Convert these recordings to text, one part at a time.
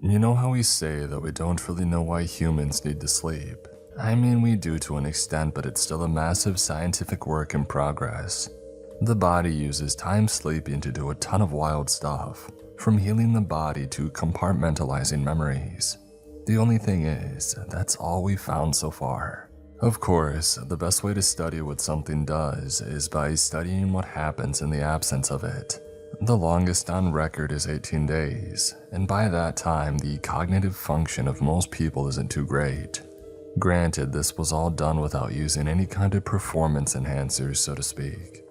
You know how we say that we don't really know why humans need to sleep? I mean, we do to an extent, but it's still a massive scientific work in progress. The body uses time sleeping to do a ton of wild stuff, from healing the body to compartmentalizing memories. The only thing is, that's all we've found so far. Of course, the best way to study what something does is by studying what happens in the absence of it. The longest on record is 18 days, and by that time, the cognitive function of most people isn't too great. Granted, this was all done without using any kind of performance enhancers, so to speak.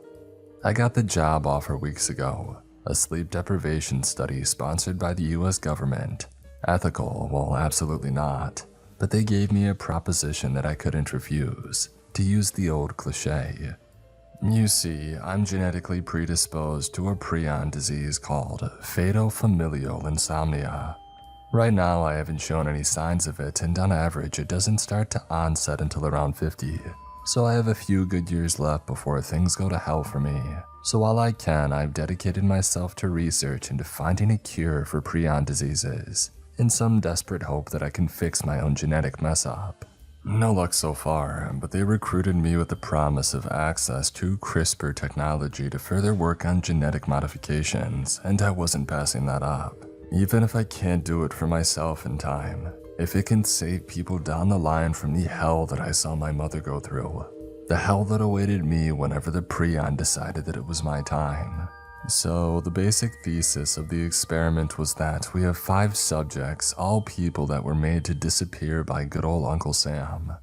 I got the job offer weeks ago, a sleep deprivation study sponsored by the US government. Ethical? Well, absolutely not. But they gave me a proposition that I couldn't refuse, to use the old cliche. You see, I'm genetically predisposed to a prion disease called fatal familial insomnia. Right now, I haven't shown any signs of it, and on average, it doesn't start to onset until around 50. So I have a few good years left before things go to hell for me. So while I can, I've dedicated myself to research into finding a cure for prion diseases, in some desperate hope that I can fix my own genetic mess up. No luck so far, but they recruited me with the promise of access to CRISPR technology to further work on genetic modifications, and I wasn't passing that up. Even if I can't do it for myself in time, if it can save people down the line from the hell that I saw my mother go through, the hell that awaited me whenever the prion decided that it was my time. So the basic thesis of the experiment was that we have 5 subjects, all people that were made to disappear by good old Uncle Sam.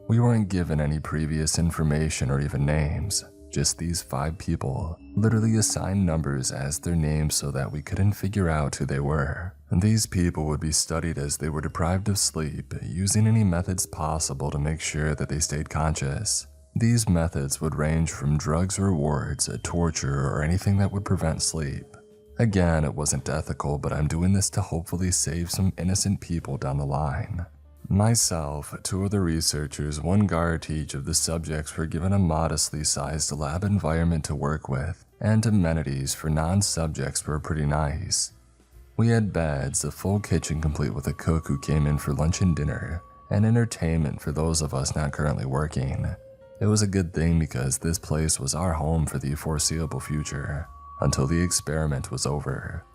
We weren't given any previous information or even names, just these 5 people, literally assigned numbers as their names so that we couldn't figure out who they were. And these people would be studied as they were deprived of sleep, using any methods possible to make sure that they stayed conscious. These methods would range from drugs or rewards, torture, or anything that would prevent sleep. Again, it wasn't ethical, but I'm doing this to hopefully save some innocent people down the line. Myself, 2 other researchers, 1 guard to each of the subjects were given a modestly sized lab environment to work with, and amenities for non-subjects were pretty nice. We had beds, a full kitchen complete with a cook who came in for lunch and dinner, and entertainment for those of us not currently working. It was a good thing because this place was our home for the foreseeable future, until the experiment was over.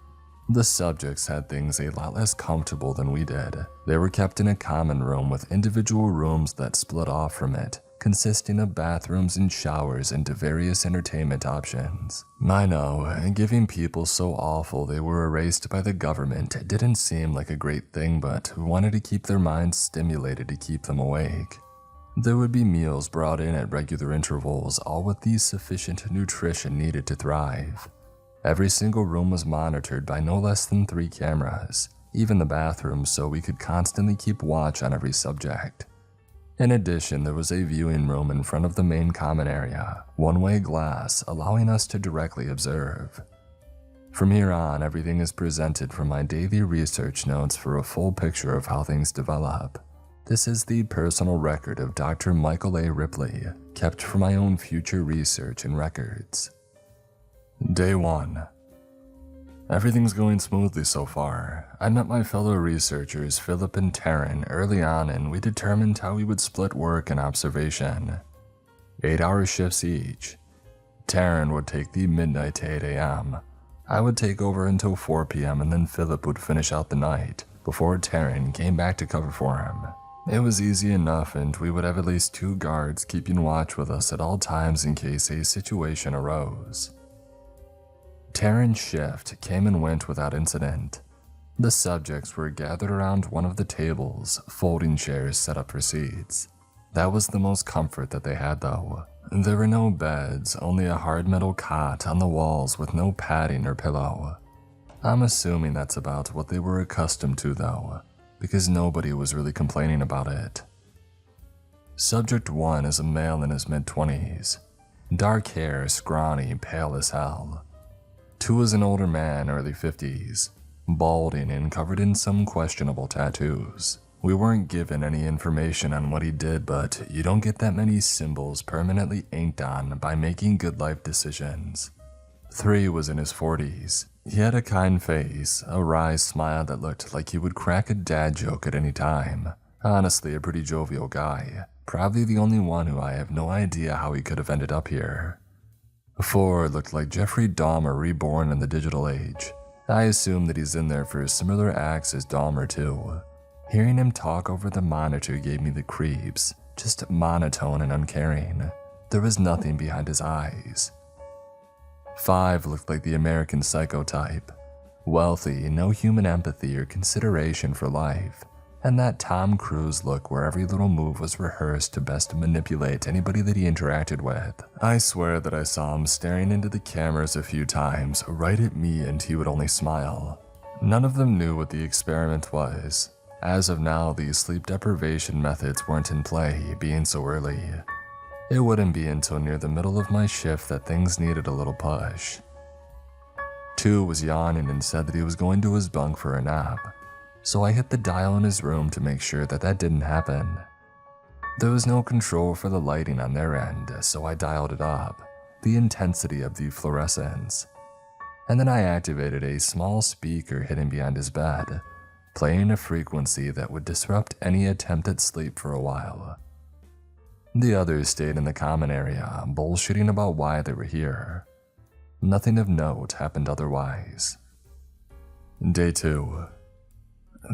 The subjects had things a lot less comfortable than we did. They were kept in a common room with individual rooms that split off from it, consisting of bathrooms and showers and various entertainment options. I know, giving people so awful they were erased by the government didn't seem like a great thing, but we wanted to keep their minds stimulated to keep them awake. There would be meals brought in at regular intervals, all with the sufficient nutrition needed to thrive. Every single room was monitored by no less than 3 cameras, even the bathroom, so we could constantly keep watch on every subject. In addition, there was a viewing room in front of the main common area, one-way glass, allowing us to directly observe. From here on, everything is presented from my daily research notes for a full picture of how things develop. This is the personal record of Dr. Michael A. Ripley, kept for my own future research and records. Day 1. Everything's going smoothly so far. I met my fellow researchers Philip and Taryn early on, and we determined how we would split work and observation. 8-hour shifts each. Taryn would take the midnight to 8 a.m. I would take over until 4 p.m. and then Philip would finish out the night, before Taryn came back to cover for him. It was easy enough, and we would have at least 2 guards keeping watch with us at all times in case a situation arose. Taryn's shift came and went without incident. The subjects were gathered around one of the tables, folding chairs set up for seats. That was the most comfort that they had though. There were no beds, only a hard metal cot on the walls with no padding or pillow. I'm assuming that's about what they were accustomed to though, because nobody was really complaining about it. Subject 1 is a male in his mid-20s. Dark hair, scrawny, pale as hell. 2 is an older man, early 50s, balding and covered in some questionable tattoos. We weren't given any information on what he did, but you don't get that many symbols permanently inked on by making good life decisions. 3 was in his 40s. He had a kind face, a wry smile that looked like he would crack a dad joke at any time. Honestly, a pretty jovial guy. Probably the only one who I have no idea how he could have ended up here. 4 looked like Jeffrey Dahmer reborn in the digital age. I assume that he's in there for similar acts as Dahmer too. Hearing him talk over the monitor gave me the creeps, just monotone and uncaring. There was nothing behind his eyes. 5 looked like the American Psycho type. Wealthy, no human empathy or consideration for life, and that Tom Cruise look where every little move was rehearsed to best manipulate anybody that he interacted with. I swear that I saw him staring into the cameras a few times, right at me, and he would only smile. None of them knew what the experiment was. As of now, these sleep deprivation methods weren't in play, being so early. It wouldn't be until near the middle of my shift that things needed a little push. 2 was yawning and said that he was going to his bunk for a nap, so I hit the dial in his room to make sure that that didn't happen. There was no control for the lighting on their end, so I dialed it up, the intensity of the fluorescence. And then I activated a small speaker hidden behind his bed, playing a frequency that would disrupt any attempt at sleep for a while. The others stayed in the common area, bullshitting about why they were here. Nothing of note happened otherwise. Day 2.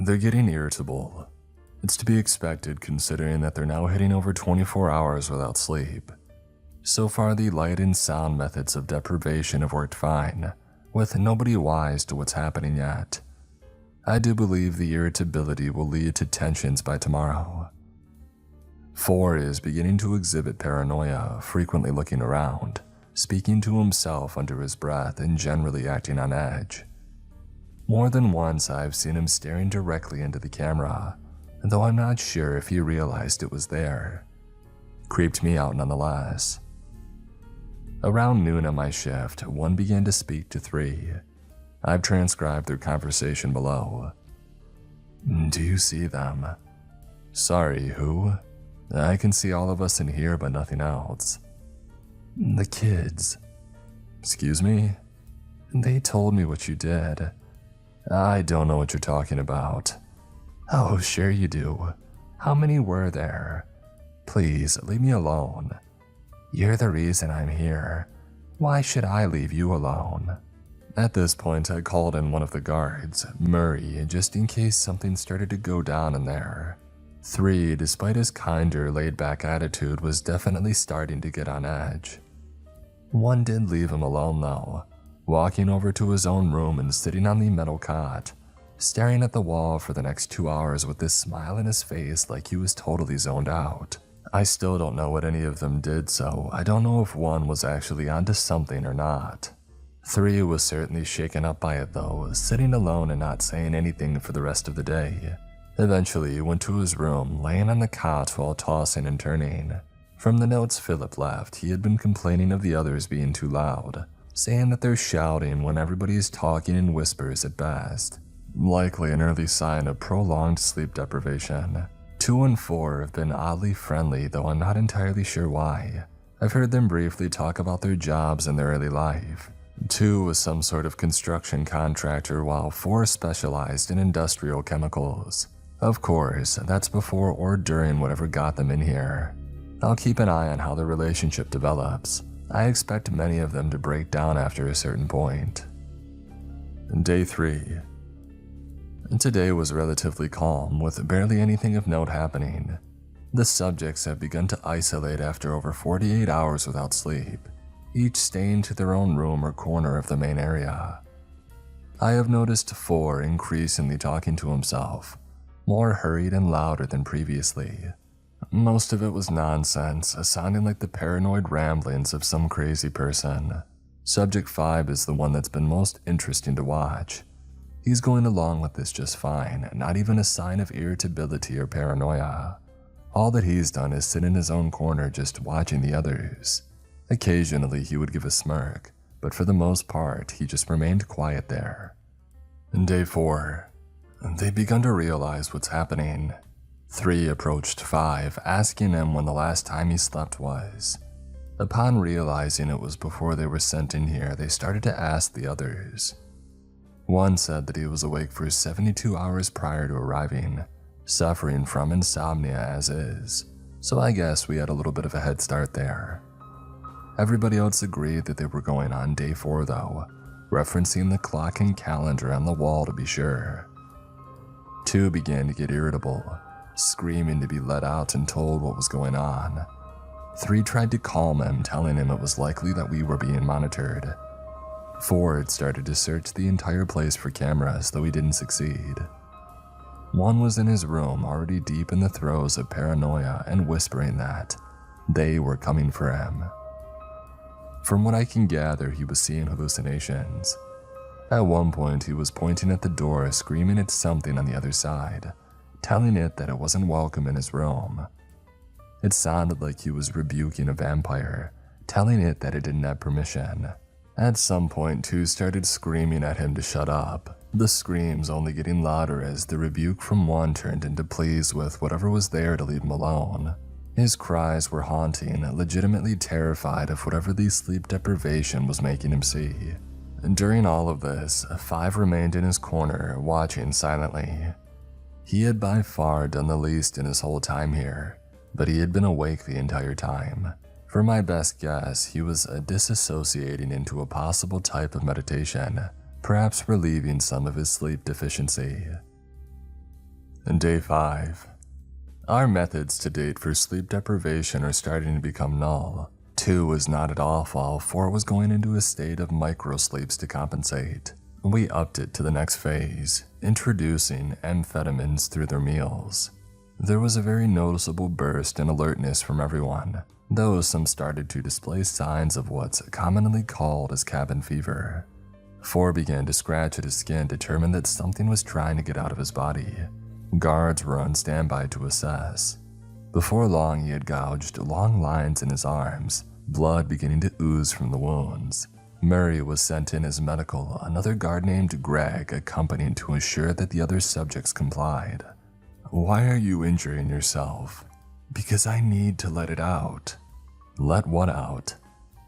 They're getting irritable. It's to be expected considering that they're now hitting over 24 hours without sleep. So far, the light and sound methods of deprivation have worked fine, with nobody wise to what's happening yet. I do believe the irritability will lead to tensions by tomorrow. 4 is beginning to exhibit paranoia, frequently looking around, speaking to himself under his breath, and generally acting on edge. More than once I've seen him staring directly into the camera, though I'm not sure if he realized it was there. Creeped me out nonetheless. Around noon on my shift, 1 began to speak to 3. I've transcribed their conversation below. Do you see them? Sorry, who? I can see all of us in here but nothing else. The kids. Excuse me? They told me what you did. I don't know what you're talking about. Oh, sure you do. How many were there? Please, leave me alone. You're the reason I'm here. Why should I leave you alone? At this point, I called in one of the guards, Murray, just in case something started to go down in there. 3, despite his kinder, laid-back attitude, was definitely starting to get on edge. 1 did leave him alone though, walking over to his own room and sitting on the metal cot, staring at the wall for the next 2 hours with this smile in his face like he was totally zoned out. I still don't know what any of them did, so I don't know if 1 was actually onto something or not. 3 was certainly shaken up by it though, sitting alone and not saying anything for the rest of the day. Eventually, he went to his room, laying on the cot while tossing and turning. From the notes Philip left, he had been complaining of the others being too loud, saying that they're shouting when everybody is talking in whispers at best. Likely an early sign of prolonged sleep deprivation. 2 and 4 have been oddly friendly, though I'm not entirely sure why. I've heard them briefly talk about their jobs and their early life. 2 was some sort of construction contractor, while 4 specialized in industrial chemicals. Of course, that's before or during whatever got them in here. I'll keep an eye on how their relationship develops. I expect many of them to break down after a certain point. Day 3. Today was relatively calm, with barely anything of note happening. The subjects have begun to isolate after over 48 hours without sleep, each staying to their own room or corner of the main area. I have noticed 4 increasingly talking to himself, more hurried and louder than previously. Most of it was nonsense, sounding like the paranoid ramblings of some crazy person. Subject 5 is the one that's been most interesting to watch. He's going along with this just fine, not even a sign of irritability or paranoia. All that he's done is sit in his own corner just watching the others. Occasionally he would give a smirk, but for the most part he just remained quiet there. Day 4. They've begun to realize what's happening. 3 approached 5, asking him when the last time he slept was. Upon realizing it was before they were sent in here, they started to ask the others. One said that he was awake for 72 hours prior to arriving, suffering from insomnia as is, so I guess we had a little bit of a head start there. Everybody else agreed that they were going on day 4 though, referencing the clock and calendar on the wall to be sure. 2 began to get irritable, screaming to be let out and told what was going on. 3 tried to calm him, telling him it was likely that we were being monitored. 4 had started to search the entire place for cameras, though he didn't succeed. 1 was in his room, already deep in the throes of paranoia and whispering that they were coming for him. From what I can gather, he was seeing hallucinations. At one point, he was pointing at the door, screaming at something on the other side, telling it that it wasn't welcome in his room. It sounded like he was rebuking a vampire, telling it that it didn't have permission. At some point, 2 started screaming at him to shut up, the screams only getting louder as the rebuke from 1 turned into pleas with whatever was there to leave him alone. His cries were haunting, legitimately terrified of whatever the sleep deprivation was making him see. During all of this, 5 remained in his corner, watching silently. He had by far done the least in his whole time here, but he had been awake the entire time. For my best guess, he was disassociating into a possible type of meditation, perhaps relieving some of his sleep deficiency. Day 5. Our methods to date for sleep deprivation are starting to become null. 2 was not at all, while 4 was going into a state of microsleeps to compensate. We upped it to the next phase, introducing amphetamines through their meals. There was a very noticeable burst in alertness from everyone, though some started to display signs of what's commonly called as cabin fever. 4 began to scratch at his skin, determined that something was trying to get out of his body. Guards were on standby to assess. Before long, he had gouged long lines in his arms, blood beginning to ooze from the wounds. Murray was sent in as medical, another guard named Greg accompanied to ensure that the other subjects complied. "Why are you injuring yourself?" "Because I need to let it out." "Let what out?"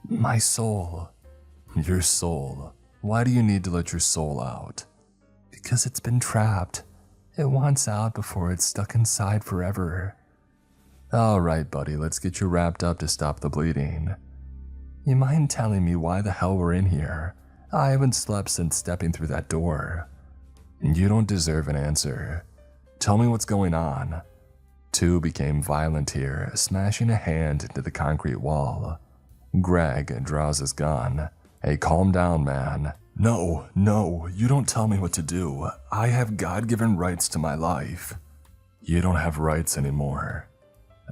"My soul." "Your soul? Why do you need to let your soul out?" "Because it's been trapped. It wants out before it's stuck inside forever." "All right, buddy, let's get you wrapped up to stop the bleeding." "You mind telling me why the hell we're in here? I haven't slept since stepping through that door." "You don't deserve an answer. Tell me what's going on." 2 became violent here, smashing a hand into the concrete wall. Greg draws his gun. "Hey, calm down, man." No, you don't tell me what to do. I have God-given rights to my life." "You don't have rights anymore."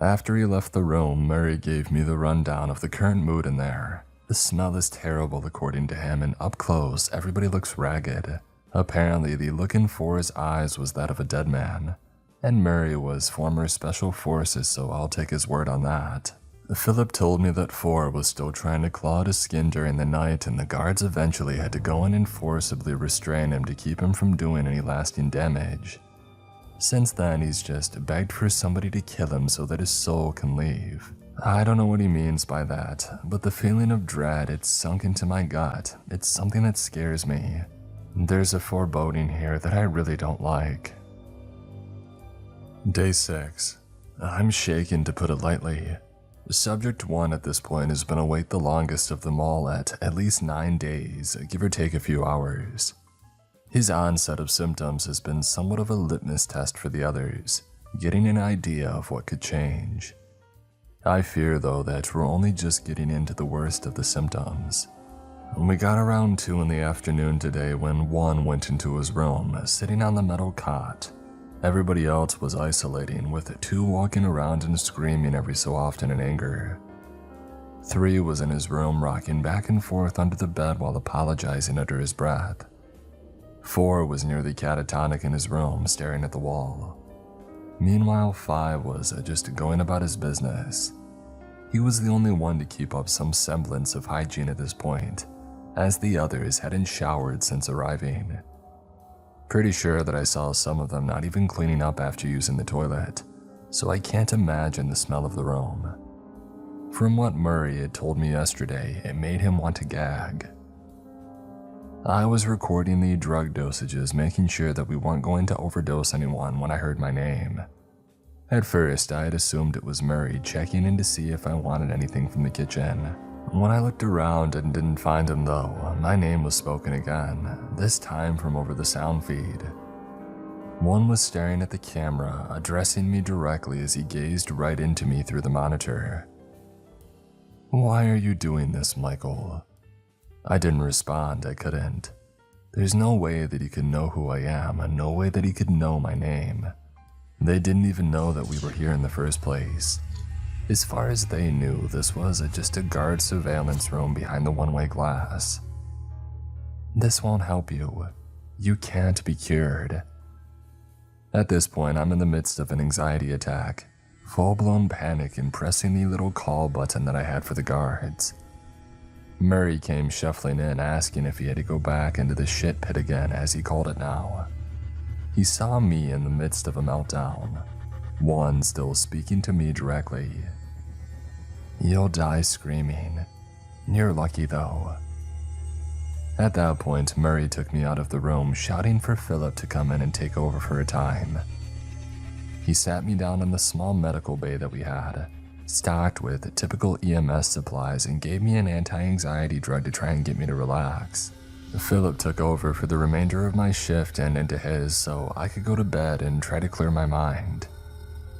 After he left the room, Murray gave me the rundown of the current mood in there. The smell is terrible according to him, and up close, everybody looks ragged. Apparently, the look in 4's eyes was that of a dead man, and Murray was former Special Forces, so I'll take his word on that. Philip told me that 4 was still trying to claw at his skin during the night, and the guards eventually had to go in and forcibly restrain him to keep him from doing any lasting damage. Since then, he's just begged for somebody to kill him so that his soul can leave. I don't know what he means by that, but the feeling of dread, it's sunk into my gut. It's something that scares me. There's a foreboding here that I really don't like. Day 6. I'm shaken, to put it lightly. Subject 1 at this point has been awake the longest of them all at least 9 days, give or take a few hours. His onset of symptoms has been somewhat of a litmus test for the others, getting an idea of what could change. I fear, though, that we're only just getting into the worst of the symptoms. We got around 2 in the afternoon today when 1 went into his room, sitting on the metal cot. Everybody else was isolating, with 2 walking around and screaming every so often in anger. 3 was in his room, rocking back and forth under the bed while apologizing under his breath. 4 was nearly catatonic in his room, staring at the wall. Meanwhile, 5 was just going about his business. He was the only one to keep up some semblance of hygiene at this point, as the others hadn't showered since arriving. Pretty sure that I saw some of them not even cleaning up after using the toilet, so I can't imagine the smell of the room. From what Murray had told me yesterday, it made him want to gag. I was recording the drug dosages, making sure that we weren't going to overdose anyone when I heard my name. At first, I had assumed it was Murray checking in to see if I wanted anything from the kitchen. When I looked around and didn't find him though, my name was spoken again, this time from over the sound feed. One was staring at the camera, addressing me directly as he gazed right into me through the monitor. "Why are you doing this, Michael?" I didn't respond, I couldn't. There's no way that he could know who I am, and no way that he could know my name. They didn't even know that we were here in the first place. As far as they knew, this was just a guard surveillance room behind the one-way glass. "This won't help you. You can't be cured." At this point, I'm in the midst of an anxiety attack, full-blown panic and pressing the little call button that I had for the guards. Murray came shuffling in, asking if he had to go back into the shit pit again, as he called it now. He saw me in the midst of a meltdown, one still speaking to me directly. "You'll die screaming. You're lucky though." At that point, Murray took me out of the room, shouting for Philip to come in and take over for a time. He sat me down in the small medical bay that we had, stocked with typical EMS supplies, and gave me an anti-anxiety drug to try and get me to relax. Philip took over for the remainder of my shift and into his, so I could go to bed and try to clear my mind.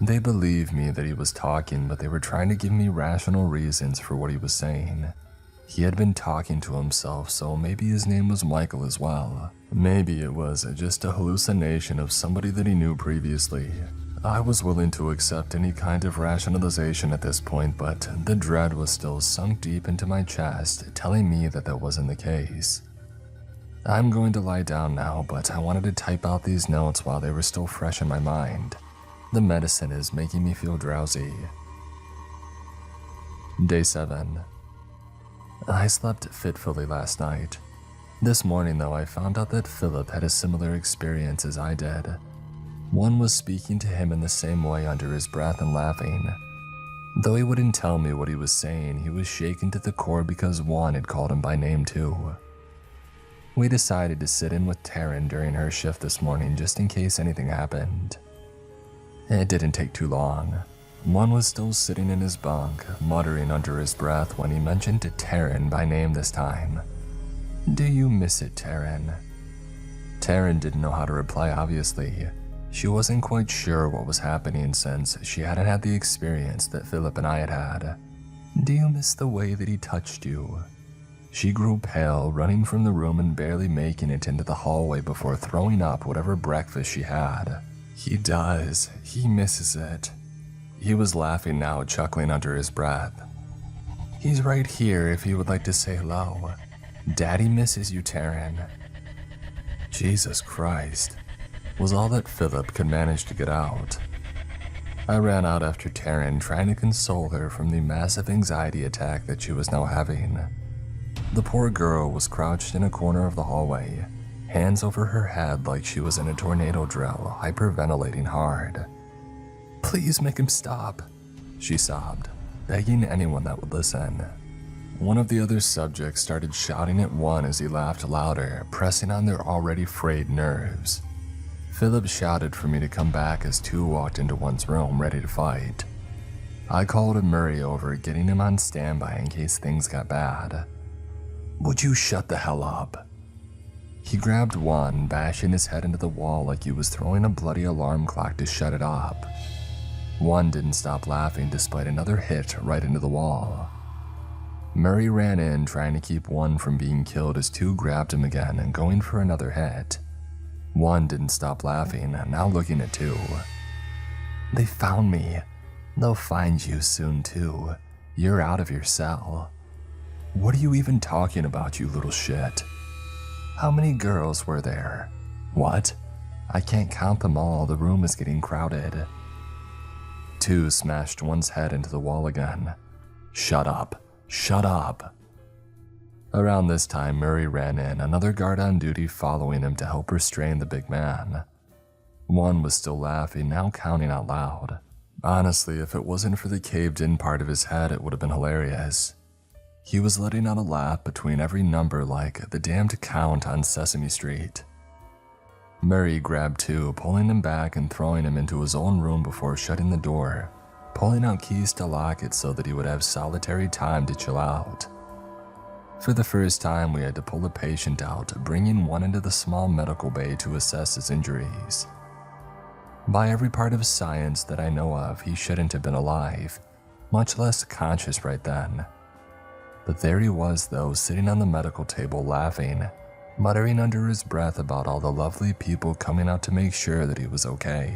They believed me that he was talking, but they were trying to give me rational reasons for what he was saying. He had been talking to himself, so maybe his name was Michael as well. Maybe it was just a hallucination of somebody that he knew previously. I was willing to accept any kind of rationalization at this point, but the dread was still sunk deep into my chest, telling me that that wasn't the case. I'm going to lie down now, but I wanted to type out these notes while they were still fresh in my mind. The medicine is making me feel drowsy. Day 7. I slept fitfully last night. This morning though, I found out that Philip had a similar experience as I did. One was speaking to him in the same way under his breath and laughing. Though he wouldn't tell me what he was saying, he was shaken to the core because one had called him by name too. We decided to sit in with Taryn during her shift this morning just in case anything happened. It didn't take too long. One was still sitting in his bunk, muttering under his breath when he mentioned to Taryn by name this time. "Do you miss it, Taryn?" Taryn didn't know how to reply, obviously. She wasn't quite sure what was happening since she hadn't had the experience that Philip and I had had. "Do you miss the way that he touched you?" She grew pale, running from the room and barely making it into the hallway before throwing up whatever breakfast she had. "He does. He misses it." He was laughing now, chuckling under his breath. "He's right here if he would like to say hello. Daddy misses you, Taryn." Jesus Christ, was all that Philip could manage to get out. I ran out after Taryn, trying to console her from the massive anxiety attack that she was now having. The poor girl was crouched in a corner of the hallway, hands over her head like she was in a tornado drill, hyperventilating hard. "Please make him stop," she sobbed, begging anyone that would listen. One of the other subjects started shouting at one as he laughed louder, pressing on their already frayed nerves. Philip shouted for me to come back as two walked into one's room ready to fight. I called Murray over, getting him on standby in case things got bad. "Would you shut the hell up?" He grabbed one, bashing his head into the wall like he was throwing a bloody alarm clock to shut it up. One didn't stop laughing despite another hit right into the wall. Murray ran in, trying to keep one from being killed as two grabbed him again and going for another hit. One didn't stop laughing, now looking at two. "They found me. They'll find you soon too. You're out of your cell." "What are you even talking about, you little shit?" "How many girls were there?" "What? I can't count them all, the room is getting crowded." Two smashed one's head into the wall again. "Shut up. Shut up." Around this time, Murray ran in, another guard on duty following him to help restrain the big man. One was still laughing, now counting out loud. Honestly, if it wasn't for the caved-in part of his head, it would have been hilarious. He was letting out a laugh between every number like the damned count on Sesame Street. Murray grabbed two, pulling him back and throwing him into his own room before shutting the door, pulling out keys to lock it so that he would have solitary time to chill out. For the first time, we had to pull a patient out, bringing one into the small medical bay to assess his injuries. By every part of science that I know of, he shouldn't have been alive, much less conscious right then. But there he was though, sitting on the medical table laughing, muttering under his breath about all the lovely people coming out to make sure that he was okay.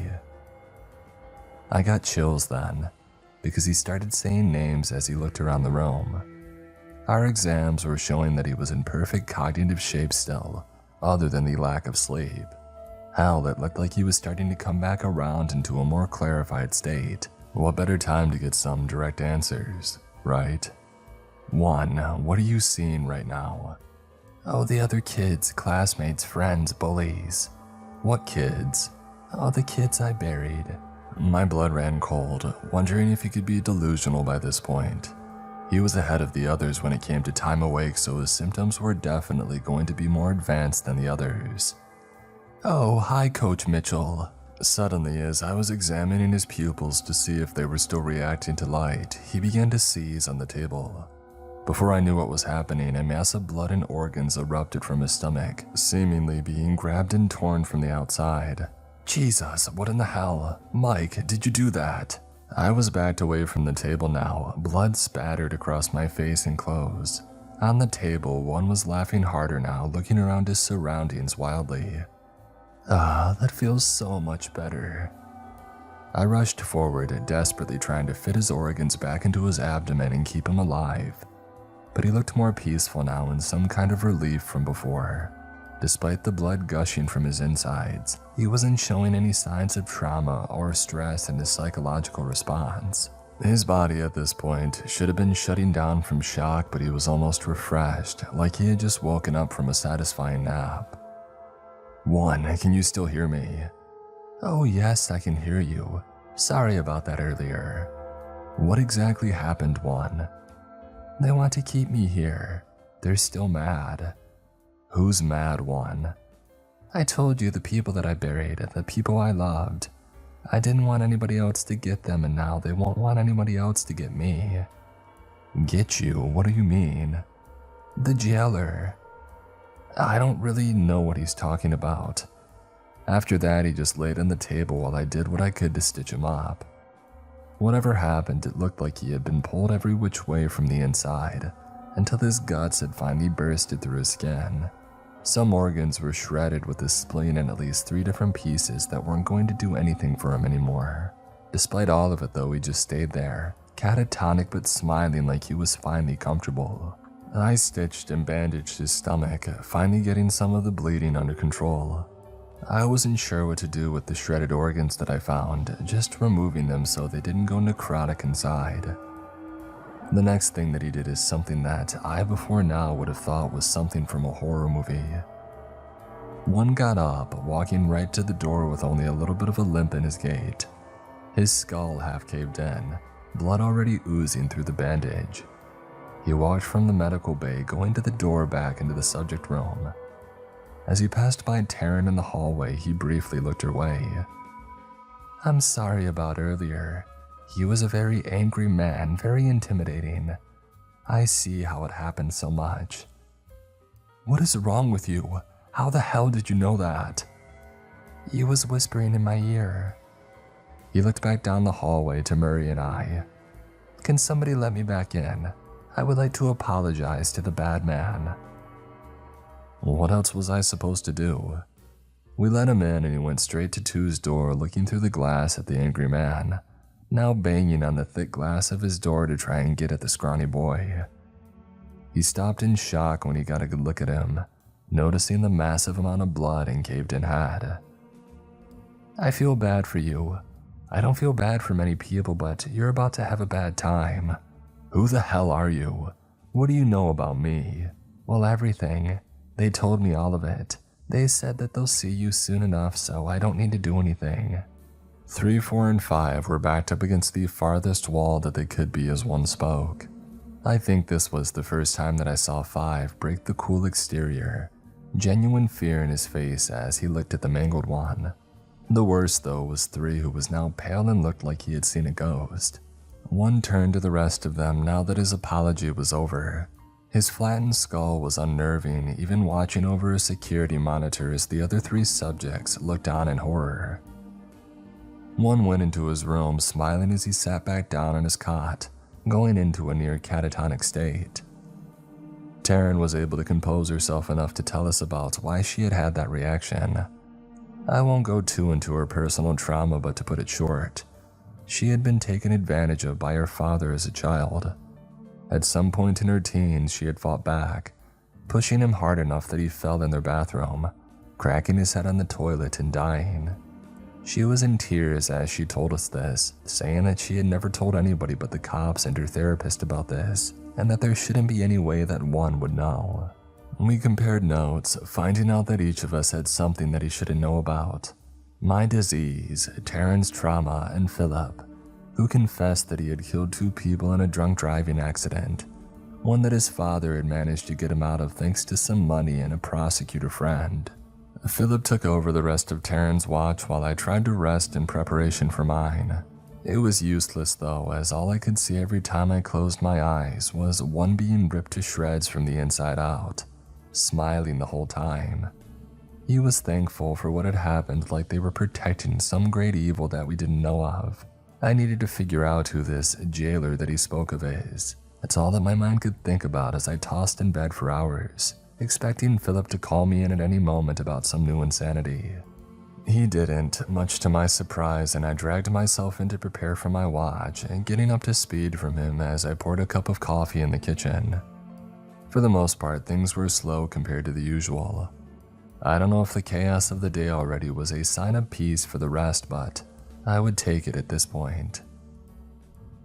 I got chills then, because he started saying names as he looked around the room. Our exams were showing that he was in perfect cognitive shape still, other than the lack of sleep. Hell, it looked like he was starting to come back around into a more clarified state. What better time to get some direct answers, right? 1. What are you seeing right now? Oh, the other kids, classmates, friends, bullies. What kids? Oh, the kids I buried. My blood ran cold, wondering if he could be delusional by this point. He was ahead of the others when it came to time awake, so his symptoms were definitely going to be more advanced than the others. Oh, hi, Coach Mitchell. Suddenly, as I was examining his pupils to see if they were still reacting to light, he began to seize on the table. Before I knew what was happening, a mass of blood and organs erupted from his stomach, seemingly being grabbed and torn from the outside. Jesus, what in the hell? Mike, did you do that? I was backed away from the table now, blood spattered across my face and clothes. On the table, one was laughing harder now, looking around his surroundings wildly. Ah, that feels so much better. I rushed forward, desperately trying to fit his organs back into his abdomen and keep him alive. But he looked more peaceful now and some kind of relief from before. Despite the blood gushing from his insides, he wasn't showing any signs of trauma or stress in his psychological response. His body at this point should have been shutting down from shock, but he was almost refreshed, like he had just woken up from a satisfying nap. 1, can you still hear me? Oh yes, I can hear you. Sorry about that earlier. What exactly happened, 1? They want to keep me here. They're still mad. Who's mad, 1? I told you, the people that I buried, the people I loved. I didn't want anybody else to get them, and now they won't want anybody else to get me. Get you? What do you mean? The jailer. I don't really know what he's talking about. After that, he just laid on the table while I did what I could to stitch him up. Whatever happened, it looked like he had been pulled every which way from the inside, until his guts had finally bursted through his skin. Some organs were shredded with his spleen in at least 3 different pieces that weren't going to do anything for him anymore. Despite all of it though, he just stayed there, catatonic but smiling like he was finally comfortable. I stitched and bandaged his stomach, finally getting some of the bleeding under control. I wasn't sure what to do with the shredded organs that I found, just removing them so they didn't go necrotic inside. The next thing that he did is something that I before now would have thought was something from a horror movie. One got up, walking right to the door with only a little bit of a limp in his gait. His skull half caved in, blood already oozing through the bandage. He walked from the medical bay, going to the door back into the subject room. As he passed by Taryn in the hallway, he briefly looked her way. I'm sorry about earlier. He was a very angry man, very intimidating. I see how it happened so much. What is wrong with you? How the hell did you know that? He was whispering in my ear. He looked back down the hallway to Murray and I. Can somebody let me back in? I would like to apologize to the bad man. What else was I supposed to do? We let him in and he went straight to 2's door, looking through the glass at the angry man, now banging on the thick glass of his door to try and get at the scrawny boy. He stopped in shock when he got a good look at him, noticing the massive amount of blood and caved-in head. I feel bad for you. I don't feel bad for many people, but you're about to have a bad time. Who the hell are you? What do you know about me? Well, everything. They told me all of it. They said that they'll see you soon enough, so I don't need to do anything. 3, 4, and 5 were backed up against the farthest wall that they could be as one spoke. I think this was the first time that I saw 5 break the cool exterior, genuine fear in his face as he looked at the mangled one. The worst though was 3, who was now pale and looked like he had seen a ghost. One turned to the rest of them now that his apology was over. His flattened skull was unnerving, even watching over a security monitor as the other 3 subjects looked on in horror. One went into his room smiling as he sat back down on his cot, going into a near catatonic state. Taryn was able to compose herself enough to tell us about why she had had that reaction. I won't go too into her personal trauma, but to put it short, she had been taken advantage of by her father as a child. At some point in her teens, she had fought back, pushing him hard enough that he fell in their bathroom, cracking his head on the toilet and dying. She was in tears as she told us this, saying that she had never told anybody but the cops and her therapist about this, and that there shouldn't be any way that one would know. We compared notes, finding out that each of us had something that he shouldn't know about. My disease, Taryn's trauma, and Philip, who confessed that he had killed 2 people in a drunk driving accident, one that his father had managed to get him out of thanks to some money and a prosecutor friend. Philip took over the rest of Taryn's watch while I tried to rest in preparation for mine. It was useless though, as all I could see every time I closed my eyes was one being ripped to shreds from the inside out, smiling the whole time. He was thankful for what had happened, like they were protecting some great evil that we didn't know of. I needed to figure out who this jailer that he spoke of is. That's all that my mind could think about as I tossed in bed for hours, expecting Philip to call me in at any moment about some new insanity. He didn't, much to my surprise, and I dragged myself in to prepare for my watch and getting up to speed from him as I poured a cup of coffee in the kitchen. For the most part, things were slow compared to the usual. I don't know if the chaos of the day already was a sign of peace for the rest, but I would take it at this point.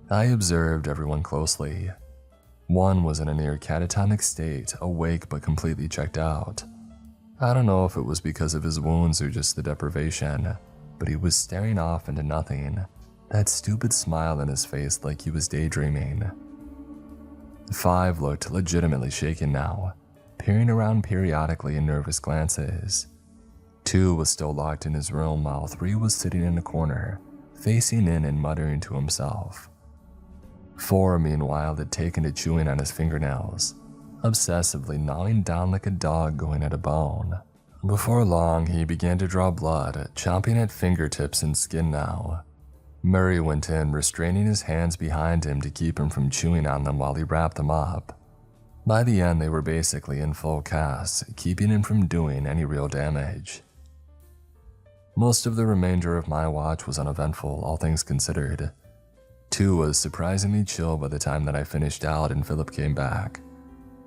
I observed everyone closely. One was in a near catatonic state, awake but completely checked out. I don't know if it was because of his wounds or just the deprivation, but he was staring off into nothing, that stupid smile on his face like he was daydreaming. 5 looked legitimately shaken now, peering around periodically in nervous glances. 2 was still locked in his room while 3 was sitting in a corner, facing in and muttering to himself. 4, meanwhile, had taken to chewing on his fingernails, obsessively gnawing down like a dog going at a bone. Before long, he began to draw blood, chomping at fingertips and skin now. Murray went in, restraining his hands behind him to keep him from chewing on them while he wrapped them up. By the end, they were basically in full cast, keeping him from doing any real damage. Most of the remainder of my watch was uneventful, all things considered. 2 was surprisingly chill by the time that I finished out and Philip came back,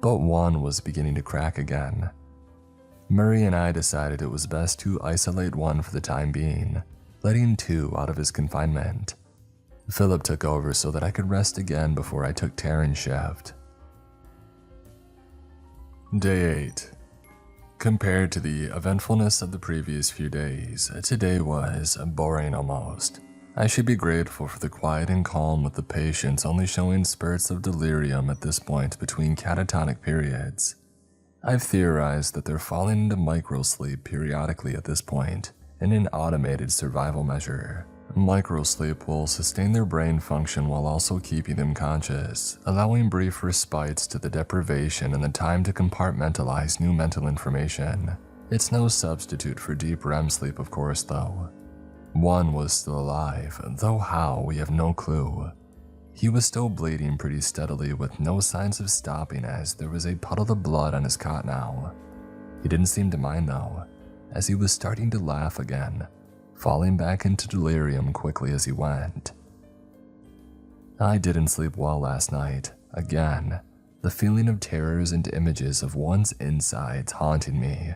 but 1 was beginning to crack again. Murray and I decided it was best to isolate 1 for the time being, letting 2 out of his confinement. Philip took over so that I could rest again before I took Taryn's shift. Day 8. Compared to the eventfulness of the previous few days, today was boring almost. I should be grateful for the quiet and calm, with the patients only showing spurts of delirium at this point between catatonic periods. I've theorized that they're falling into microsleep periodically at this point, in an automated survival measure. Microsleep will sustain their brain function while also keeping them conscious, allowing brief respites to the deprivation and the time to compartmentalize new mental information. It's no substitute for deep REM sleep, of course, though. 1 was still alive, though how, we have no clue. He was still bleeding pretty steadily with no signs of stopping, as there was a puddle of blood on his cot now. He didn't seem to mind though, as he was starting to laugh again, falling back into delirium quickly as he went. I didn't sleep well last night, again, the feeling of terrors and images of one's insides haunting me.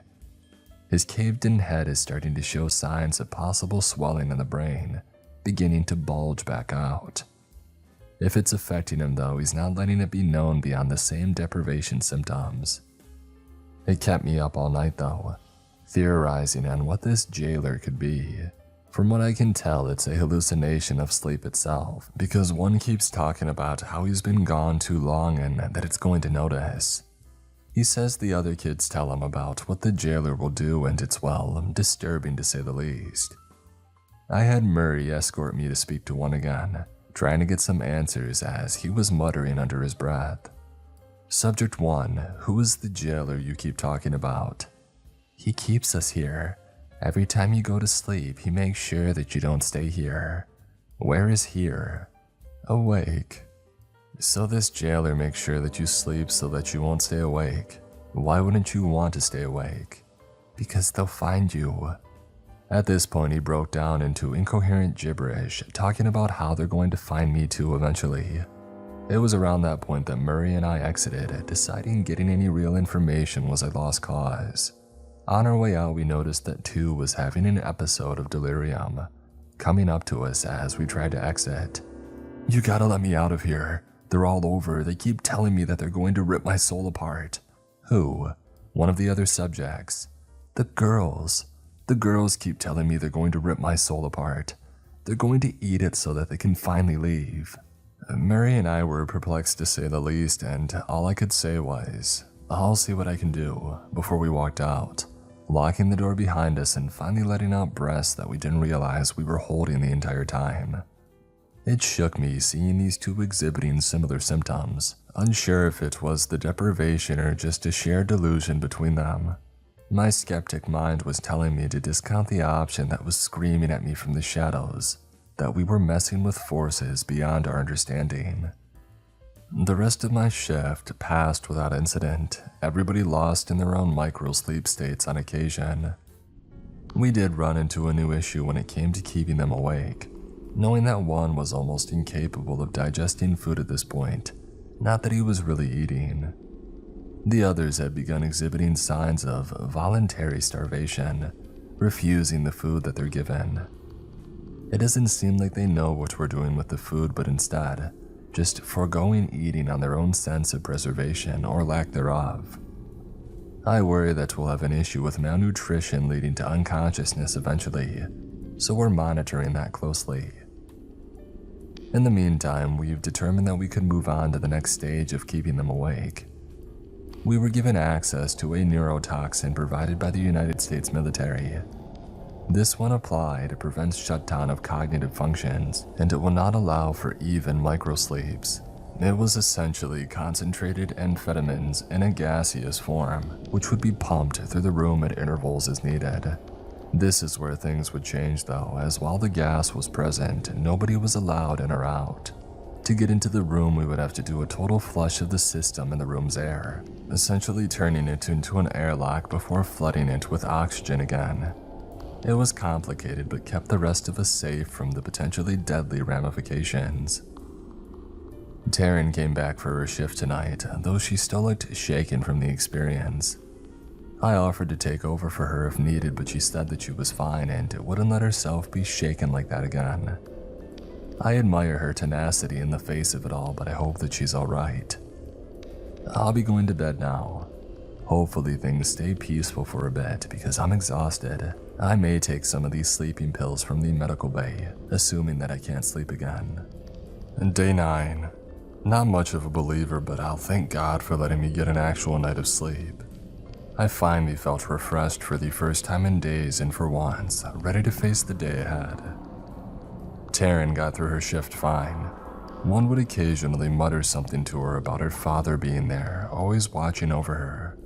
His caved-in head is starting to show signs of possible swelling in the brain, beginning to bulge back out. If it's affecting him though, he's not letting it be known beyond the same deprivation symptoms. It kept me up all night though, theorizing on what this jailer could be. From what I can tell, it's a hallucination of sleep itself, because one keeps talking about how he's been gone too long and that it's going to notice. He says the other kids tell him about what the jailer will do, and it's, well, disturbing to say the least. I had Murray escort me to speak to one again, trying to get some answers as he was muttering under his breath. Subject 1, who is the jailer you keep talking about? He keeps us here. Every time you go to sleep, he makes sure that you don't stay here. Where is here? Awake. So this jailer makes sure that you sleep so that you won't stay awake. Why wouldn't you want to stay awake? Because they'll find you. At this point, he broke down into incoherent gibberish, talking about how they're going to find me too eventually. It was around that point that Murray and I exited, deciding getting any real information was a lost cause. On our way out, we noticed that 2 was having an episode of delirium, coming up to us as we tried to exit. You gotta let me out of here. They're all over. They keep telling me that they're going to rip my soul apart. Who? One of the other subjects. The girls. The girls keep telling me they're going to rip my soul apart. They're going to eat it so that they can finally leave. Murray and I were perplexed to say the least, and all I could say was, I'll see what I can do, before we walked out, locking the door behind us and finally letting out breaths that we didn't realize we were holding the entire time. It shook me seeing these 2 exhibiting similar symptoms, unsure if it was the deprivation or just a shared delusion between them. My skeptic mind was telling me to discount the option that was screaming at me from the shadows, that we were messing with forces beyond our understanding. The rest of my shift passed without incident, everybody lost in their own micro-sleep states on occasion. We did run into a new issue when it came to keeping them awake, knowing that one was almost incapable of digesting food at this point, not that he was really eating. The others had begun exhibiting signs of voluntary starvation, refusing the food that they're given. It doesn't seem like they know what we're doing with the food, but instead, just foregoing eating on their own sense of preservation or lack thereof. I worry that we'll have an issue with malnutrition leading to unconsciousness eventually, so we're monitoring that closely. In the meantime, we've determined that we could move on to the next stage of keeping them awake. We were given access to a neurotoxin provided by the United States military. This one applied prevents shutdown of cognitive functions, and it will not allow for even microsleeps. It was essentially concentrated amphetamines in a gaseous form, which would be pumped through the room at intervals as needed. This is where things would change though, as while the gas was present, nobody was allowed in or out. To get into the room, we would have to do a total flush of the system and the room's air, essentially turning it into an airlock before flooding it with oxygen again. It was complicated but kept the rest of us safe from the potentially deadly ramifications. Taryn came back for her shift tonight, though she still looked shaken from the experience. I offered to take over for her if needed, but she said that she was fine and wouldn't let herself be shaken like that again. I admire her tenacity in the face of it all, but I hope that she's alright. I'll be going to bed now. Hopefully things stay peaceful for a bit because I'm exhausted. I may take some of these sleeping pills from the medical bay, assuming that I can't sleep again. Day 9. Not much of a believer, but I'll thank God for letting me get an actual night of sleep. I finally felt refreshed for the first time in days and for once, ready to face the day ahead. Taryn got through her shift fine. One would occasionally mutter something to her about her father being there, always watching over her.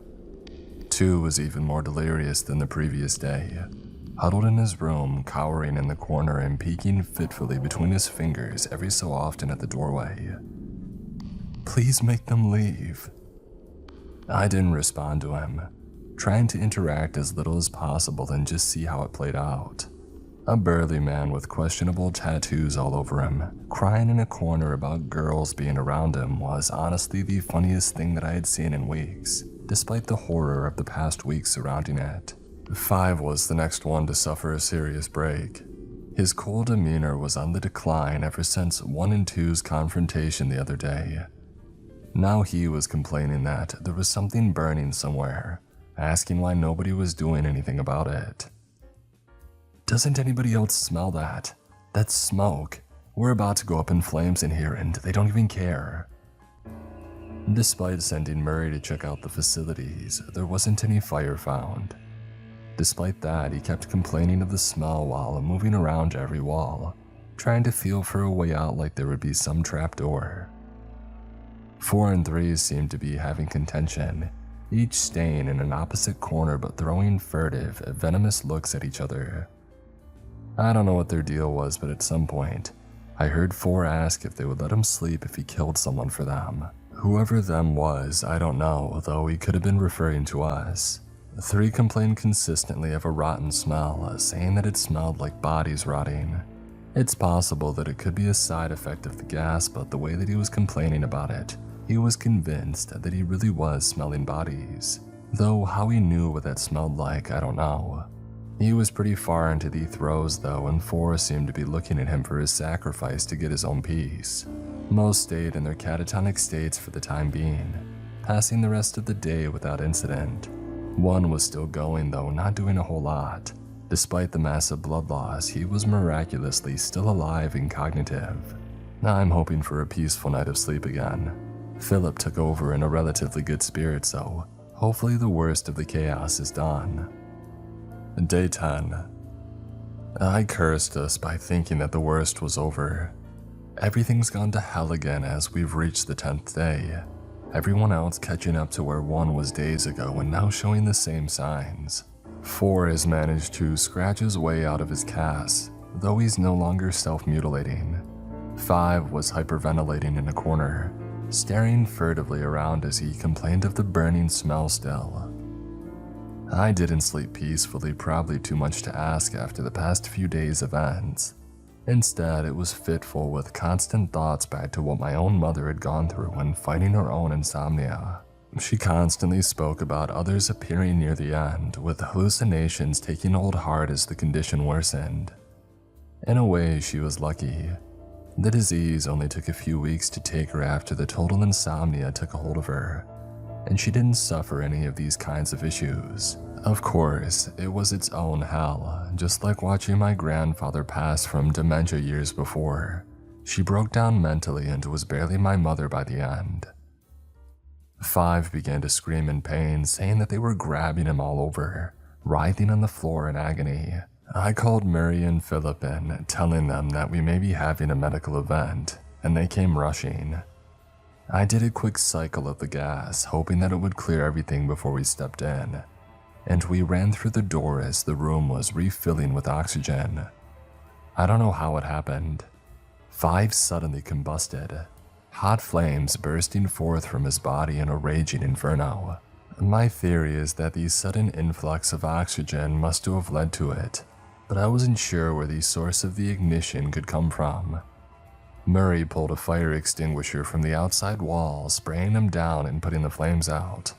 2 was even more delirious than the previous day, huddled in his room, cowering in the corner and peeking fitfully between his fingers every so often at the doorway. Please make them leave. I didn't respond to him, trying to interact as little as possible and just see how it played out. A burly man with questionable tattoos all over him, crying in a corner about girls being around him was honestly the funniest thing that I had seen in weeks, despite the horror of the past weeks surrounding it. 5 was the next one to suffer a serious break. His cool demeanor was on the decline ever since 1 and 2's confrontation the other day. Now he was complaining that there was something burning somewhere, asking why nobody was doing anything about it. Doesn't anybody else smell that? That's smoke. We're about to go up in flames in here and they don't even care." Despite sending Murray to check out the facilities, there wasn't any fire found. Despite that, he kept complaining of the smell while moving around every wall, trying to feel for a way out like there would be some trapdoor. 4 and 3 seemed to be having contention, each staying in an opposite corner but throwing furtive, venomous looks at each other. I don't know what their deal was, but at some point, I heard 4 ask if they would let him sleep if he killed someone for them. Whoever them was, I don't know, though he could have been referring to us. 3 complained consistently of a rotten smell, saying that it smelled like bodies rotting. It's possible that it could be a side effect of the gas, but the way that he was complaining about it, he was convinced that he really was smelling bodies. Though how he knew what that smelled like, I don't know. He was pretty far into the throes though, and 4 seemed to be looking at him for his sacrifice to get his own peace. Most stayed in their catatonic states for the time being, passing the rest of the day without incident. 1 was still going though, not doing a whole lot. Despite the massive blood loss, he was miraculously still alive and cognitive. I'm hoping for a peaceful night of sleep again. Philip took over in a relatively good spirit, so hopefully the worst of the chaos is done. Day 10. I cursed us by thinking that the worst was over. Everything's gone to hell again as we've reached the 10th day. Everyone else catching up to where 1 was days ago and now showing the same signs. 4 has managed to scratch his way out of his cast, though he's no longer self-mutilating. 5 was hyperventilating in a corner, staring furtively around as he complained of the burning smell still. I didn't sleep peacefully, probably too much to ask after the past few days' events. Instead, it was fitful with constant thoughts back to what my own mother had gone through when fighting her own insomnia. She constantly spoke about others appearing near the end, with hallucinations taking hold hard as the condition worsened. In a way, she was lucky. The disease only took a few weeks to take her after the total insomnia took a hold of her, and she didn't suffer any of these kinds of issues. Of course, it was its own hell, just like watching my grandfather pass from dementia years before. She broke down mentally and was barely my mother by the end. 5 began to scream in pain, saying that they were grabbing him all over, writhing on the floor in agony. I called Murray and Philip in, telling them that we may be having a medical event, and they came rushing. I did a quick cycle of the gas, hoping that it would clear everything before we stepped in, and we ran through the door as the room was refilling with oxygen. I don't know how it happened. 5 suddenly combusted, hot flames bursting forth from his body in a raging inferno. My theory is that the sudden influx of oxygen must have led to it, but I wasn't sure where the source of the ignition could come from. Murray pulled a fire extinguisher from the outside wall, spraying him down and putting the flames out.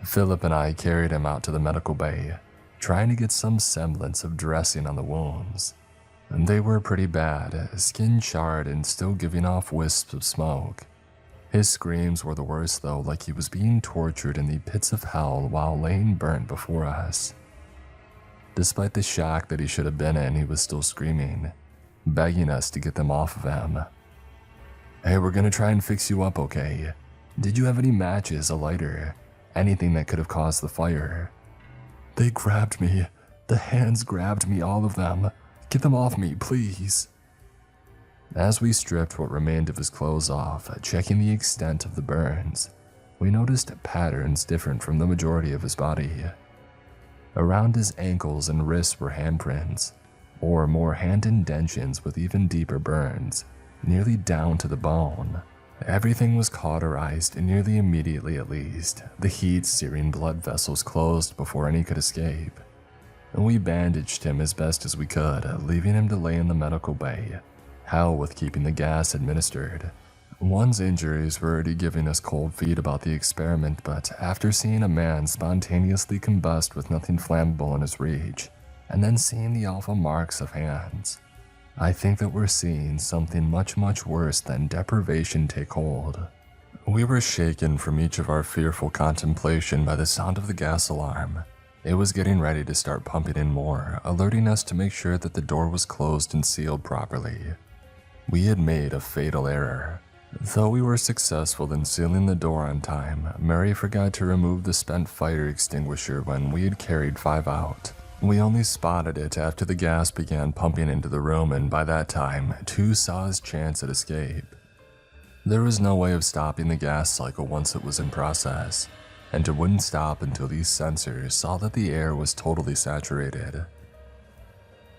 Philip and I carried him out to the medical bay, trying to get some semblance of dressing on the wounds. And they were pretty bad, skin charred and still giving off wisps of smoke. His screams were the worst though, like he was being tortured in the pits of hell while laying burnt before us. Despite the shock that he should have been in, he was still screaming, begging us to get them off of him. "Hey, we're gonna try and fix you up, okay? Did you have any matches, a lighter, anything that could have caused the fire?" "They grabbed me. The hands grabbed me, all of them. Get them off me, please." As we stripped what remained of his clothes off, checking the extent of the burns, we noticed patterns different from the majority of his body. Around his ankles and wrists were handprints, or more hand indentions with even deeper burns, nearly down to the bone. Everything was cauterized nearly immediately at least, the heat searing blood vessels closed before any could escape. We bandaged him as best as we could, leaving him to lay in the medical bay, hell with keeping the gas administered. One's injuries were already giving us cold feet about the experiment, but after seeing a man spontaneously combust with nothing flammable in his reach, and then seeing the alpha marks of hands, I think that we're seeing something much, much worse than deprivation take hold. We were shaken from each of our fearful contemplation by the sound of the gas alarm. It was getting ready to start pumping in more, alerting us to make sure that the door was closed and sealed properly. We had made a fatal error. Though we were successful in sealing the door on time, Mary forgot to remove the spent fire extinguisher when we had carried 5 out. We only spotted it after the gas began pumping into the room, and by that time, 2 saw his chance at escape. There was no way of stopping the gas cycle once it was in process, and it wouldn't stop until these sensors saw that the air was totally saturated.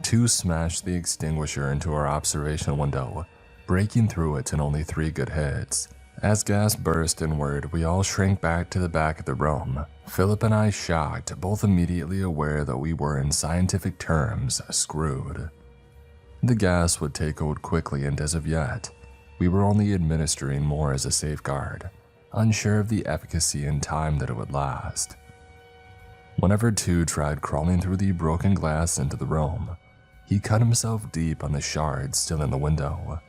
2 smashed the extinguisher into our observation window, breaking through it in only 3 good hits. As gas burst inward, we all shrank back to the back of the room, Philip and I shocked, both immediately aware that we were, in scientific terms, screwed. The gas would take hold quickly, and as of yet, we were only administering more as a safeguard, unsure of the efficacy and time that it would last. Whenever 2 tried crawling through the broken glass into the room, he cut himself deep on the shards still in the window.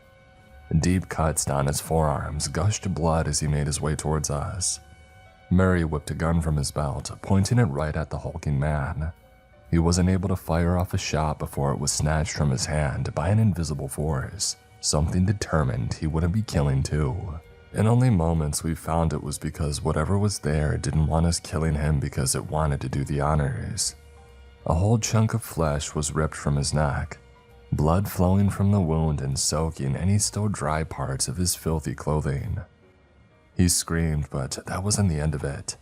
Deep cuts down his forearms gushed blood as he made his way towards us. Murray whipped a gun from his belt, pointing it right at the hulking man. He wasn't able to fire off a shot before it was snatched from his hand by an invisible force, something determined he wouldn't be killing too. In only moments we found it was because whatever was there didn't want us killing him because it wanted to do the honors. A whole chunk of flesh was ripped from his neck, blood flowing from the wound and soaking any still dry parts of his filthy clothing. He screamed, but that wasn't the end of it.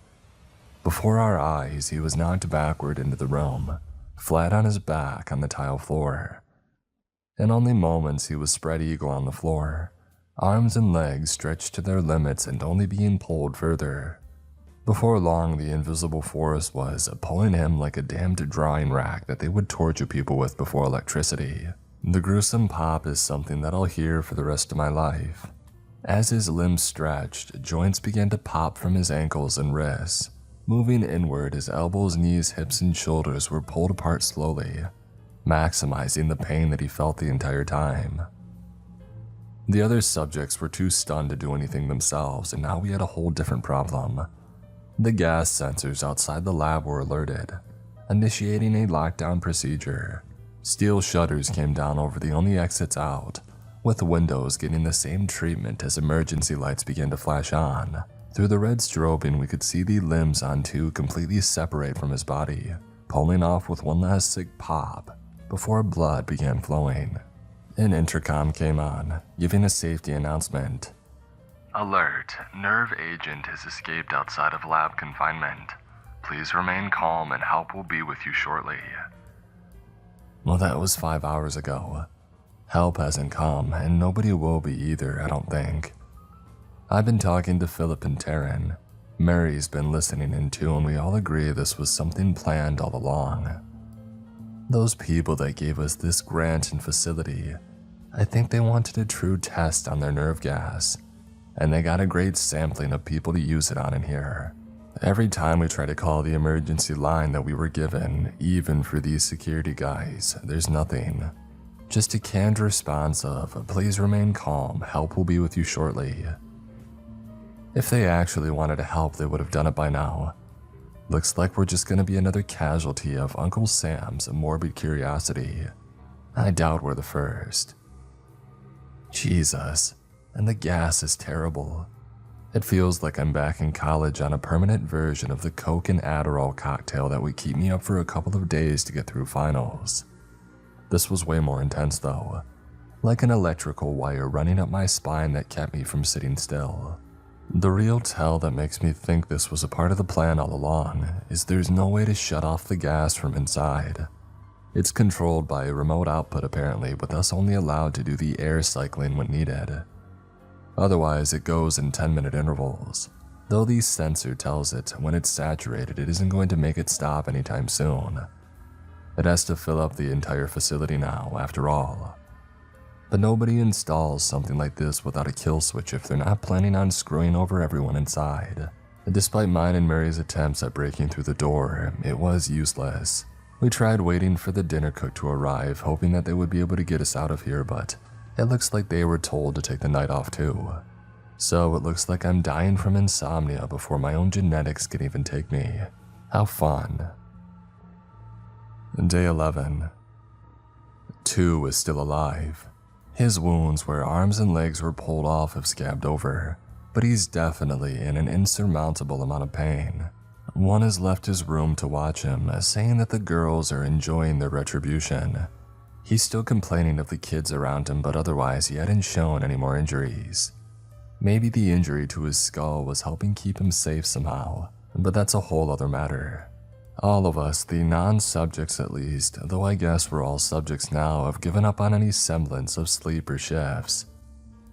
Before our eyes, he was knocked backward into the room, flat on his back on the tile floor. In only moments, he was spread eagle on the floor, arms and legs stretched to their limits and only being pulled further. Before long, the invisible force was pulling him like a damned drawing rack that they would torture people with before electricity. The gruesome pop is something that I'll hear for the rest of my life. As his limbs stretched, joints began to pop from his ankles and wrists. Moving inward, his elbows, knees, hips, and shoulders were pulled apart slowly, maximizing the pain that he felt the entire time. The other subjects were too stunned to do anything themselves, and now we had a whole different problem. The gas sensors outside the lab were alerted, initiating a lockdown procedure. Steel shutters came down over the only exits out, with windows getting the same treatment as emergency lights began to flash on. Through the red strobing, we could see the limbs on 2 completely separate from his body, pulling off with one last sick pop before blood began flowing. An intercom came on, giving a safety announcement. "Alert, nerve agent has escaped outside of lab confinement. Please remain calm and help will be with you shortly." Well, that was 5 hours ago. Help hasn't come, and nobody will be either, I don't think. I've been talking to Philip and Taryn. Mary's been listening in too, and we all agree this was something planned all along. Those people that gave us this grant and facility, I think they wanted a true test on their nerve gas, and they got a great sampling of people to use it on in here. Every time we try to call the emergency line that we were given, even for these security guys, there's nothing. Just a canned response of, "Please remain calm, help will be with you shortly." If they actually wanted to help, they would have done it by now. Looks like we're just gonna be another casualty of Uncle Sam's morbid curiosity. I doubt we're the first. Jesus, and the gas is terrible. It feels like I'm back in college on a permanent version of the Coke and Adderall cocktail that would keep me up for a couple of days to get through finals. This was way more intense though, like an electrical wire running up my spine that kept me from sitting still. The real tell that makes me think this was a part of the plan all along is there's no way to shut off the gas from inside. It's controlled by a remote output apparently, with us only allowed to do the air cycling when needed. Otherwise, it goes in 10-minute intervals, though the sensor tells it when it's saturated it isn't going to make it stop anytime soon. It has to fill up the entire facility now, after all. But nobody installs something like this without a kill switch if they're not planning on screwing over everyone inside. Despite mine and Mary's attempts at breaking through the door, it was useless. We tried waiting for the dinner cook to arrive, hoping that they would be able to get us out of here, but it looks like they were told to take the night off too. So it looks like I'm dying from insomnia before my own genetics can even take me. How fun. Day 11. 2 is still alive. His wounds where arms and legs were pulled off have scabbed over, but he's definitely in an insurmountable amount of pain. 1 has left his room to watch him, saying that the girls are enjoying their retribution. He's still complaining of the kids around him, but otherwise he hadn't shown any more injuries. Maybe the injury to his skull was helping keep him safe somehow, but that's a whole other matter. All of us, the non-subjects at least, though I guess we're all subjects now, have given up on any semblance of sleep or shifts.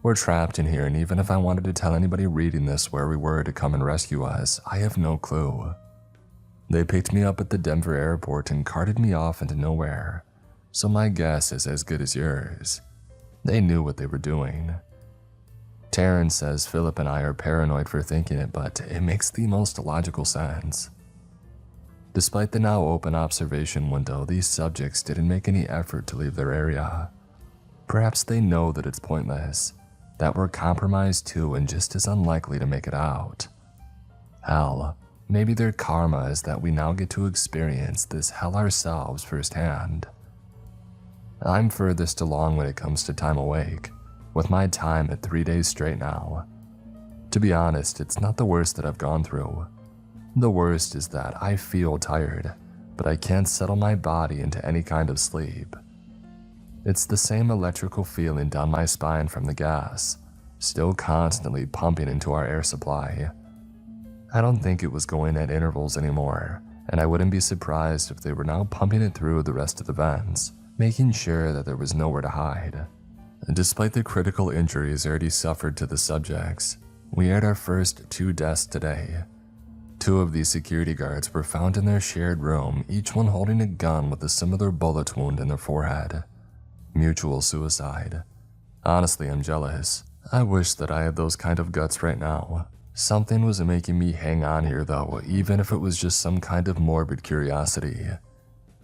We're trapped in here, and even if I wanted to tell anybody reading this where we were to come and rescue us, I have no clue. They picked me up at the Denver airport and carted me off into nowhere, so my guess is as good as yours. They knew what they were doing. Taryn says Philip and I are paranoid for thinking it, but it makes the most logical sense. Despite the now open observation window, these subjects didn't make any effort to leave their area. Perhaps they know that it's pointless, that we're compromised too and just as unlikely to make it out. Hell, maybe their karma is that we now get to experience this hell ourselves firsthand. I'm furthest along when it comes to time awake, with my time at 3 days straight now. To be honest, it's not the worst that I've gone through. The worst is that I feel tired, but I can't settle my body into any kind of sleep. It's the same electrical feeling down my spine from the gas, still constantly pumping into our air supply. I don't think it was going at intervals anymore, and I wouldn't be surprised if they were now pumping it through the rest of the vents, making sure that there was nowhere to hide. Despite the critical injuries already suffered to the subjects, we had our first 2 deaths today. 2 of these security guards were found in their shared room, each one holding a gun with a similar bullet wound in their forehead. Mutual suicide. Honestly, I'm jealous. I wish that I had those kind of guts right now. Something was making me hang on here though, even if it was just some kind of morbid curiosity.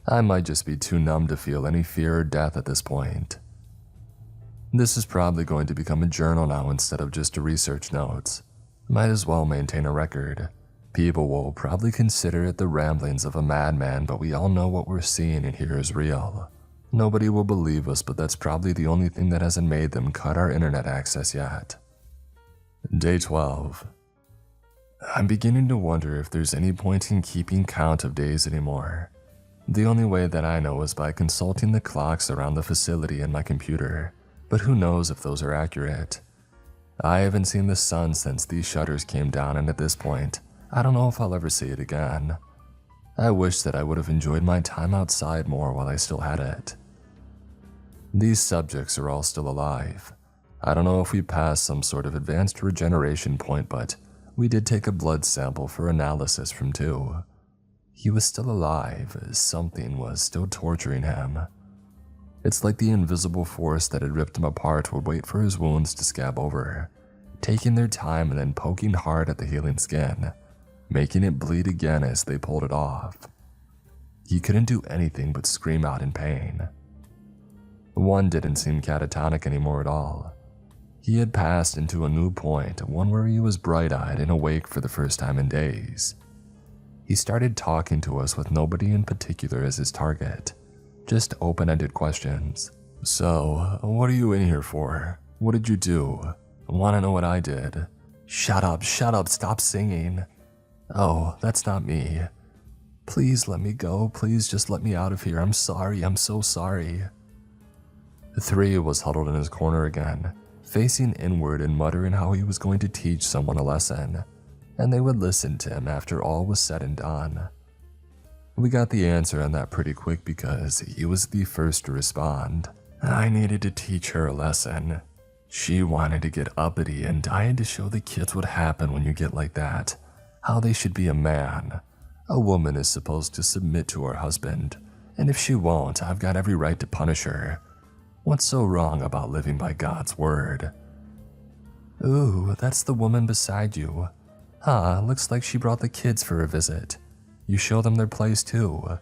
I might just be too numb to feel any fear or death at this point. This is probably going to become a journal now instead of just a research notes. Might as well maintain a record. People will probably consider it the ramblings of a madman, but we all know what we're seeing and here is real. Nobody will believe us, but that's probably the only thing that hasn't made them cut our internet access yet. Day 12. I'm beginning to wonder if there's any point in keeping count of days anymore. The only way that I know is by consulting the clocks around the facility in my computer, but who knows if those are accurate. I haven't seen the sun since these shutters came down, and at this point, I don't know if I'll ever see it again. I wish that I would have enjoyed my time outside more while I still had it. These subjects are all still alive. I don't know if we passed some sort of advanced regeneration point, but we did take a blood sample for analysis from 2. He was still alive, something was still torturing him. It's like the invisible force that had ripped him apart would wait for his wounds to scab over, taking their time and then poking hard at the healing skin, making it bleed again as they pulled it off. He couldn't do anything but scream out in pain. 1 didn't seem catatonic anymore at all. He had passed into a new point, one where he was bright-eyed and awake for the first time in days. He started talking to us with nobody in particular as his target, just open-ended questions. So, what are you in here for? What did you do? Want to know what I did? Shut up, stop singing. Oh, that's not me. Please let me go, please just let me out of here, I'm sorry, I'm so sorry. 3 was huddled in his corner again, facing inward and muttering how he was going to teach someone a lesson, and they would listen to him after all was said and done. We got the answer on that pretty quick because he was the first to respond. I needed to teach her a lesson. She wanted to get uppity, and I had to show the kids what happened when you get like that. How they should be a man. A woman is supposed to submit to her husband, and if she won't, I've got every right to punish her. What's so wrong about living by God's word? Ooh, that's the woman beside you. Huh, looks like she brought the kids for a visit. You show them their place too.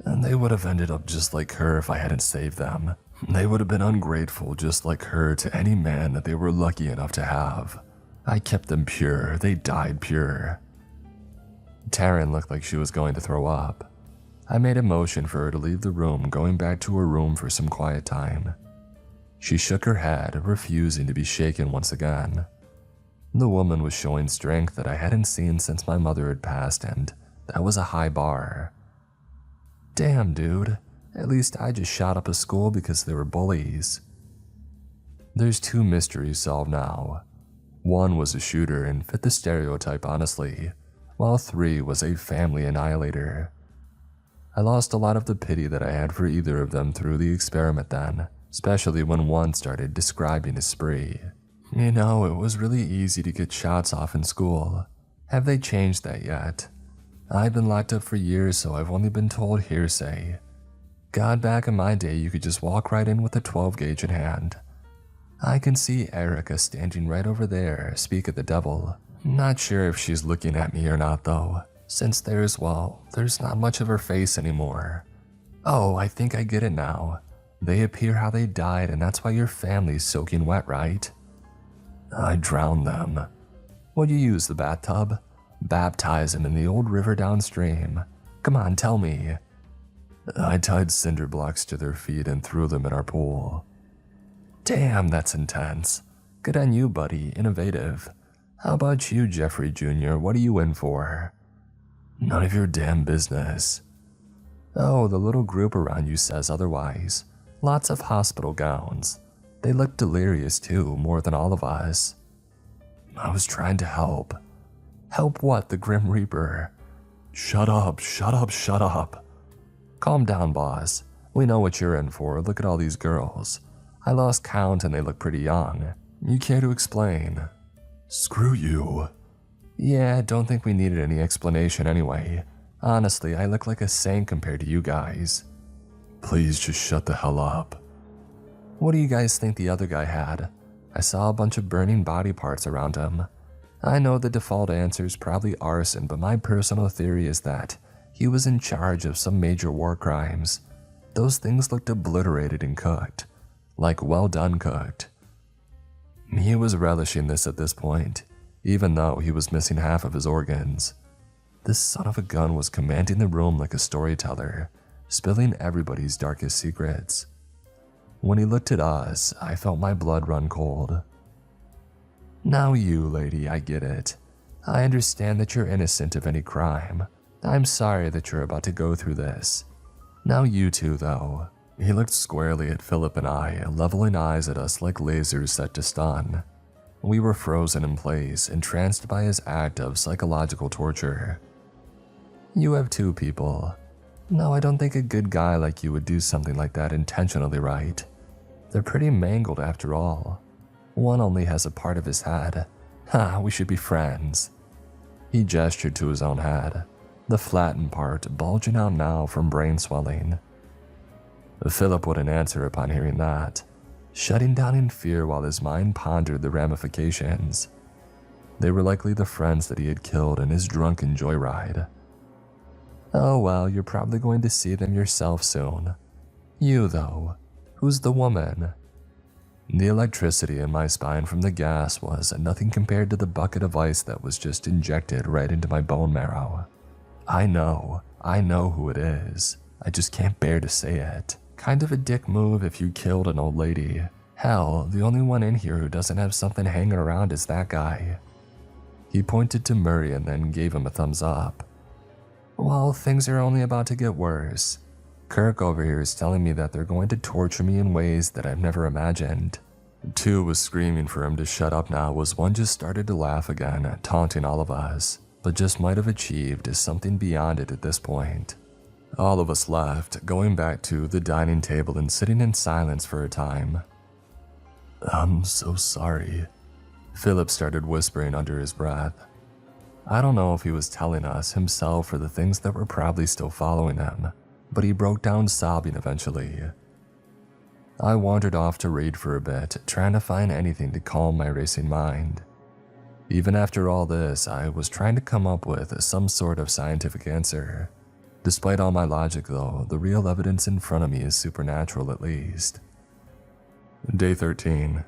And they would have ended up just like her if I hadn't saved them. They would have been ungrateful just like her to any man that they were lucky enough to have. I kept them pure, they died pure. Taryn looked like she was going to throw up. I made a motion for her to leave the room, going back to her room for some quiet time. She shook her head, refusing to be shaken once again. The woman was showing strength that I hadn't seen since my mother had passed, and that was a high bar. Damn, dude. At least I just shot up a school because they were bullies. There's 2 mysteries solved now. 1 was a shooter and fit the stereotype honestly, while 3 was a family annihilator. I lost a lot of the pity that I had for either of them through the experiment then, especially when one started describing a spree. You know, it was really easy to get shots off in school. Have they changed that yet? I've been locked up for years, so I've only been told hearsay. God, back in my day, you could just walk right in with a 12 gauge in hand. I can see Erica standing right over there, speak at the devil. Not sure if she's looking at me or not though, since there's not much of her face anymore. Oh, I think I get it now. They appear how they died, and that's why your family's soaking wet, right? I drowned them. Would you use the bathtub? Baptize them in the old river downstream. Come on, tell me. I tied cinder blocks to their feet and threw them in our pool. Damn, that's intense. Good on you, buddy. Innovative. How about you, Jeffrey Jr.? What are you in for? None of your damn business. Oh, the little group around you says otherwise. Lots of hospital gowns. They look delirious too, more than all of us. I was trying to help. Help what, the Grim Reaper? Shut up, shut up, shut up. Calm down, boss. We know what you're in for. Look at all these girls. I lost count and they look pretty young. You care to explain? Screw you. Yeah, don't think we needed any explanation anyway. Honestly, I look like a saint compared to you guys. Please just shut the hell up. What do you guys think the other guy had? I saw a bunch of burning body parts around him. I know the default answer is probably arson, but my personal theory is that he was in charge of some major war crimes. Those things looked obliterated and cooked. Like well done cooked. He was relishing this at this point, even though he was missing half of his organs. This son of a gun was commanding the room like a storyteller, spilling everybody's darkest secrets. When he looked at us, I felt my blood run cold. Now you, lady, I get it. I understand that you're innocent of any crime. I'm sorry that you're about to go through this. Now you two, though. He looked squarely at Philip and I, leveling eyes at us like lasers set to stun. We were frozen in place, entranced by his act of psychological torture. You have 2 people. No, I don't think a good guy like you would do something like that intentionally, right? They're pretty mangled after all. One only has a part of his head. Ha, we should be friends. He gestured to his own head, the flattened part bulging out now from brain swelling. Philip wouldn't answer upon hearing that, shutting down in fear while his mind pondered the ramifications. They were likely the friends that he had killed in his drunken joyride. Oh well, you're probably going to see them yourself soon. You, though, who's the woman? The electricity in my spine from the gas was nothing compared to the bucket of ice that was just injected right into my bone marrow. I know who it is. I just can't bear to say it. Kind of a dick move if you killed an old lady. Hell, the only one in here who doesn't have something hanging around is that guy. He pointed to Murray and then gave him a thumbs up. Well, things are only about to get worse. Kirk over here is telling me that they're going to torture me in ways that I've never imagined. 2 was screaming for him to shut up now as 1 just started to laugh again, taunting all of us, but just might have achieved something beyond it at this point. All of us left, going back to the dining table and sitting in silence for a time. I'm so sorry, Philip started whispering under his breath. I don't know if he was telling us himself or the things that were probably still following him, but he broke down sobbing eventually. I wandered off to read for a bit, trying to find anything to calm my racing mind. Even after all this, I was trying to come up with some sort of scientific answer. Despite all my logic though, the real evidence in front of me is supernatural at least. Day 13.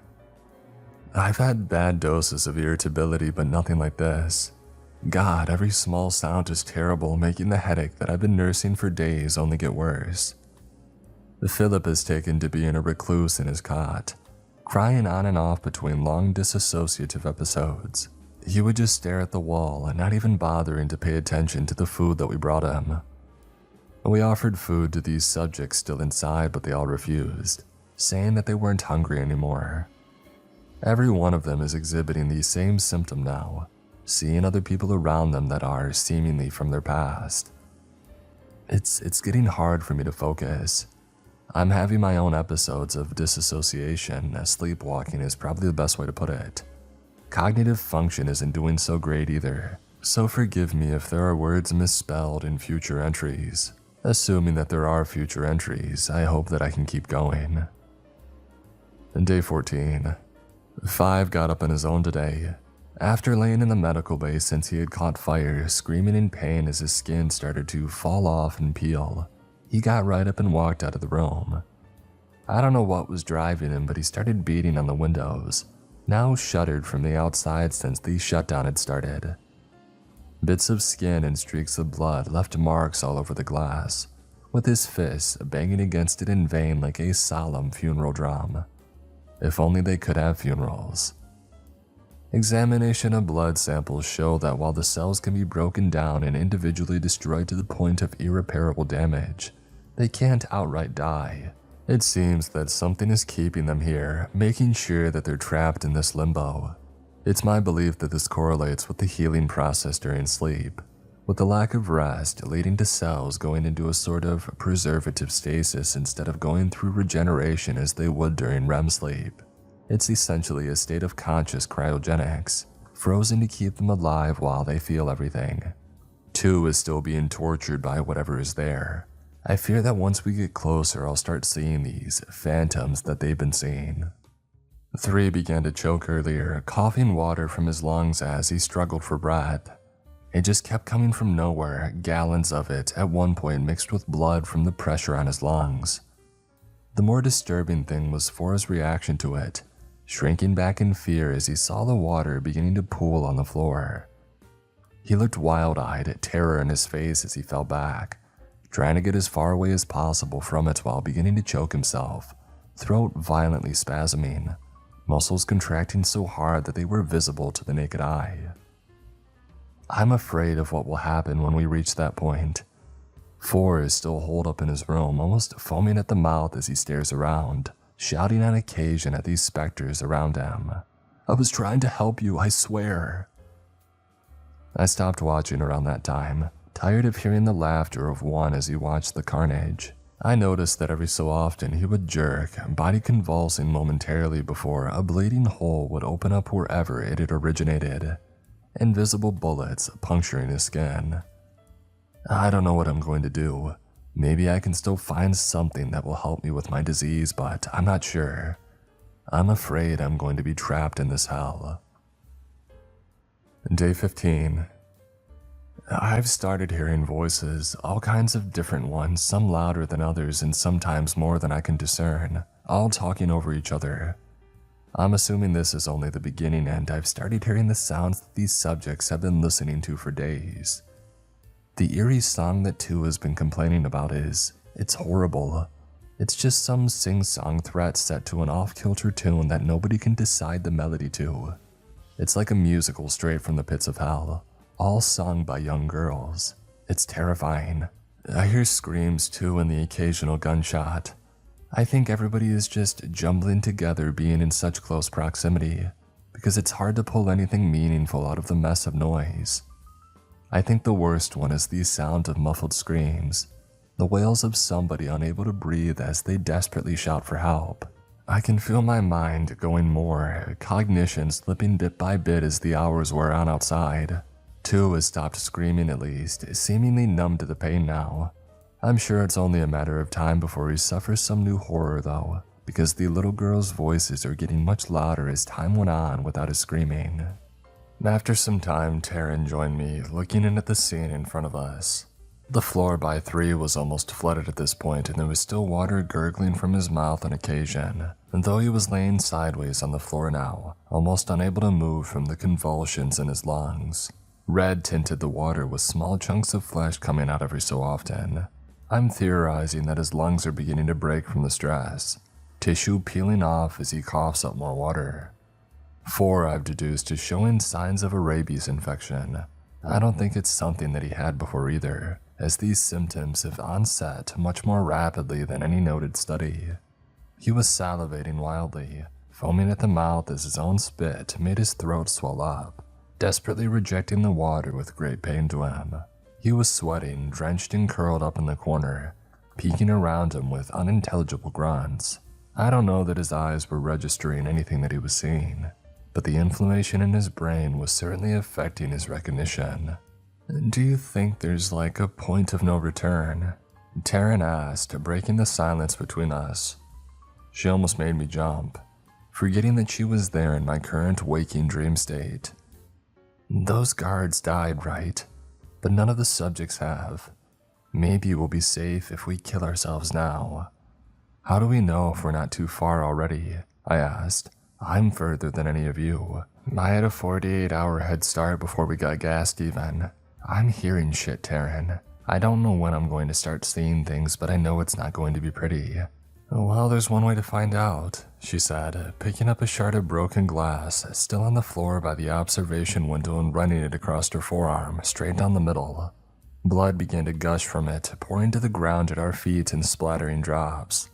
I've had bad doses of irritability, but nothing like this. God, every small sound is terrible, making the headache that I've been nursing for days only get worse. Philip is taken to being a recluse in his cot, crying on and off between long disassociative episodes. He would just stare at the wall and not even bothering to pay attention to the food that we brought him. We offered food to these subjects still inside, but they all refused, saying that they weren't hungry anymore. Every one of them is exhibiting the same symptom now, seeing other people around them that are seemingly from their past. It's getting hard for me to focus. I'm having my own episodes of disassociation. Sleepwalking is probably the best way to put it. Cognitive function isn't doing so great either, so forgive me if there are words misspelled in future entries. Assuming that there are future entries, I hope that I can keep going. Day 14. 5 got up on his own today. After laying in the medical bay since he had caught fire, screaming in pain as his skin started to fall off and peel, he got right up and walked out of the room. I don't know what was driving him, but he started beating on the windows, now shuttered from the outside since the shutdown had started. Bits of skin and streaks of blood left marks all over the glass, with his fists banging against it in vain like a solemn funeral drum. If only they could have funerals. Examination of blood samples show that while the cells can be broken down and individually destroyed to the point of irreparable damage, they can't outright die. It seems that something is keeping them here, making sure that they're trapped in this limbo. It's my belief that this correlates with the healing process during sleep, with the lack of rest leading to cells going into a sort of preservative stasis instead of going through regeneration as they would during REM sleep. It's essentially a state of conscious cryogenics, frozen to keep them alive while they feel everything. 2 is still being tortured by whatever is there. I fear that once we get closer, I'll start seeing these phantoms that they've been seeing. 3 began to choke earlier, coughing water from his lungs as he struggled for breath. It just kept coming from nowhere, gallons of it, at one point mixed with blood from the pressure on his lungs. The more disturbing thing was 4's reaction to it, shrinking back in fear as he saw the water beginning to pool on the floor. He looked wild-eyed, terror in his face as he fell back, trying to get as far away as possible from it while beginning to choke himself, throat violently spasming, muscles contracting so hard that they were visible to the naked eye. I'm afraid of what will happen when we reach that point. 4 is still holed up in his room, almost foaming at the mouth as he stares around, shouting on occasion at these specters around him. "I was trying to help you, I swear." I stopped watching around that time, tired of hearing the laughter of one as he watched the carnage. I noticed that every so often he would jerk, body convulsing momentarily before a bleeding hole would open up wherever it had originated, invisible bullets puncturing his skin. I don't know what I'm going to do. Maybe I can still find something that will help me with my disease, but I'm not sure. I'm afraid I'm going to be trapped in this hell. Day 15. I've started hearing voices, all kinds of different ones, some louder than others and sometimes more than I can discern, all talking over each other. I'm assuming this is only the beginning and I've started hearing the sounds that these subjects have been listening to for days. The eerie song that 2 has been complaining about it's horrible. It's just some sing-song threat set to an off-kilter tune that nobody can decide the melody to. It's like a musical straight from the pits of hell, all sung by young girls. It's terrifying. I hear screams too and the occasional gunshot. I think everybody is just jumbling together being in such close proximity, because it's hard to pull anything meaningful out of the mess of noise. I think the worst one is the sound of muffled screams, the wails of somebody unable to breathe as they desperately shout for help. I can feel my mind going more, cognition slipping bit by bit as the hours wear on outside. 2 has stopped screaming at least, seemingly numb to the pain now. I'm sure it's only a matter of time before he suffers some new horror though, because the little girls' voices are getting much louder as time went on without his screaming. After some time, Taryn joined me, looking in at the scene in front of us. The floor by 3 was almost flooded at this point, and there was still water gurgling from his mouth on occasion, though he was laying sideways on the floor now, almost unable to move from the convulsions in his lungs. Red tinted the water with small chunks of flesh coming out every so often. I'm theorizing that his lungs are beginning to break from the stress, tissue peeling off as he coughs up more water. 4 I've deduced is showing signs of a rabies infection. I don't think it's something that he had before either, as these symptoms have onset much more rapidly than any noted study. He was salivating wildly, foaming at the mouth as his own spit made his throat swell up, desperately rejecting the water with great pain to him. He was sweating, drenched and curled up in the corner, peeking around him with unintelligible grunts. I don't know that his eyes were registering anything that he was seeing, but the inflammation in his brain was certainly affecting his recognition. "Do you think there's like a point of no return?" Taryn asked, breaking the silence between us. She almost made me jump, forgetting that she was there in my current waking dream state. "Those guards died, right? But none of the subjects have. Maybe we'll be safe if we kill ourselves now." "How do we know if we're not too far already?" I asked. "I'm further than any of you. I had a 48-hour head start before we got gassed even. I'm hearing shit, Taryn. I don't know when I'm going to start seeing things, but I know it's not going to be pretty." "Well, there's one way to find out," she said, picking up a shard of broken glass still on the floor by the observation window and running it across her forearm, straight down the middle. Blood began to gush from it, pouring to the ground at our feet in splattering drops.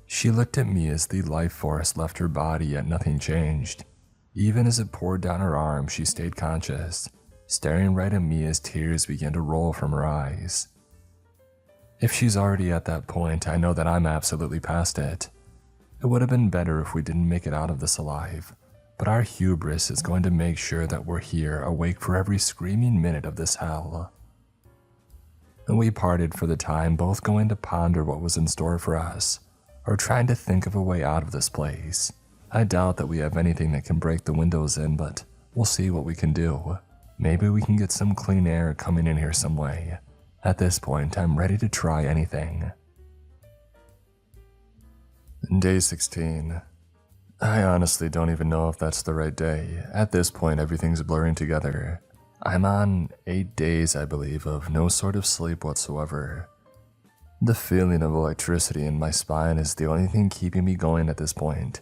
She looked at me as the life force left her body, yet nothing changed. Even as it poured down her arm, she stayed conscious, staring right at me as tears began to roll from her eyes. If she's already at that point, I know that I'm absolutely past it. It would have been better if we didn't make it out of this alive, but our hubris is going to make sure that we're here, awake for every screaming minute of this hell. We parted for the time, both going to ponder what was in store for us, or trying to think of a way out of this place. I doubt that we have anything that can break the windows in, but we'll see what we can do. Maybe we can get some clean air coming in here some way. At this point, I'm ready to try anything. Day 16. I honestly don't even know if that's the right day. At this point, everything's blurring together. I'm on 8 days, I believe, of no sort of sleep whatsoever. The feeling of electricity in my spine is the only thing keeping me going at this point,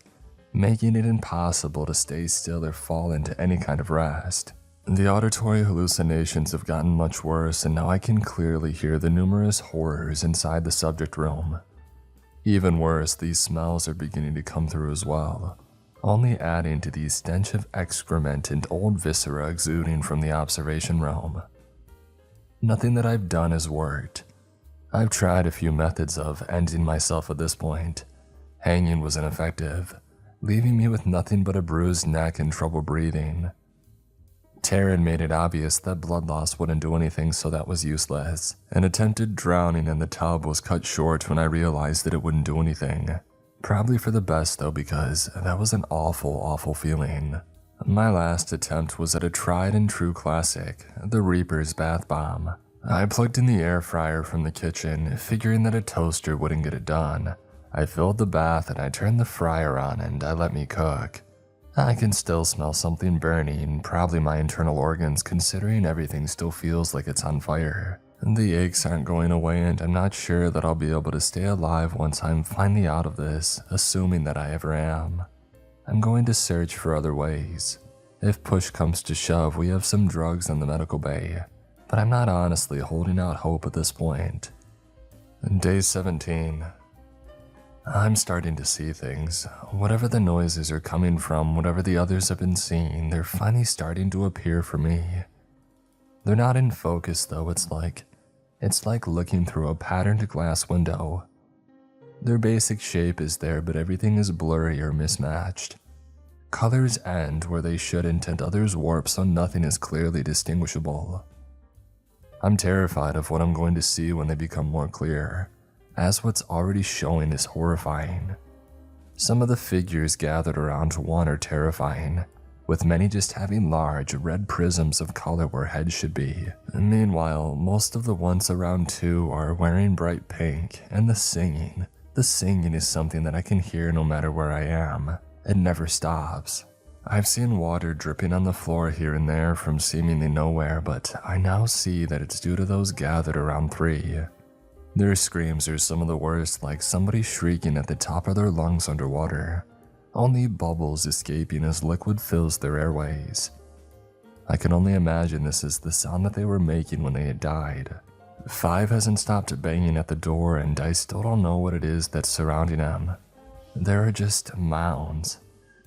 making it impossible to stay still or fall into any kind of rest. The auditory hallucinations have gotten much worse, and now I can clearly hear the numerous horrors inside the subject room. Even worse, these smells are beginning to come through as well, only adding to the stench of excrement and old viscera exuding from the observation room. Nothing that I've done has worked. I've tried a few methods of ending myself at this point. Hanging was ineffective, leaving me with nothing but a bruised neck and trouble breathing. Taryn made it obvious that blood loss wouldn't do anything, so that was useless. An attempted drowning in the tub was cut short when I realized that it wouldn't do anything. Probably for the best though, because that was an awful, awful feeling. My last attempt was at a tried and true classic, the Reaper's bath bomb. I plugged in the air fryer from the kitchen, figuring that a toaster wouldn't get it done. I filled the bath and I turned the fryer on and I let me cook. I can still smell something burning, probably my internal organs, considering everything still feels like it's on fire. The aches aren't going away, and I'm not sure that I'll be able to stay alive once I'm finally out of this, assuming that I ever am. I'm going to search for other ways. If push comes to shove, we have some drugs in the medical bay, but I'm not honestly holding out hope at this point. Day 17. I'm starting to see things. Whatever the noises are coming from, whatever the others have been seeing, they're finally starting to appear for me. They're not in focus though, it's like looking through a patterned glass window. Their basic shape is there, but everything is blurry or mismatched. Colors end where they shouldn't and others warp so nothing is clearly distinguishable. I'm terrified of what I'm going to see when they become more clear, as what's already showing is horrifying. Some of the figures gathered around one are terrifying, with many just having large red prisms of color where heads should be. Meanwhile, most of the ones around two are wearing bright pink, and the singing is something that I can hear no matter where I am. It never stops. I've seen water dripping on the floor here and there from seemingly nowhere, but I now see that it's due to those gathered around 3. Their screams are some of the worst, like somebody shrieking at the top of their lungs underwater, only bubbles escaping as liquid fills their airways. I can only imagine this is the sound that they were making when they had died. 5 hasn't stopped banging at the door, and I still don't know what it is that's surrounding him. There are just mounds.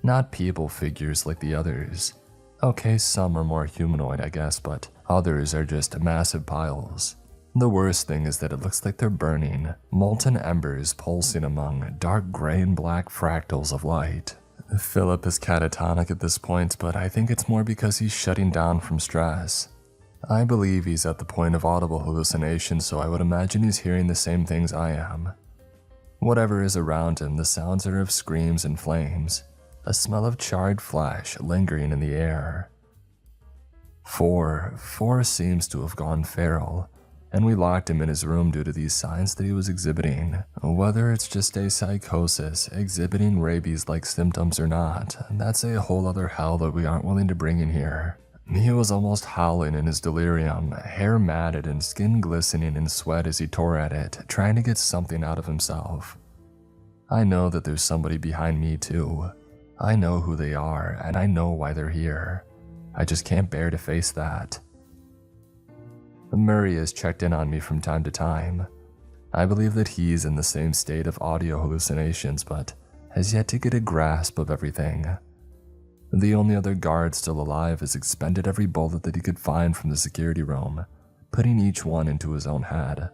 Not people figures like the others. Okay, some are more humanoid, I guess, but others are just massive piles. The worst thing is that it looks like they're burning, molten embers pulsing among dark gray and black fractals of light. Philip is catatonic at this point, but I think it's more because he's shutting down from stress. I believe he's at the point of audible hallucination, so I would imagine he's hearing the same things I am. Whatever is around him, the sounds are of screams and flames. A smell of charred flesh lingering in the air. 4 seems to have gone feral, and we locked him in his room due to these signs that he was exhibiting. Whether it's just a psychosis exhibiting rabies-like symptoms or not, that's a whole other hell that we aren't willing to bring in here. He was almost howling in his delirium, hair matted and skin glistening in sweat as he tore at it, trying to get something out of himself. I know that there's somebody behind me too. I know who they are, and I know why they're here. I just can't bear to face that. Murray has checked in on me from time to time. I believe that he's in the same state of audio hallucinations, but has yet to get a grasp of everything. The only other guard still alive has expended every bullet that he could find from the security room, putting each one into his own head,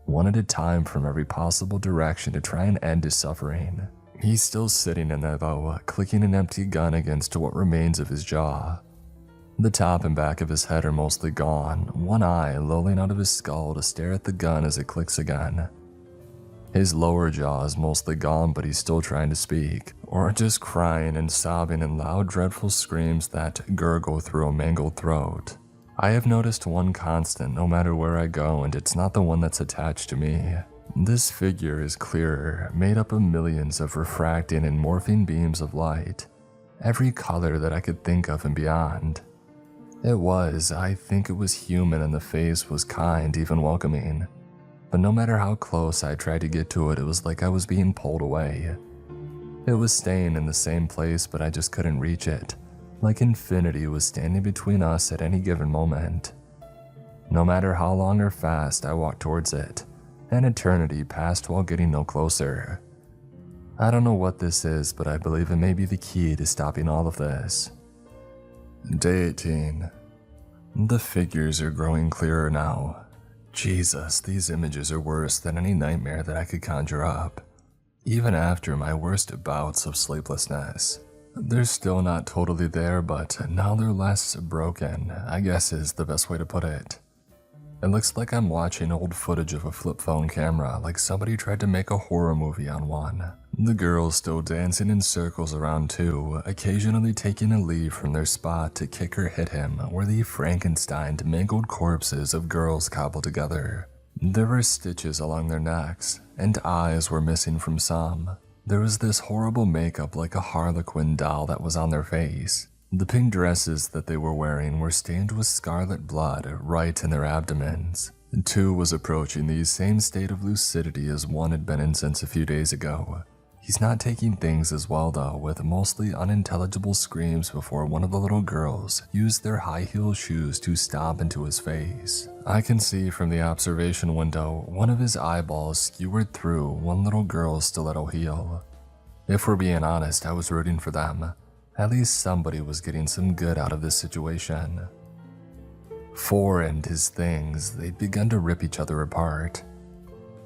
one at a time from every possible direction to try and end his suffering. He's still sitting in there though, clicking an empty gun against what remains of his jaw. The top and back of his head are mostly gone, one eye lolling out of his skull to stare at the gun as it clicks again. His lower jaw is mostly gone, but he's still trying to speak, or just crying and sobbing in loud, dreadful screams that gurgle through a mangled throat. I have noticed one constant no matter where I go, and it's not the one that's attached to me. This figure is clearer, made up of millions of refracting and morphing beams of light, every color that I could think of and beyond. I think it was human, and the face was kind, even welcoming. But no matter how close I tried to get to it, it was like I was being pulled away. It was staying in the same place, but I just couldn't reach it, like infinity was standing between us at any given moment. No matter how long or fast I walked towards it, an eternity passed while getting no closer. I don't know what this is, but I believe it may be the key to stopping all of this. Day 18. The figures are growing clearer now. Jesus, these images are worse than any nightmare that I could conjure up. Even after my worst bouts of sleeplessness. They're still not totally there, but now they're less broken, I guess is the best way to put it. It looks like I'm watching old footage of a flip phone camera, like somebody tried to make a horror movie on one. The girls still dancing in circles around too, occasionally taking a leave from their spot to kick or hit him, where the Frankensteined mangled corpses of girls cobbled together. There were stitches along their necks, and eyes were missing from some. There was this horrible makeup like a harlequin doll that was on their face. The pink dresses that they were wearing were stained with scarlet blood right in their abdomens. 2 was approaching the same state of lucidity as 1 had been in since a few days ago. He's not taking things as well though, with mostly unintelligible screams before one of the little girls used their high-heel shoes to stomp into his face. I can see from the observation window one of his eyeballs skewered through one little girl's stiletto heel. If we're being honest, I was rooting for them. At least somebody was getting some good out of this situation. 4 and his things, they'd begun to rip each other apart.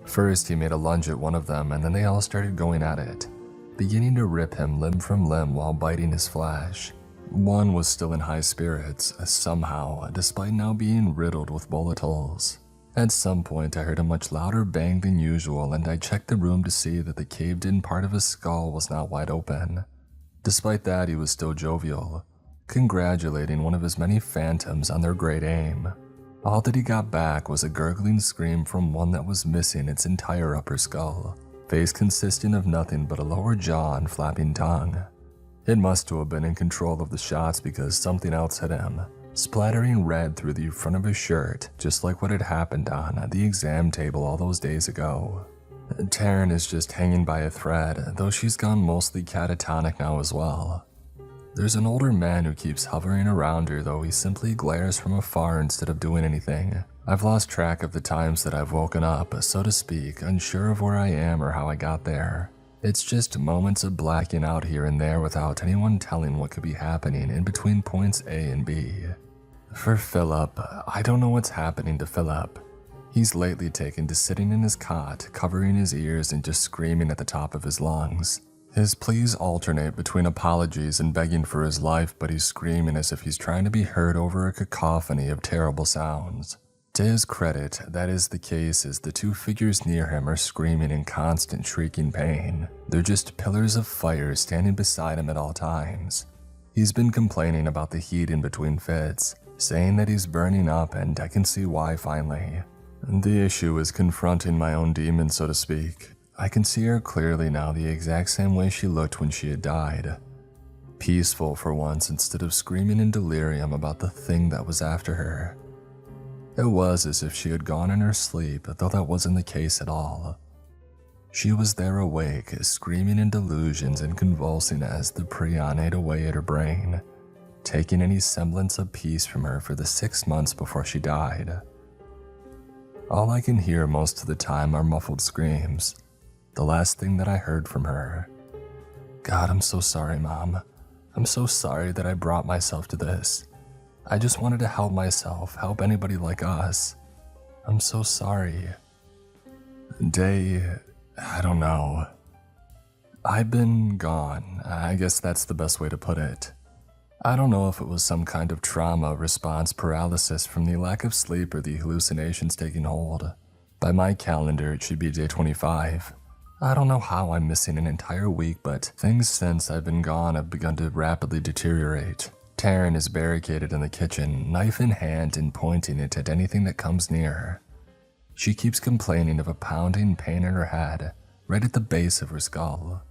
First, he made a lunge at one of them, and then they all started going at it, beginning to rip him limb from limb while biting his flesh. 1 was still in high spirits, somehow, despite now being riddled with bullet holes. At some point, I heard a much louder bang than usual, and I checked the room to see that the caved-in part of his skull was not wide open. Despite that, he was still jovial, congratulating one of his many phantoms on their great aim. All that he got back was a gurgling scream from one that was missing its entire upper skull, face consisting of nothing but a lower jaw and flapping tongue. It must have been in control of the shots because something else hit him, splattering red through the front of his shirt, just like what had happened on the exam table all those days ago. Taryn is just hanging by a thread, though she's gone mostly catatonic now as well. There's an older man who keeps hovering around her, though he simply glares from afar instead of doing anything. I've lost track of the times that I've woken up, so to speak, unsure of where I am or how I got there. It's just moments of blacking out here and there without anyone telling what could be happening in between points A and B. For Philip, I don't know what's happening to Philip. He's lately taken to sitting in his cot, covering his ears and just screaming at the top of his lungs. His pleas alternate between apologies and begging for his life, but he's screaming as if he's trying to be heard over a cacophony of terrible sounds. To his credit, that is the case as the two figures near him are screaming in constant shrieking pain. They're just pillars of fire standing beside him at all times. He's been complaining about the heat in between fits, saying that he's burning up, and I can see why finally. The issue is confronting my own demon, so to speak. I can see her clearly now, the exact same way she looked when she had died. Peaceful for once instead of screaming in delirium about the thing that was after her. It was as if she had gone in her sleep, though that wasn't the case at all. She was there awake, screaming in delusions and convulsing as the prion ate away at her brain, taking any semblance of peace from her for the 6 months before she died. All I can hear most of the time are muffled screams. The last thing that I heard from her. God, I'm so sorry, Mom. I'm so sorry that I brought myself to this. I just wanted to help myself, help anybody like us. I'm so sorry. I don't know. I've been gone. I guess that's the best way to put it. I don't know if it was some kind of trauma response paralysis from the lack of sleep or the hallucinations taking hold. By my calendar, it should be day 25. I don't know how I'm missing an entire week, but things since I've been gone have begun to rapidly deteriorate. Taryn is barricaded in the kitchen, knife in hand and pointing it at anything that comes near her. She keeps complaining of a pounding pain in her head, right at the base of her skull.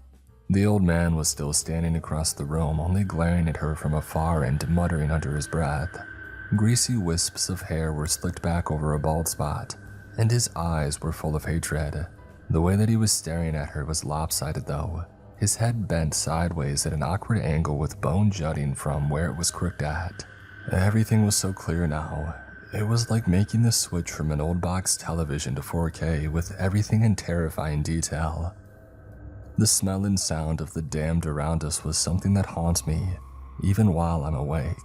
The old man was still standing across the room, only glaring at her from afar and muttering under his breath. Greasy wisps of hair were slicked back over a bald spot, and his eyes were full of hatred. The way that he was staring at her was lopsided though, his head bent sideways at an awkward angle with bone jutting from where it was crooked at. Everything was so clear now. It was like making the switch from an old box television to 4K with everything in terrifying detail. The smell and sound of the damned around us was something that haunts me, even while I'm awake,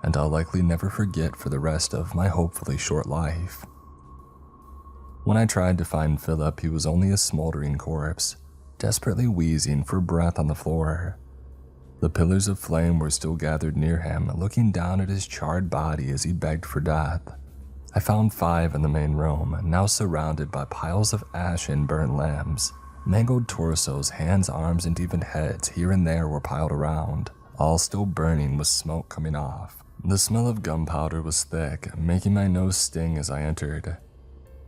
and I'll likely never forget for the rest of my hopefully short life. When I tried to find Philip, he was only a smoldering corpse, desperately wheezing for breath on the floor. The pillars of flame were still gathered near him, looking down at his charred body as he begged for death. I found 5 in the main room, now surrounded by piles of ash and burnt limbs. Mangled torsos, hands, arms, and even heads here and there were piled around, all still burning with smoke coming off. The smell of gunpowder was thick, making my nose sting as I entered.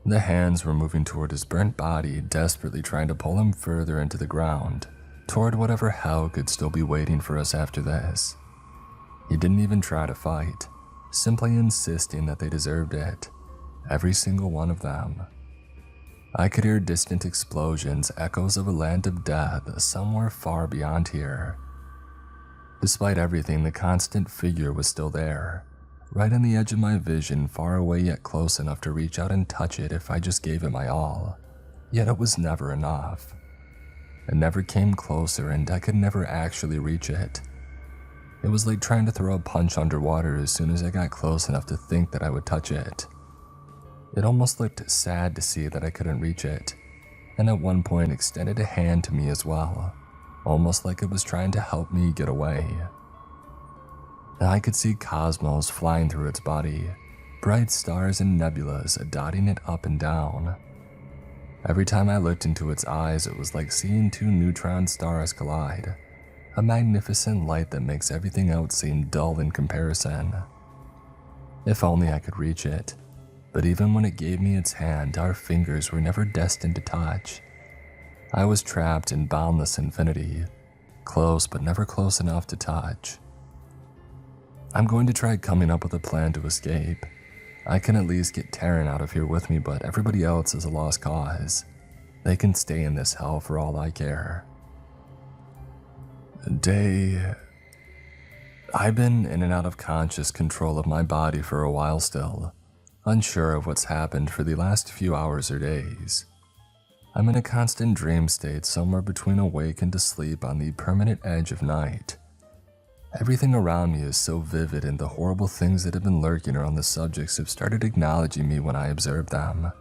The hands were moving toward his burnt body, desperately trying to pull him further into the ground, toward whatever hell could still be waiting for us after this. He didn't even try to fight, simply insisting that they deserved it, every single one of them. I could hear distant explosions, echoes of a land of death somewhere far beyond here. Despite everything, the constant figure was still there, right on the edge of my vision, far away yet close enough to reach out and touch it if I just gave it my all. Yet it was never enough. It never came closer and I could never actually reach it. It was like trying to throw a punch underwater as soon as I got close enough to think that I would touch it. It almost looked sad to see that I couldn't reach it, and at one point extended a hand to me as well, almost like it was trying to help me get away. I could see cosmos flying through its body, bright stars and nebulas dotting it up and down. Every time I looked into its eyes, it was like seeing 2 neutron stars collide, a magnificent light that makes everything else seem dull in comparison. If only I could reach it, but even when it gave me its hand, our fingers were never destined to touch. I was trapped in boundless infinity, close but never close enough to touch. I'm going to try coming up with a plan to escape. I can at least get Taryn out of here with me, but everybody else is a lost cause. They can stay in this hell for all I care. I've been in and out of conscious control of my body for a while still, unsure of what's happened for the last few hours or days. I'm in a constant dream state somewhere between awake and asleep on the permanent edge of night. Everything around me is so vivid, and the horrible things that have been lurking around the subjects have started acknowledging me when I observe them.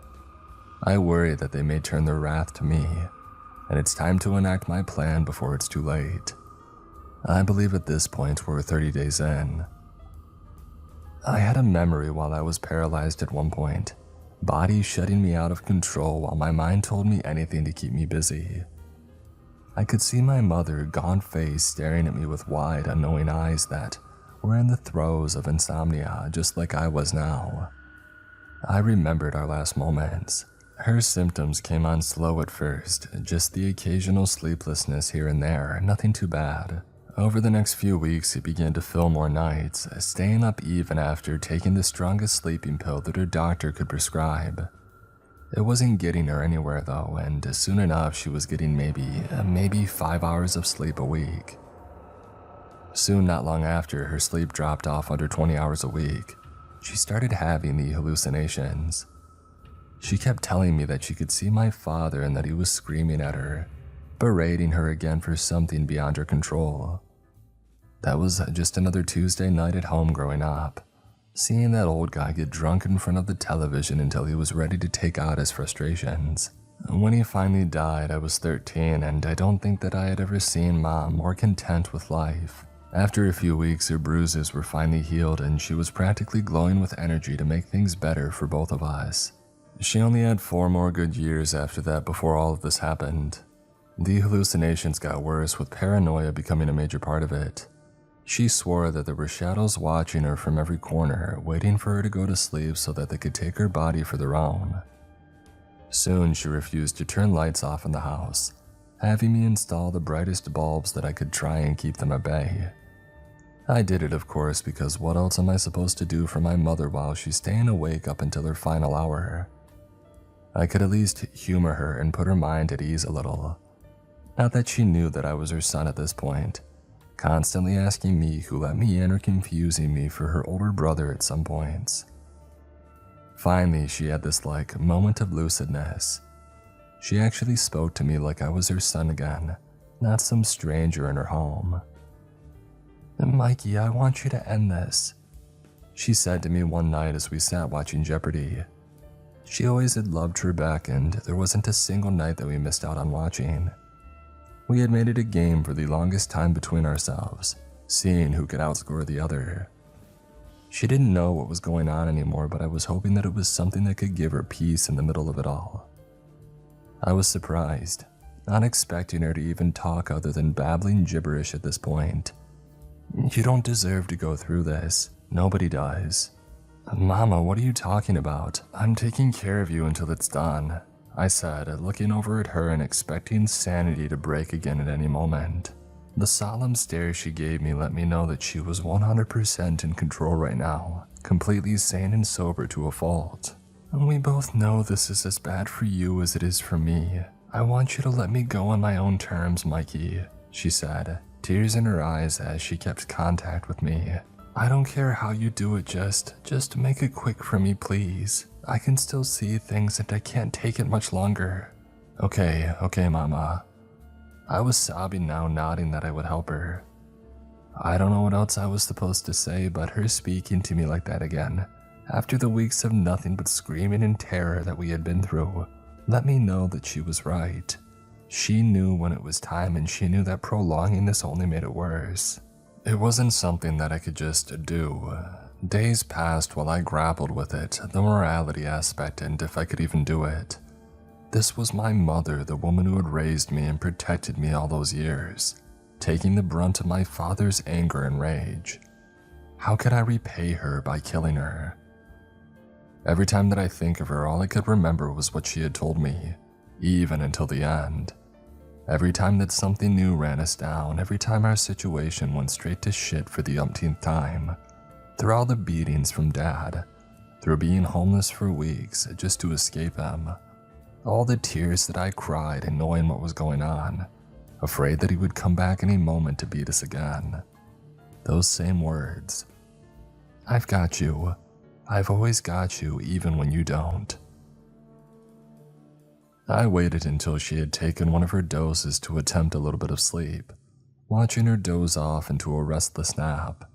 I worry that they may turn their wrath to me, and it's time to enact my plan before it's too late. I believe at this point we're 30 days in. I had a memory while I was paralyzed at one point, body shutting me out of control while my mind told me anything to keep me busy. I could see my mother, gaunt face, staring at me with wide, unknowing eyes that were in the throes of insomnia, just like I was now. I remembered our last moments. Her symptoms came on slow at first, just the occasional sleeplessness here and there, nothing too bad. Over the next few weeks, it began to fill more nights, staying up even after taking the strongest sleeping pill that her doctor could prescribe. It wasn't getting her anywhere though, and soon enough she was getting maybe 5 hours of sleep a week. Soon, not long after, her sleep dropped off under 20 hours a week. She started having the hallucinations. She kept telling me that she could see my father and that he was screaming at her, berating her again for something beyond her control. That was just another Tuesday night at home growing up, seeing that old guy get drunk in front of the television until he was ready to take out his frustrations. When he finally died, I was 13, and I don't think that I had ever seen Mom more content with life. After a few weeks, her bruises were finally healed, and she was practically glowing with energy to make things better for both of us. She only had 4 more good years after that before all of this happened. The hallucinations got worse, with paranoia becoming a major part of it. She swore that there were shadows watching her from every corner, waiting for her to go to sleep so that they could take her body for their own. Soon she refused to turn lights off in the house, having me install the brightest bulbs that I could try and keep them at bay. I did it, of course, because what else am I supposed to do for my mother while she's staying awake up until her final hour? I could at least humor her and put her mind at ease a little. Not that she knew that I was her son at this point, constantly asking me who let me in or confusing me for her older brother at some points. Finally, she had this moment of lucidness. She actually spoke to me like I was her son again, not some stranger in her home. "Mikey, I want you to end this," she said to me one night as we sat watching Jeopardy. She always had loved Trebek, and there wasn't a single night that we missed out on watching. We had made it a game for the longest time between ourselves, seeing who could outscore the other. She didn't know what was going on anymore, but I was hoping that it was something that could give her peace in the middle of it all. I was surprised, not expecting her to even talk other than babbling gibberish at this point. "You don't deserve to go through this. Nobody does." "Mama, what are you talking about? I'm taking care of you until it's done," I said, looking over at her and expecting sanity to break again at any moment. The solemn stare she gave me let me know that she was 100% in control right now, completely sane and sober to a fault. "We both know this is as bad for you as it is for me. I want you to let me go on my own terms, Mikey," she said, tears in her eyes as she kept contact with me. "I don't care how you do it, just make it quick for me, please. I can still see things and I can't take it much longer." Okay, Mama." I was sobbing now, nodding that I would help her. I don't know what else I was supposed to say, but her speaking to me like that again, after the weeks of nothing but screaming and terror that we had been through, let me know that she was right. She knew when it was time, and she knew that prolonging this only made it worse. It wasn't something that I could just do. Days passed while I grappled with it, the morality aspect, and if I could even do it. This was my mother, the woman who had raised me and protected me all those years, taking the brunt of my father's anger and rage. How could I repay her by killing her? Every time that I think of her, all I could remember was what she had told me, even until the end. Every time that something new ran us down, every time our situation went straight to shit for the umpteenth time, through all the beatings from Dad, through being homeless for weeks just to escape him, all the tears that I cried and knowing what was going on, afraid that he would come back any moment to beat us again. Those same words. I've got you. I've always got you, even when you don't. I waited until she had taken one of her doses to attempt a little bit of sleep, watching her doze off into a restless nap.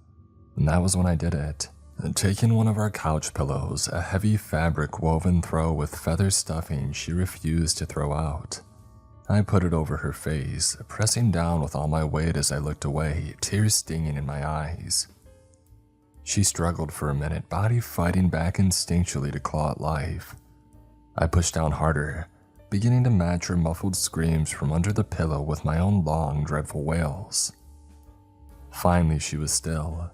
And that was when I did it. Taking one of our couch pillows, a heavy fabric woven throw with feather stuffing she refused to throw out. I put it over her face, pressing down with all my weight as I looked away, tears stinging in my eyes. She struggled for a minute, body fighting back instinctually to claw at life. I pushed down harder, beginning to match her muffled screams from under the pillow with my own long, dreadful wails. Finally, she was still.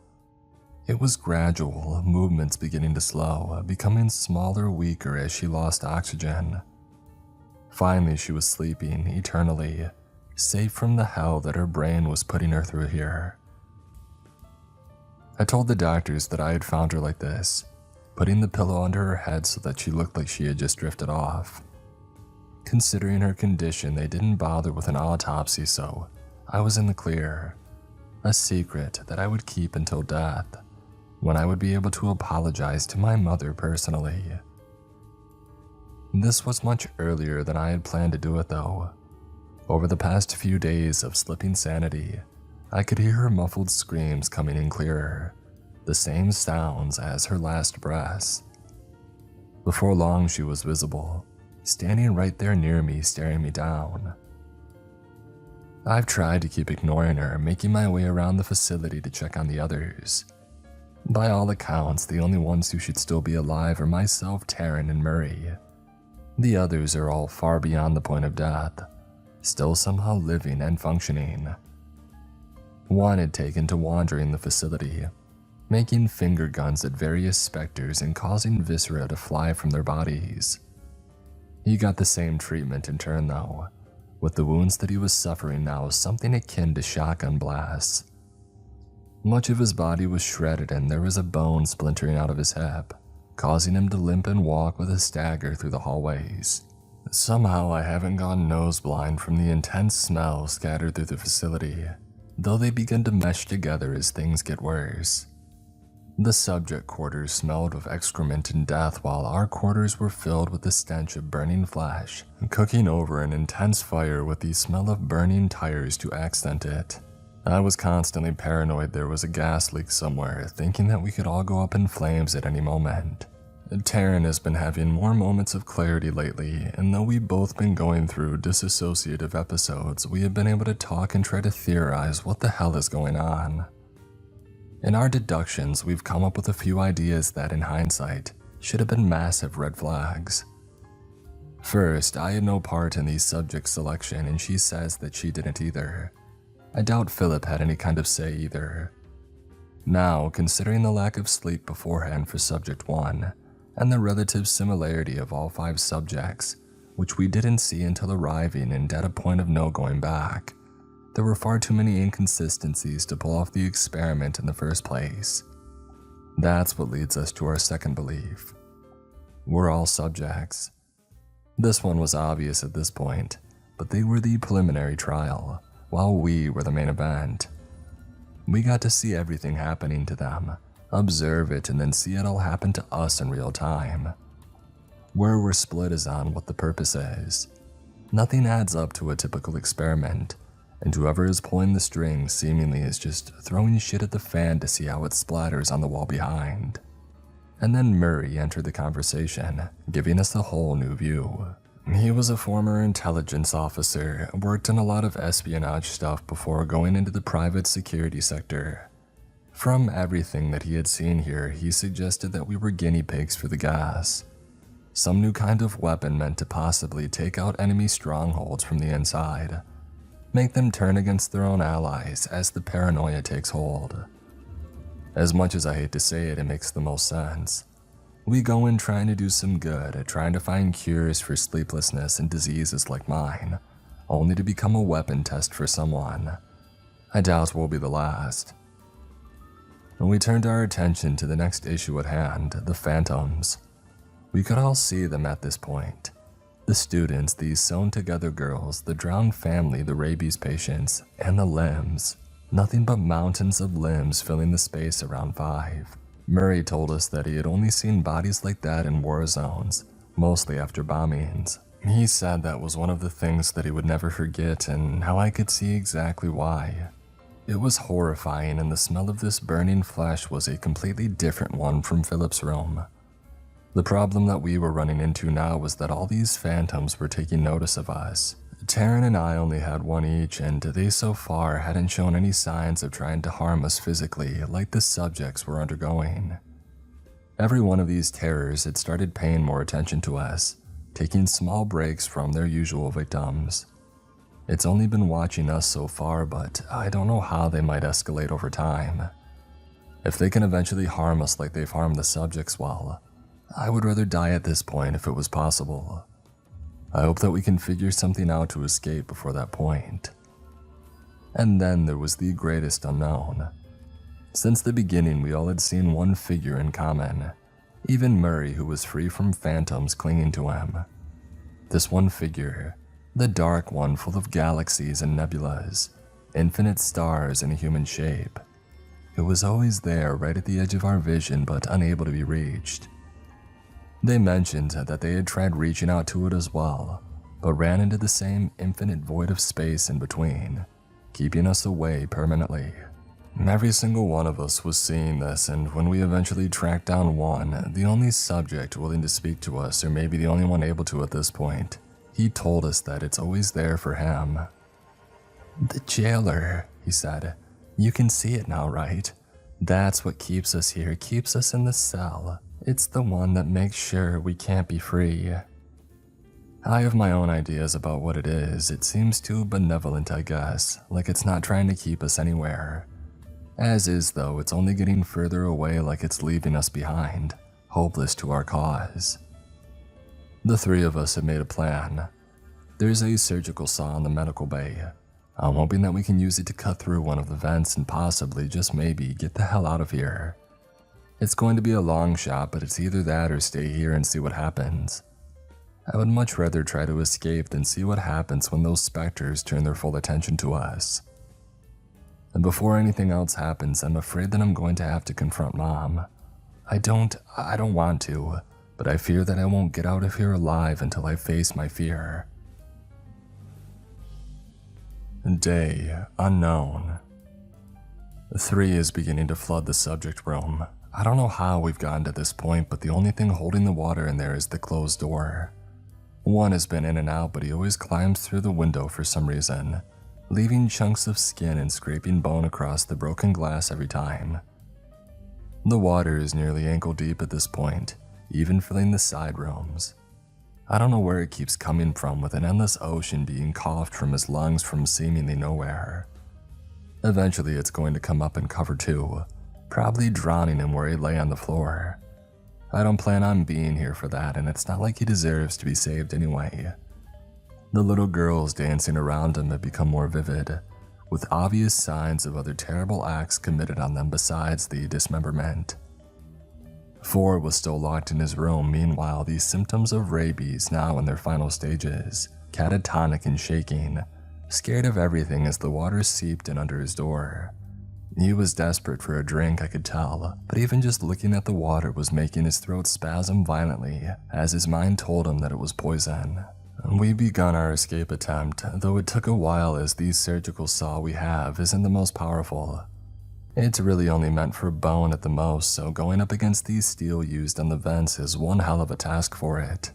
It was gradual, movements beginning to slow, becoming smaller, weaker as she lost oxygen. Finally, she was sleeping eternally, safe from the hell that her brain was putting her through here. I told the doctors that I had found her like this, putting the pillow under her head so that she looked like she had just drifted off. Considering her condition, they didn't bother with an autopsy, so I was in the clear. A secret that I would keep until death, when I would be able to apologize to my mother personally. This was much earlier than I had planned to do it though. Over the past few days of slipping sanity, I could hear her muffled screams coming in clearer, the same sounds as her last breaths. Before long she was visible, standing right there near me, staring me down. I've tried to keep ignoring her, making my way around the facility to check on the others. By all accounts, the only ones who should still be alive are myself, Taryn, and Murray. The others are all far beyond the point of death, still somehow living and functioning. One had taken to wandering the facility, making finger guns at various specters and causing viscera to fly from their bodies. He got the same treatment in turn though, with the wounds that he was suffering now something akin to shotgun blasts. Much of his body was shredded and there was a bone splintering out of his hip, causing him to limp and walk with a stagger through the hallways. Somehow I haven't gone nose blind from the intense smell scattered through the facility, though they begin to mesh together as things get worse. The subject quarters smelled of excrement and death while our quarters were filled with the stench of burning flesh, cooking over an intense fire with the smell of burning tires to accent it. I was constantly paranoid there was a gas leak somewhere, thinking that we could all go up in flames at any moment. Taryn has been having more moments of clarity lately, and though we've both been going through dissociative episodes, we have been able to talk and try to theorize what the hell is going on. In our deductions, we've come up with a few ideas that, in hindsight, should have been massive red flags. First, I had no part in the subject selection, and she says that she didn't either. I doubt Philip had any kind of say either. Now, considering the lack of sleep beforehand for subject 1, and the relative similarity of all 5 subjects, which we didn't see until arriving and at a point of no going back, there were far too many inconsistencies to pull off the experiment in the first place. That's what leads us to our second belief. We're all subjects. This one was obvious at this point, but they were the preliminary trial, while we were the main event. We got to see everything happening to them, observe it, and then see it all happen to us in real time. Where we're split is on what the purpose is. Nothing adds up to a typical experiment, and whoever is pulling the strings seemingly is just throwing shit at the fan to see how it splatters on the wall behind. And then Murray entered the conversation, giving us a whole new view. He was a former intelligence officer, worked on a lot of espionage stuff before going into the private security sector. From everything that he had seen here, he suggested that we were guinea pigs for the gas. Some new kind of weapon meant to possibly take out enemy strongholds from the inside, make them turn against their own allies as the paranoia takes hold. As much as I hate to say it, it makes the most sense. We go in trying to do some good, trying to find cures for sleeplessness and diseases like mine, only to become a weapon test for someone. I doubt we'll be the last. When we turned our attention to the next issue at hand, the phantoms, we could all see them at this point. The students, these sewn-together girls, the drowned family, the rabies patients, and the limbs. Nothing but mountains of limbs filling the space around 5. Murray told us that he had only seen bodies like that in war zones, mostly after bombings. He said that was one of the things that he would never forget, and how I could see exactly why. It was horrifying, and the smell of this burning flesh was a completely different one from Philip's room. The problem that we were running into now was that all these phantoms were taking notice of us. Taryn and I only had one each, and they so far hadn't shown any signs of trying to harm us physically like the subjects were undergoing. Every one of these terrors had started paying more attention to us, taking small breaks from their usual victims. It's only been watching us so far, but I don't know how they might escalate over time. If they can eventually harm us like they've harmed the subjects, well, I would rather die at this point if it was possible. I hope that we can figure something out to escape before that point. And then there was the greatest unknown. Since the beginning, we all had seen one figure in common, even Murray, who was free from phantoms clinging to him. This one figure, the dark one full of galaxies and nebulas, infinite stars in a human shape. It was always there right at the edge of our vision but unable to be reached. They mentioned that they had tried reaching out to it as well, but ran into the same infinite void of space in between, keeping us away permanently. Every single one of us was seeing this, and when we eventually tracked down one, the only subject willing to speak to us, or maybe the only one able to at this point, he told us that it's always there for him. "The jailer," he said. "You can see it now, right? That's what keeps us here, keeps us in the cell. It's the one that makes sure we can't be free." I have my own ideas about what it is. It seems too benevolent, I guess, like it's not trying to keep us anywhere. As is, though, it's only getting further away, like it's leaving us behind, hopeless to our cause. The 3 of us have made a plan. There's a surgical saw in the medical bay. I'm hoping that we can use it to cut through one of the vents and possibly, just maybe, get the hell out of here. It's going to be a long shot, but it's either that or stay here and see what happens. I would much rather try to escape than see what happens when those specters turn their full attention to us. And before anything else happens, I'm afraid that I'm going to have to confront Mom. I don't want to, but I fear that I won't get out of here alive until I face my fear. Day unknown. 3 is beginning to flood the subject room. I don't know how we've gotten to this point, but the only thing holding the water in there is the closed door. 1 has been in and out, but he always climbs through the window for some reason, leaving chunks of skin and scraping bone across the broken glass every time. The water is nearly ankle deep at this point, even filling the side rooms. I don't know where it keeps coming from, with an endless ocean being coughed from his lungs from seemingly nowhere. Eventually it's going to come up and cover too, probably drowning him where he lay on the floor. I don't plan on being here for that, and it's not like he deserves to be saved anyway. The little girls dancing around him have become more vivid, with obvious signs of other terrible acts committed on them besides the dismemberment. 4 was still locked in his room. Meanwhile, these symptoms of rabies, now in their final stages, catatonic and shaking, scared of everything as the water seeped in under his door. He was desperate for a drink, I could tell, but even just looking at the water was making his throat spasm violently, as his mind told him that it was poison. We begun our escape attempt, though it took a while as the surgical saw we have isn't the most powerful. It's really only meant for bone at the most, so going up against the steel used on the vents is one hell of a task for it.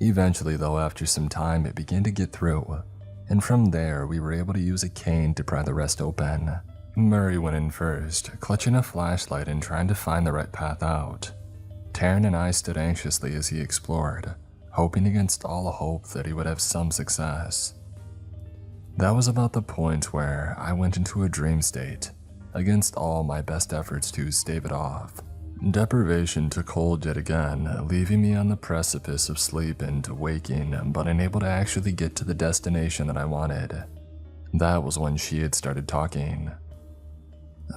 Eventually though, after some time, it began to get through, and from there we were able to use a cane to pry the rest open. Murray went in first, clutching a flashlight and trying to find the right path out. Taryn and I stood anxiously as he explored, hoping against all hope that he would have some success. That was about the point where I went into a dream state, against all my best efforts to stave it off. Deprivation took hold yet again, leaving me on the precipice of sleep and waking, but unable to actually get to the destination that I wanted. That was when she had started talking.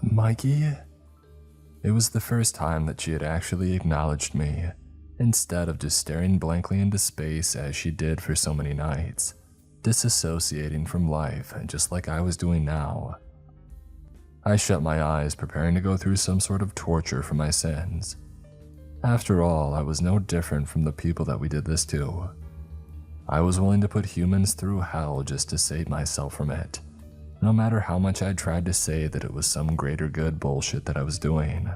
"Mikey?" It was the first time that she had actually acknowledged me, instead of just staring blankly into space as she did for so many nights, disassociating from life just like I was doing now. I shut my eyes, preparing to go through some sort of torture for my sins. After all, I was no different from the people that we did this to. I was willing to put humans through hell just to save myself from it, no matter how much I tried to say that it was some greater good bullshit that I was doing.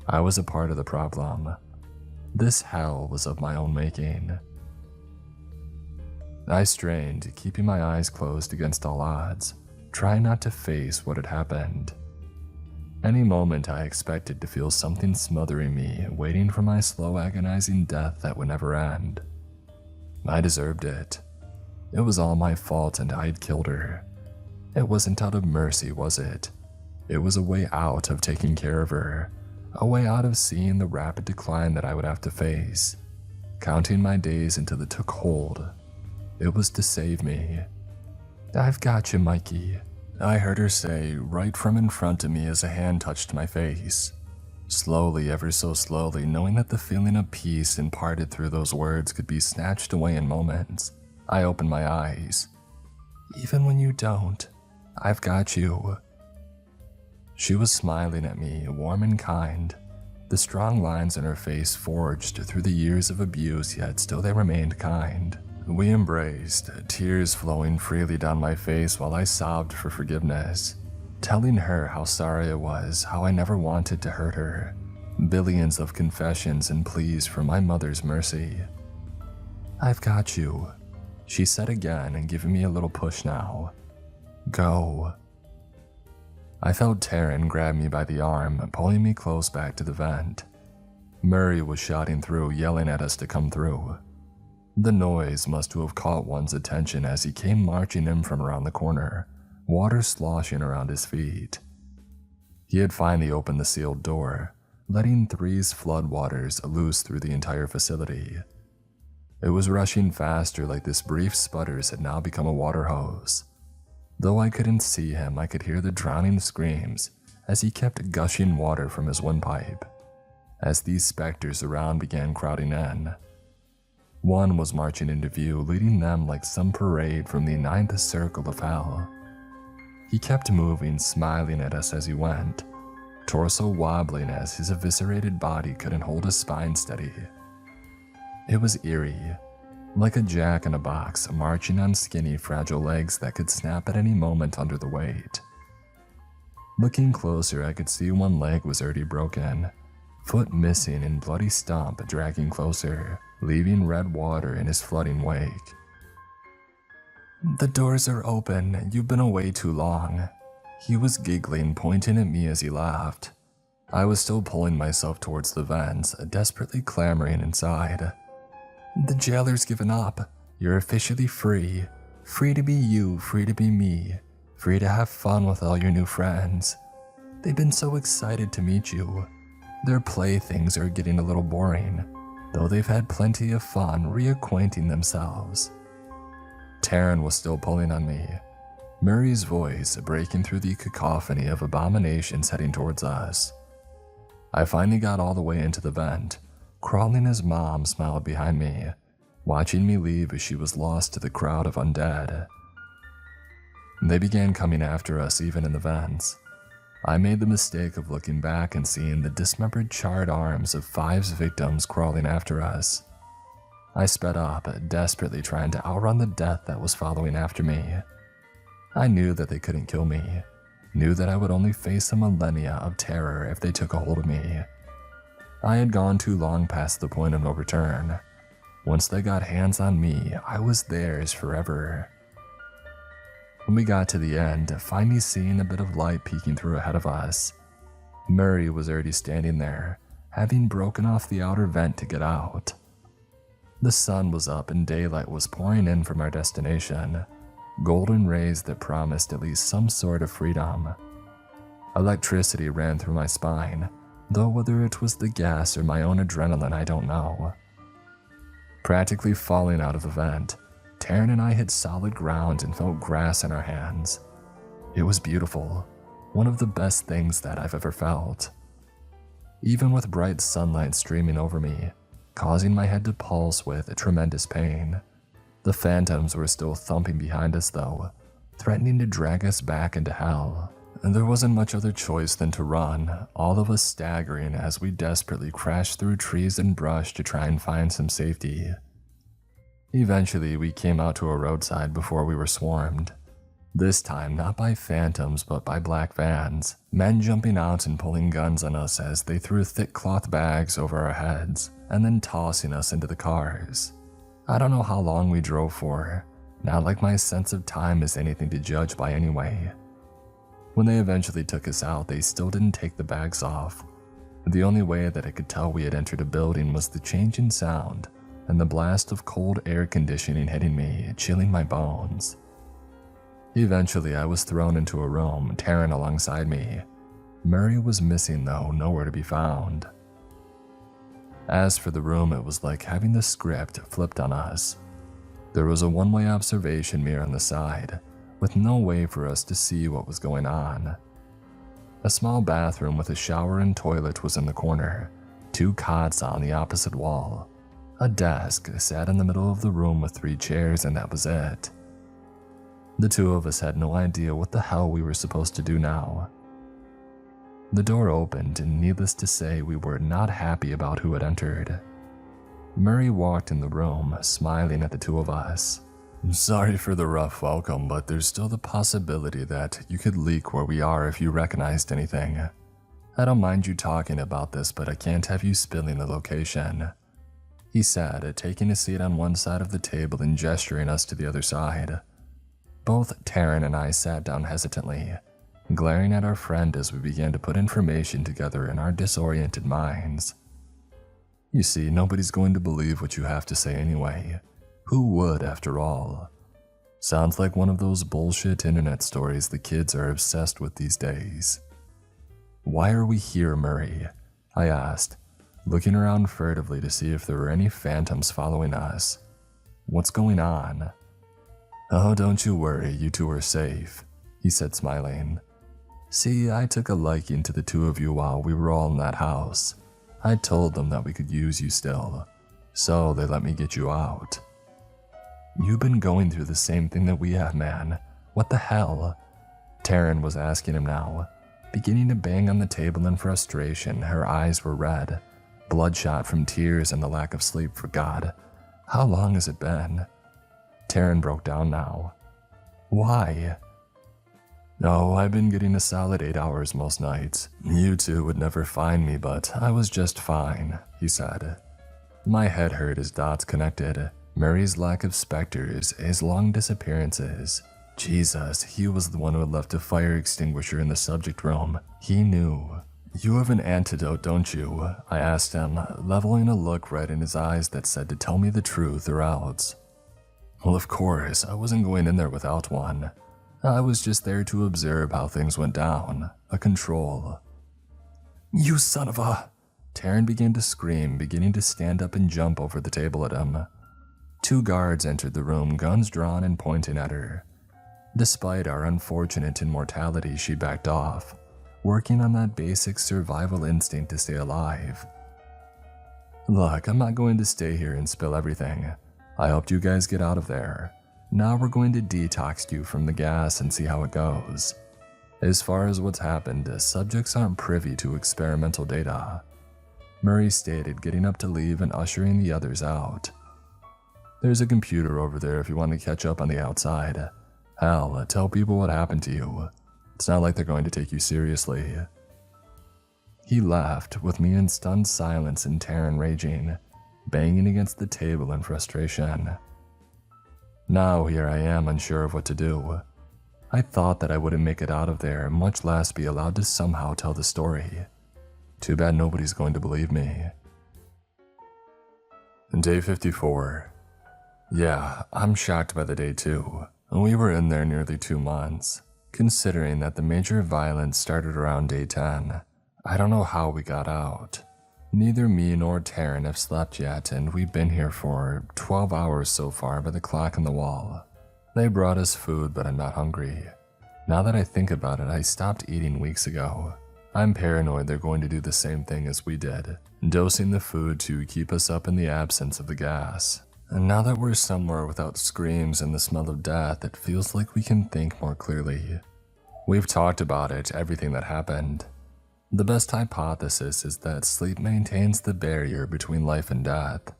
I was a part of the problem. This hell was of my own making. I strained, keeping my eyes closed against all odds, trying not to face what had happened. Any moment I expected to feel something smothering me, waiting for my slow, agonizing death that would never end. I deserved it. It was all my fault and I'd killed her. It wasn't out of mercy, was it? It was a way out of taking care of her, a way out of seeing the rapid decline that I would have to face, counting my days until it took hold. It was to save me. "I've got you, Mikey," I heard her say right from in front of me as a hand touched my face. Slowly, ever so slowly, knowing that the feeling of peace imparted through those words could be snatched away in moments, I opened my eyes. "Even when you don't, I've got you." She was smiling at me, warm and kind, the strong lines in her face forged through the years of abuse, yet still they remained kind. We embraced, tears flowing freely down my face while I sobbed for forgiveness, telling her how sorry I was, how I never wanted to hurt her. Billions of confessions and pleas for my mother's mercy. "I've got you," she said again and giving me a little push now. "Go." I felt Taryn grab me by the arm, pulling me close back to the vent. Murray was shouting through, yelling at us to come through. The noise must have caught one's attention as he came marching in from around the corner, water sloshing around his feet. He had finally opened the sealed door, letting Three's floodwaters loose through the entire facility. It was rushing faster, like this brief sputters had now become a water hose. Though I couldn't see him, I could hear the drowning screams as he kept gushing water from his windpipe, as these specters around began crowding in. One was marching into view, leading them like some parade from the ninth circle of hell. He kept moving, smiling at us as he went, torso wobbling as his eviscerated body couldn't hold his spine steady. It was eerie, like a jack-in-a-box marching on skinny, fragile legs that could snap at any moment under the weight. Looking closer, I could see one leg was already broken, foot missing and bloody stump dragging closer, leaving red water in his flooding wake. "The doors are open. You've been away too long." He was giggling, pointing at me as he laughed. I was still pulling myself towards the vents, desperately clamoring inside. "The jailer's given up. You're officially free. Free to be you, free to be me, free to have fun with all your new friends. They've been so excited to meet you. Their playthings are getting a little boring, though they've had plenty of fun reacquainting themselves." Taryn was still pulling on me, Murray's voice breaking through the cacophony of abominations heading towards us. I finally got all the way into the vent, crawling as Mom smiled behind me, watching me leave as she was lost to the crowd of undead. They began coming after us even in the vents. I made the mistake of looking back and seeing the dismembered, charred arms of 5's victims crawling after us. I sped up, desperately trying to outrun the death that was following after me. I knew that they couldn't kill me, knew that I would only face a millennia of terror if they took a hold of me. I had gone too long past the point of no return. Once they got hands on me, I was theirs forever. When we got to the end, finally seeing a bit of light peeking through ahead of us, Murray was already standing there, having broken off the outer vent to get out. The sun was up and daylight was pouring in from our destination, golden rays that promised at least some sort of freedom. Electricity ran through my spine, though whether it was the gas or my own adrenaline, I don't know. Practically falling out of the vent, Taryn and I hit solid ground and felt grass in our hands. It was beautiful, one of the best things that I've ever felt. Even with bright sunlight streaming over me, causing my head to pulse with tremendous pain, the phantoms were still thumping behind us though, threatening to drag us back into hell. And there wasn't much other choice than to run, all of us staggering as we desperately crashed through trees and brush to try and find some safety. Eventually, we came out to a roadside before we were swarmed. This time, not by phantoms, but by black vans, men jumping out and pulling guns on us as they threw thick cloth bags over our heads, and then tossing us into the cars. I don't know how long we drove for, not like my sense of time is anything to judge by anyway. When they eventually took us out, they still didn't take the bags off. The only way that I could tell we had entered a building was the change in sound, and the blast of cold air conditioning hitting me, chilling my bones. Eventually, I was thrown into a room, Taryn alongside me. Murray was missing though, nowhere to be found. As for the room, it was like having the script flipped on us. There was a one-way observation mirror on the side, with no way for us to see what was going on. A small bathroom with a shower and toilet was in the corner, 2 cots on the opposite wall. A desk sat in the middle of the room with 3 chairs, and that was it. The 2 of us had no idea what the hell we were supposed to do now. The door opened, and needless to say, we were not happy about who had entered. Murray walked in the room, smiling at the 2 of us. "Sorry for the rough welcome, but there's still the possibility that you could leak where we are if you recognized anything. I don't mind you talking about this, but I can't have you spilling the location," he said, taking a seat on one side of the table and gesturing us to the other side. Both Taryn and I sat down hesitantly, glaring at our friend as we began to put information together in our disoriented minds. You see, nobody's going to believe what you have to say anyway. Who would, after all? Sounds like one of those bullshit internet stories the kids are obsessed with these days. "Why are we here, Murray?" I asked, looking around furtively to see if there were any phantoms following us. "What's going on?" "Oh, don't you worry, you 2 are safe," he said, smiling. "See, I took a liking to the 2 of you while we were all in that house. I told them that we could use you still, so they let me get you out." "You've been going through the same thing that we have, man. What the hell?" Taryn was asking him now, beginning to bang on the table in frustration. Her eyes were red, bloodshot from tears and the lack of sleep. For God, how long has it been? Taryn broke down now. "Why?" "Oh, I've been getting a solid 8 hours most nights. You 2 would never find me, but I was just fine," he said. My head hurt as dots connected. Murray's lack of specters, his long disappearances. Jesus, he was the one who had left a fire extinguisher in the subject room. He knew. "You have an antidote, don't you?" I asked him, leveling a look right in his eyes that said to tell me the truth or else. Well, of course, I wasn't going in there without one. I was just there to observe how things went down. A control. "You son of a..." Taryn began to scream, beginning to stand up and jump over the table at him. 2 guards entered the room, guns drawn and pointing at her. Despite our unfortunate immortality, she backed off, working on that basic survival instinct to stay alive. "Look, I'm not going to stay here and spill everything. I helped you guys get out of there. Now we're going to detox you from the gas and see how it goes. As far as what's happened, subjects aren't privy to experimental data," Murray stated, getting up to leave and ushering the others out. "There's a computer over there if you want to catch up on the outside. Hell, tell people what happened to you. It's not like they're going to take you seriously." He left, with me in stunned silence and Taryn raging, banging against the table in frustration. Now here I am, unsure of what to do. I thought that I wouldn't make it out of there, much less be allowed to somehow tell the story. Too bad nobody's going to believe me. Day 54. Yeah, I'm shocked by the day too. We were in there nearly 2 months. Considering that the major violence started around day 10, I don't know how we got out. Neither me nor Taryn have slept yet, and we've been here for 12 hours so far by the clock on the wall. They brought us food, but I'm not hungry. Now that I think about it, I stopped eating weeks ago. I'm paranoid they're going to do the same thing as we did, dosing the food to keep us up in the absence of the gas. And now that we're somewhere without screams and the smell of death, it feels like we can think more clearly. We've talked about it, everything that happened. The best hypothesis is that sleep maintains the barrier between life and death,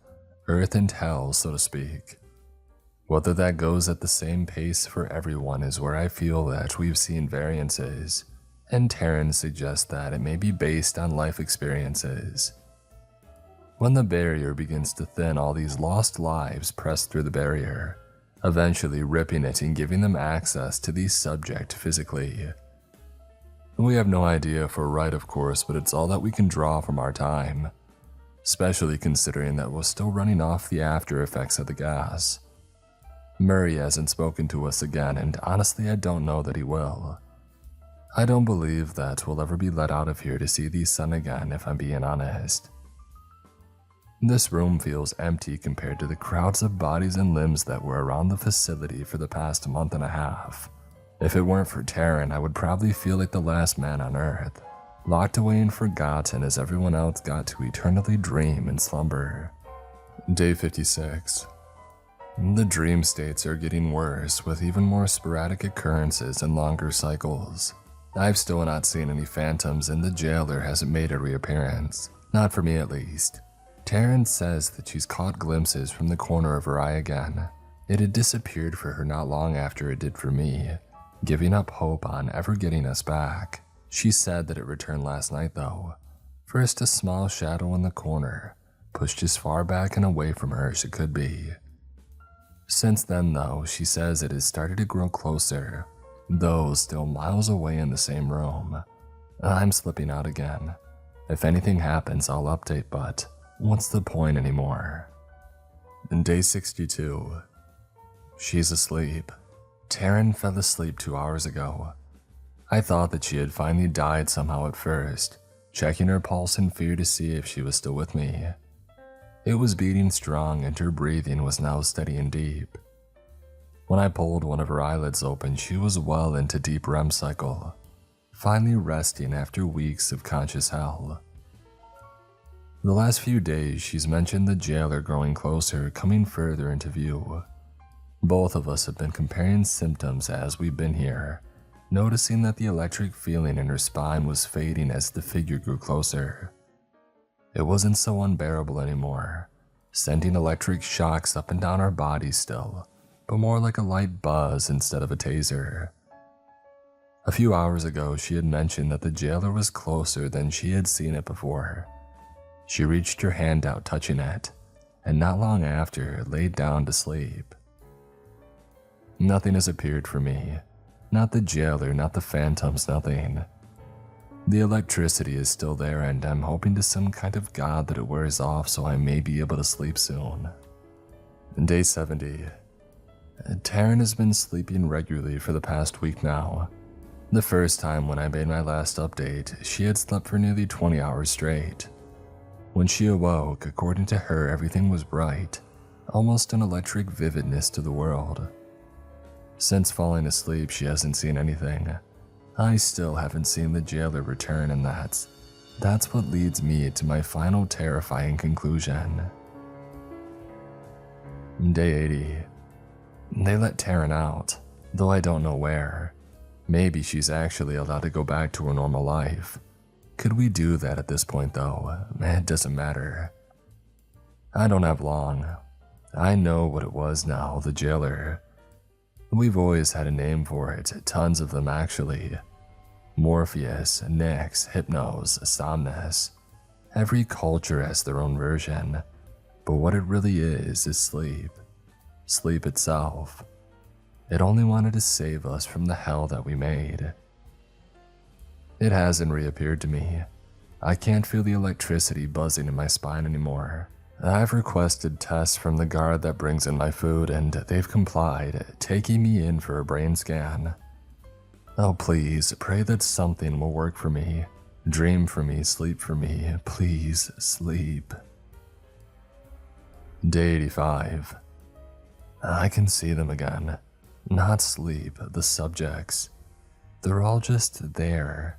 earth and hell, so to speak. Whether that goes at the same pace for everyone is where I feel that we've seen variances, and Taryn suggests that it may be based on life experiences. When the barrier begins to thin, all these lost lives press through the barrier, eventually ripping it and giving them access to the subject physically. We have no idea if we're right, of course, but it's all that we can draw from our time, especially considering that we're still running off the after effects of the gas. Murray hasn't spoken to us again, and honestly I don't know that he will. I don't believe that we'll ever be let out of here to see the sun again, if I'm being honest. This room feels empty compared to the crowds of bodies and limbs that were around the facility for the past month and a half. If it weren't for Taryn, I would probably feel like the last man on Earth, locked away and forgotten as everyone else got to eternally dream and slumber. Day 56. The dream states are getting worse, with even more sporadic occurrences and longer cycles. I've still not seen any phantoms, and the jailer hasn't made a reappearance. Not for me, at least. Taryn says that she's caught glimpses from the corner of her eye again. It had disappeared for her not long after it did for me, giving up hope on ever getting us back. She said that it returned last night though. First a small shadow in the corner, pushed as far back and away from her as it could be. Since then though, she says it has started to grow closer, though still miles away in the same room. I'm slipping out again. If anything happens, I'll update, but what's the point anymore? Day 62. She's asleep. Taryn fell asleep 2 hours ago. I thought that she had finally died somehow at first, checking her pulse in fear to see if she was still with me. It was beating strong and her breathing was now steady and deep. When I pulled one of her eyelids open, she was well into deep REM cycle, finally resting after weeks of conscious hell. The last few days, she's mentioned the jailer growing closer, coming further into view. Both of us have been comparing symptoms as we've been here, noticing that the electric feeling in her spine was fading as the figure grew closer. It wasn't so unbearable anymore, sending electric shocks up and down our bodies still, but more like a light buzz instead of a taser. A few hours ago, she had mentioned that the jailer was closer than she had seen it before. She reached her hand out touching it, and not long after, laid down to sleep. Nothing has appeared for me. Not the jailer, not the phantoms, nothing. The electricity is still there, and I'm hoping to some kind of god that it wears off so I may be able to sleep soon. Day 70. Taryn has been sleeping regularly for the past week now. The first time when I made my last update, she had slept for nearly 20 hours straight. When she awoke, according to her, everything was bright, almost an electric vividness to the world. Since falling asleep, she hasn't seen anything. I still haven't seen the jailer return, and that's what leads me to my final terrifying conclusion. Day 80. They let Taryn out, though I don't know where. Maybe she's actually allowed to go back to her normal life. Could we do that at this point though? It doesn't matter. I don't have long. I know what it was now, the jailer. We've always had a name for it, tons of them actually. Morpheus, Nyx, Hypnos, Somnus. Every culture has their own version, but what it really is sleep. Sleep itself. It only wanted to save us from the hell that we made. It hasn't reappeared to me. I can't feel the electricity buzzing in my spine anymore. I've requested tests from the guard that brings in my food, and they've complied, taking me in for a brain scan. Oh please, pray that something will work for me. Dream for me, sleep for me, please sleep. Day 85. I can see them again. Not sleep, the subjects. They're all just there.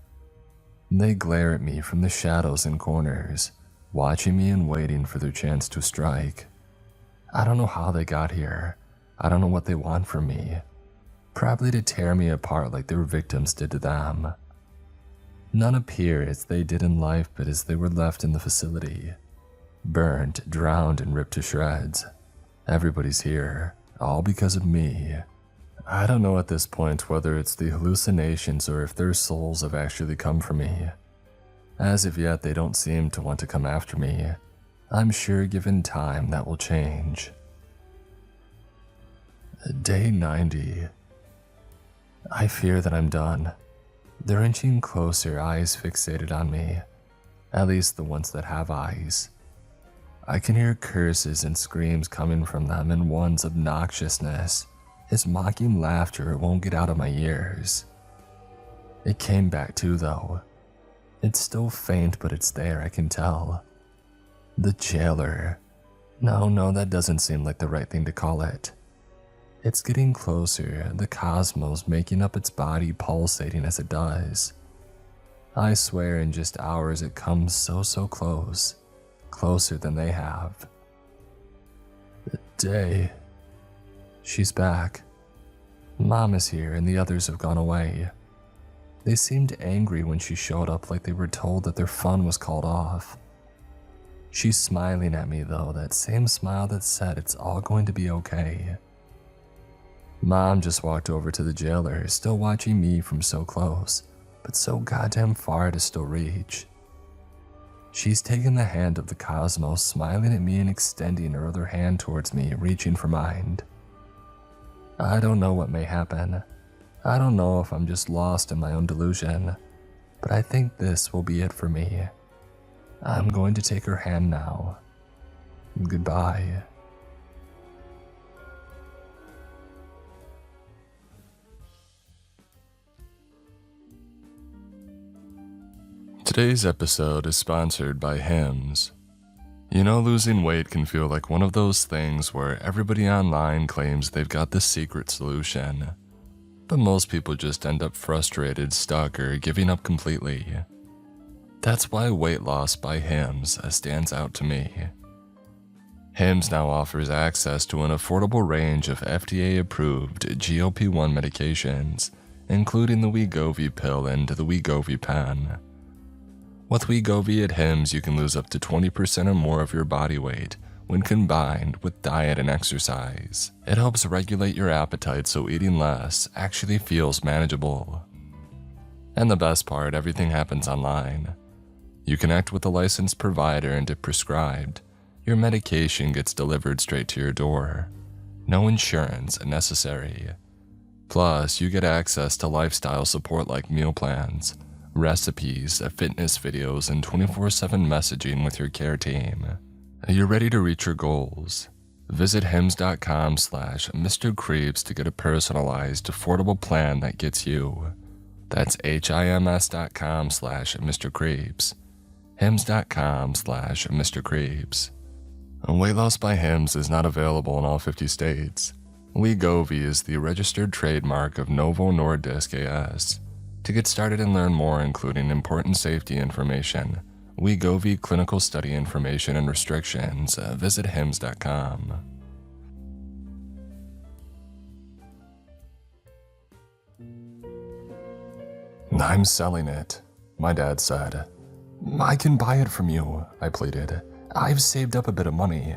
They glare at me from the shadows and corners, watching me and waiting for their chance to strike. I don't know how they got here. I don't know what they want from me. Probably to tear me apart like their victims did to them. None appear as they did in life, but as they were left in the facility. Burnt, drowned, and ripped to shreds. Everybody's here, all because of me. I don't know at this point whether it's the hallucinations or if their souls have actually come for me. As of yet, they don't seem to want to come after me. I'm sure given time that will change. Day 90. I fear that I'm done. They're inching closer, eyes fixated on me. At least the ones that have eyes. I can hear curses and screams coming from them, and one's obnoxiousness. His mocking laughter won't get out of my ears. It came back too, though. It's still faint, but it's there, I can tell. The jailer. No, that doesn't seem like the right thing to call it. It's getting closer, the cosmos making up its body, pulsating as it does. I swear in just hours it comes so close. Closer than they have. The day. She's back. Mom is here and the others have gone away. They seemed angry when she showed up, like they were told that their fun was called off. She's smiling at me though, that same smile that said it's all going to be okay. Mom just walked over to the jailer, still watching me from so close, but so goddamn far to still reach. She's taken the hand of the cosmos, smiling at me and extending her other hand towards me, reaching for mine. I don't know what may happen. I don't know if I'm just lost in my own delusion, but I think this will be it for me. I'm going to take her hand now. Goodbye. Today's episode is sponsored by Hims. You know, losing weight can feel like one of those things where everybody online claims they've got the secret solution. But most people just end up frustrated, stuck, or giving up completely. That's why weight loss by Hims stands out to me. Hims now offers access to an affordable range of FDA-approved GLP-1 medications, including the Wegovy pill and the Wegovy pen. With Wegovy at Hims, you can lose up to 20% or more of your body weight when combined with diet and exercise. It helps regulate your appetite so eating less actually feels manageable. And the best part, everything happens online. You connect with a licensed provider and if prescribed, your medication gets delivered straight to your door. No insurance necessary. Plus, you get access to lifestyle support like meal plans, recipes, fitness videos, and 24/7 messaging with your care team. You're ready to reach your goals. Visit hims.com/Mr. Creeps to get a personalized, affordable plan that gets you. That's hims.com/Mr. Creeps. hims.com/Mr. Creeps. Weight loss by Hims is not available in all 50 states. Wegovy is the registered trademark of Novo Nordisk AS. To get started and learn more, including important safety information, Wegovy clinical study information and restrictions, visit hims.com. I'm selling it, my dad said. I can buy it from you, I pleaded. I've saved up a bit of money.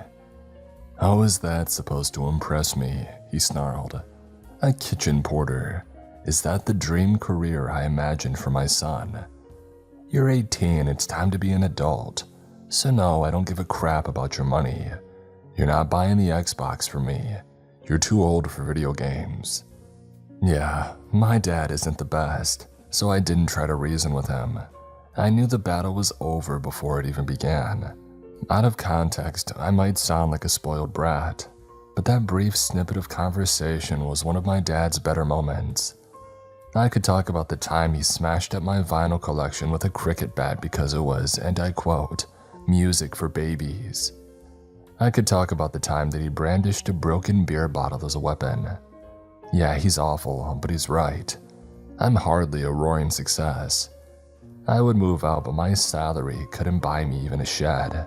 How is that supposed to impress me? He snarled. A kitchen porter. Is that the dream career I imagined for my son? You're 18, it's time to be an adult. So no, I don't give a crap about your money. You're not buying the Xbox for me. You're too old for video games. Yeah, my dad isn't the best, so I didn't try to reason with him. I knew the battle was over before it even began. Out of context, I might sound like a spoiled brat, but that brief snippet of conversation was one of my dad's better moments. I could talk about the time he smashed up my vinyl collection with a cricket bat because it was, and I quote, music for babies. I could talk about the time that he brandished a broken beer bottle as a weapon. Yeah, he's awful, but he's right. I'm hardly a roaring success. I would move out, but my salary couldn't buy me even a shed.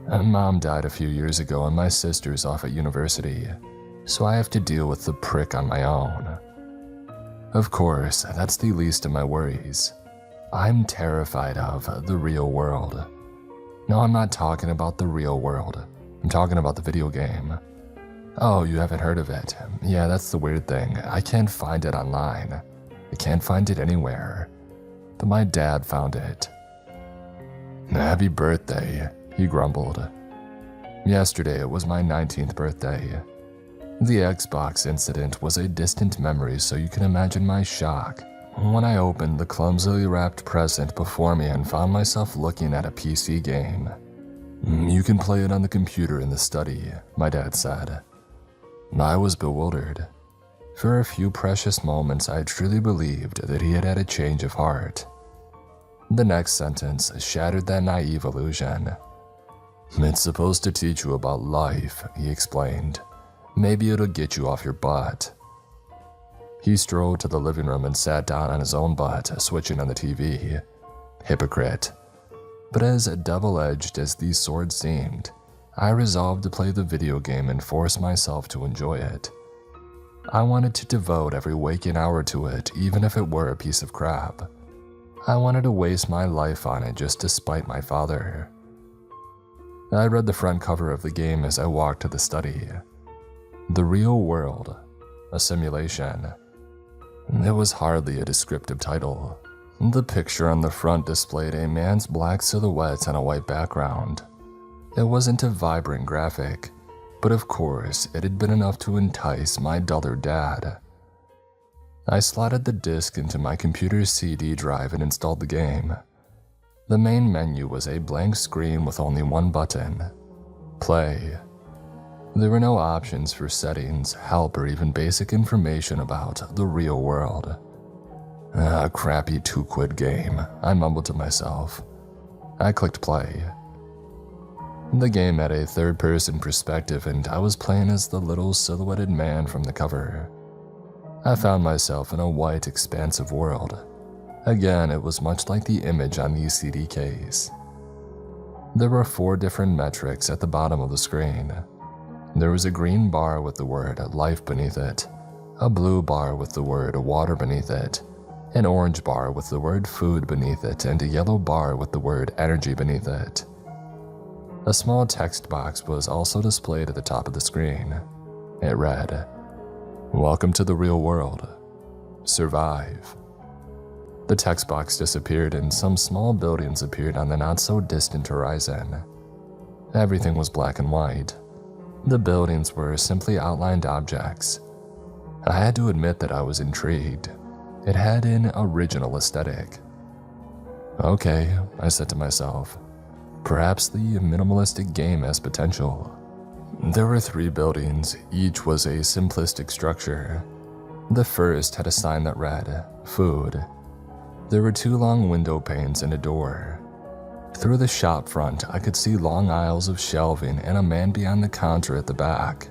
Mom died a few years ago and my sister's off at university, so I have to deal with the prick on my own. Of course, that's the least of my worries. I'm terrified of the real world. No, I'm not talking about the real world. I'm talking about the video game. Oh, you haven't heard of it? Yeah, that's the weird thing. I can't find it online. I can't find it anywhere. But my dad found it. Happy birthday, he grumbled. Yesterday it was my 19th birthday. The Xbox incident was a distant memory, so you can imagine my shock when I opened the clumsily wrapped present before me and found myself looking at a PC game. You can play it on the computer in the study, my dad said. I was bewildered. For a few precious moments, I truly believed that he had had a change of heart. The next sentence shattered that naive illusion. It's supposed to teach you about life, he explained. Maybe it'll get you off your butt. He strolled to the living room and sat down on his own butt, switching on the TV. Hypocrite. But as double-edged as these swords seemed, I resolved to play the video game and force myself to enjoy it. I wanted to devote every waking hour to it, even if it were a piece of crap. I wanted to waste my life on it just to spite my father. I read the front cover of the game as I walked to the study. The real world, a simulation. It was hardly a descriptive title. The picture on the front displayed a man's black silhouette on a white background. It wasn't a vibrant graphic, but of course it had been enough to entice my duller dad. I slotted the disc into my computer's CD drive and installed the game. The main menu was a blank screen with only one button: play. There were no options for settings, help, or even basic information about the real world. A crappy 2-quid game, I mumbled to myself. I clicked play. The game had a third-person perspective and I was playing as the little silhouetted man from the cover. I found myself in a white, expansive world. Again, it was much like the image on the CD case. There were 4 different metrics at the bottom of the screen. There was a green bar with the word life beneath it, a blue bar with the word water beneath it, an orange bar with the word food beneath it, and a yellow bar with the word energy beneath it. A small text box was also displayed at the top of the screen. It read, "Welcome to the real world. Survive." The text box disappeared and some small buildings appeared on the not-so-distant horizon. Everything was black and white. The buildings were simply outlined objects. I had to admit that I was intrigued. It had an original aesthetic. Okay, I said to myself, perhaps the minimalistic game has potential. There were 3 buildings, each was a simplistic structure. The first had a sign that read, food. There were 2 long window panes and a door. Through the shop front, I could see long aisles of shelving and a man behind the counter at the back.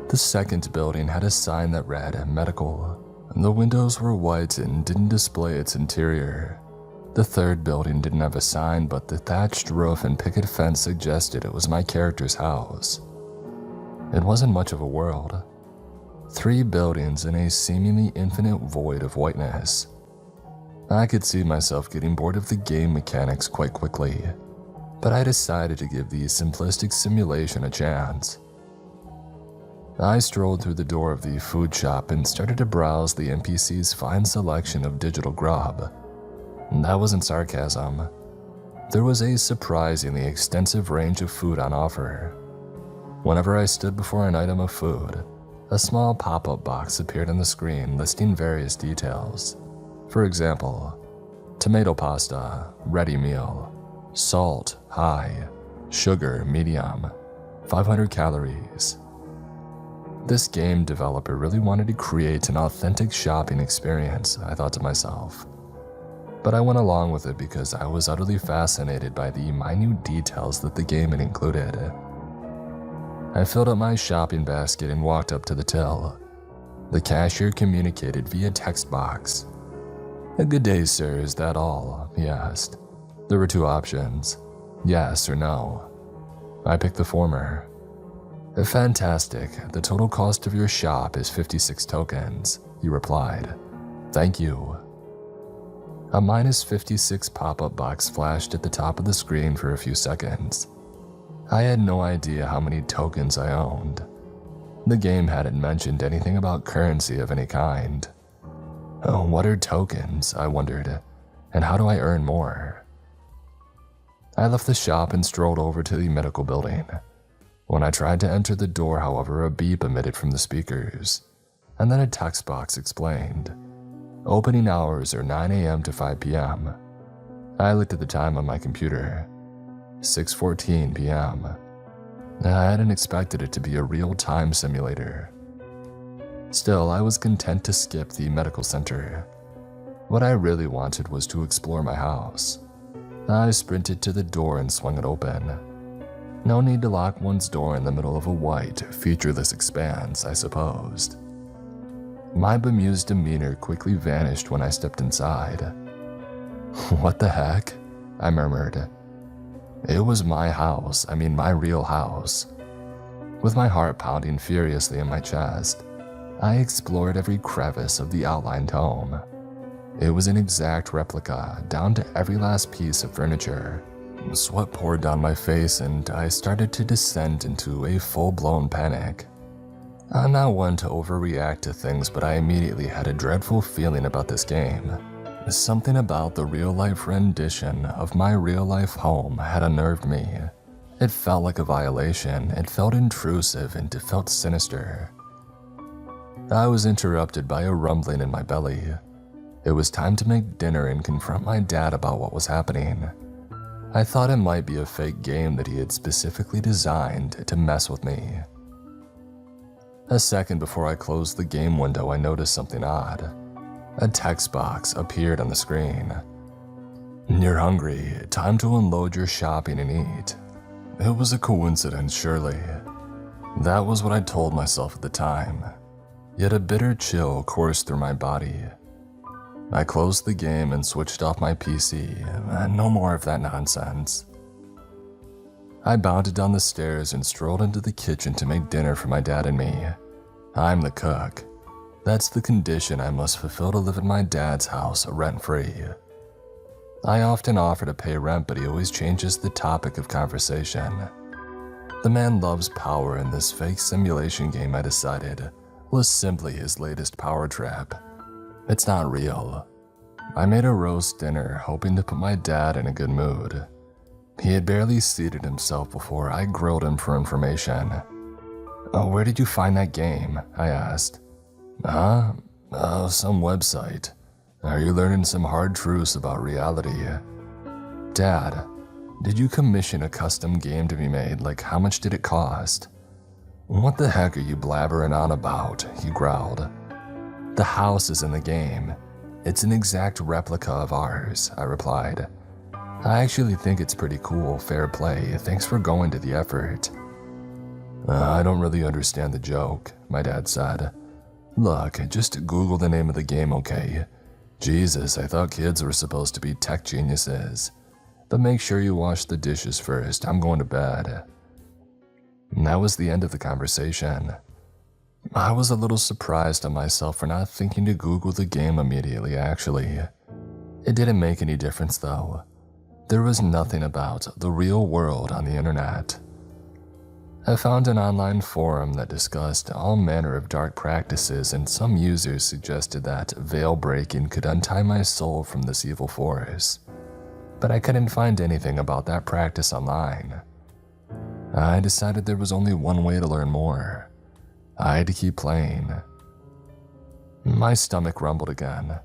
The second building had a sign that read, medical. The windows were white and didn't display its interior. The third building didn't have a sign, but the thatched roof and picket fence suggested it was my character's house. It wasn't much of a world. 3 buildings in a seemingly infinite void of whiteness. I could see myself getting bored of the game mechanics quite quickly, but I decided to give the simplistic simulation a chance. I strolled through the door of the food shop and started to browse the NPC's fine selection of digital grub. That wasn't sarcasm. There was a surprisingly extensive range of food on offer. Whenever I stood before an item of food, a small pop-up box appeared on the screen listing various details. For example, tomato pasta, ready meal, salt, high, sugar, medium, 500 calories. This game developer really wanted to create an authentic shopping experience, I thought to myself. But I went along with it because I was utterly fascinated by the minute details that the game had included. I filled up my shopping basket and walked up to the till. The cashier communicated via text box. "Good day, sir, is that all?" he asked. There were two options, yes or no. I picked the former. "Fantastic, the total cost of your shop is 56 tokens, he replied. "Thank you." A -56 pop-up box flashed at the top of the screen for a few seconds. I had no idea how many tokens I owned. The game hadn't mentioned anything about currency of any kind. Oh, what are tokens, I wondered, and how do I earn more? I left the shop and strolled over to the medical building. When I tried to enter the door, however, a beep emitted from the speakers, and then a text box explained. Opening hours are 9 a.m. to 5 p.m. I looked at the time on my computer. 6:14 p.m. I hadn't expected it to be a real-time simulator. Still, I was content to skip the medical center. What I really wanted was to explore my house. I sprinted to the door and swung it open. No need to lock one's door in the middle of a white, featureless expanse, I supposed. My bemused demeanor quickly vanished when I stepped inside. "What the heck?" I murmured. It was my house, my real house. With my heart pounding furiously in my chest, I explored every crevice of the outlined home. It was an exact replica, down to every last piece of furniture. Sweat poured down my face and I started to descend into a full-blown panic. I'm not one to overreact to things, but I immediately had a dreadful feeling about this game. Something about the real-life rendition of my real-life home had unnerved me. It felt like a violation, it felt intrusive, and it felt sinister. I was interrupted by a rumbling in my belly. It was time to make dinner and confront my dad about what was happening. I thought it might be a fake game that he had specifically designed to mess with me. A second before I closed the game window, I noticed something odd. A text box appeared on the screen. "You're hungry. Time to unload your shopping and eat." It was a coincidence, surely. That was what I told myself at the time. Yet a bitter chill coursed through my body. I closed the game and switched off my PC. No more of that nonsense. I bounded down the stairs and strolled into the kitchen to make dinner for my dad and me. I'm the cook. That's the condition I must fulfill to live in my dad's house rent-free. I often offer to pay rent, but he always changes the topic of conversation. The man loves power, and this fake simulation game, I decided, was simply his latest power trip. It's not real. I made a roast dinner, hoping to put my dad in a good mood. He had barely seated himself before I grilled him for information. "Oh, where did you find that game?" I asked. Some website. Are you learning some hard truths about reality?" "Dad, did you commission a custom game to be made? Like, how much did it cost?" "What the heck are you blabbering on about?" he growled. "The house is in the game. It's an exact replica of ours," I replied. "I actually think it's pretty cool, fair play. Thanks for going to the effort." "I don't really understand the joke," my dad said. "Look, just Google the name of the game, okay? Jesus, I thought kids were supposed to be tech geniuses. But make sure you wash the dishes first. I'm going to bed." And that was the end of the conversation. I was a little surprised at myself for not thinking to Google the game immediately, actually. It didn't make any difference, though. There was nothing about the real world on the internet. I found an online forum that discussed all manner of dark practices, and some users suggested that veil breaking could untie my soul from this evil force. But I couldn't find anything about that practice online. I decided there was only one way to learn more. I had to keep playing. My stomach rumbled again.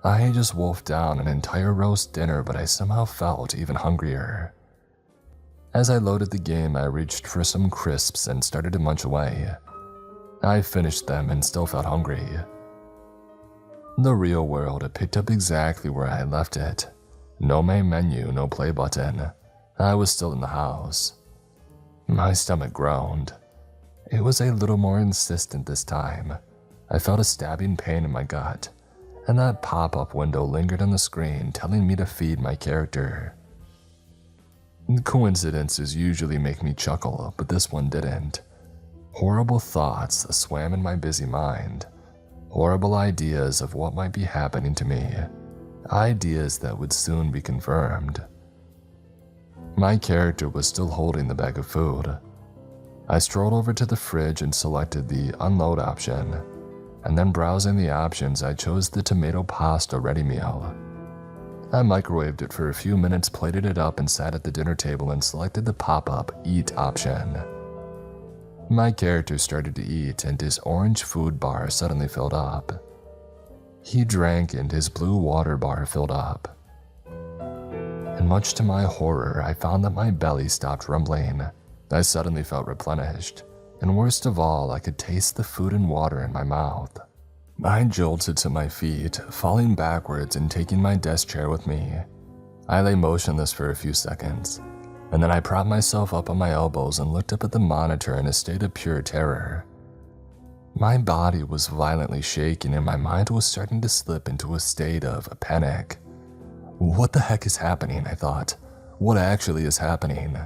I had just wolfed down an entire roast dinner, but I somehow felt even hungrier. As I loaded the game, I reached for some crisps and started to munch away. I finished them and still felt hungry. The real world had picked up exactly where I had left it. No main menu, no play button. I was still in the house. My stomach groaned. It was a little more insistent this time. I felt a stabbing pain in my gut, and that pop-up window lingered on the screen telling me to feed my character. Coincidences usually make me chuckle, but this one didn't. Horrible thoughts swam in my busy mind. Horrible ideas of what might be happening to me. Ideas that would soon be confirmed. My character was still holding the bag of food. I strolled over to the fridge and selected the unload option, and then browsing the options, I chose the tomato pasta ready meal. I microwaved it for a few minutes, plated it up, and sat at the dinner table and selected the pop-up eat option. My character started to eat, and his orange food bar suddenly filled up. He drank, and his blue water bar filled up. And much to my horror, I found that my belly stopped rumbling. I suddenly felt replenished, and worst of all, I could taste the food and water in my mouth. I jolted to my feet, falling backwards and taking my desk chair with me. I lay motionless for a few seconds, and then I propped myself up on my elbows and looked up at the monitor in a state of pure terror. My body was violently shaking and my mind was starting to slip into a state of panic. What the heck is happening, I thought. What actually is happening?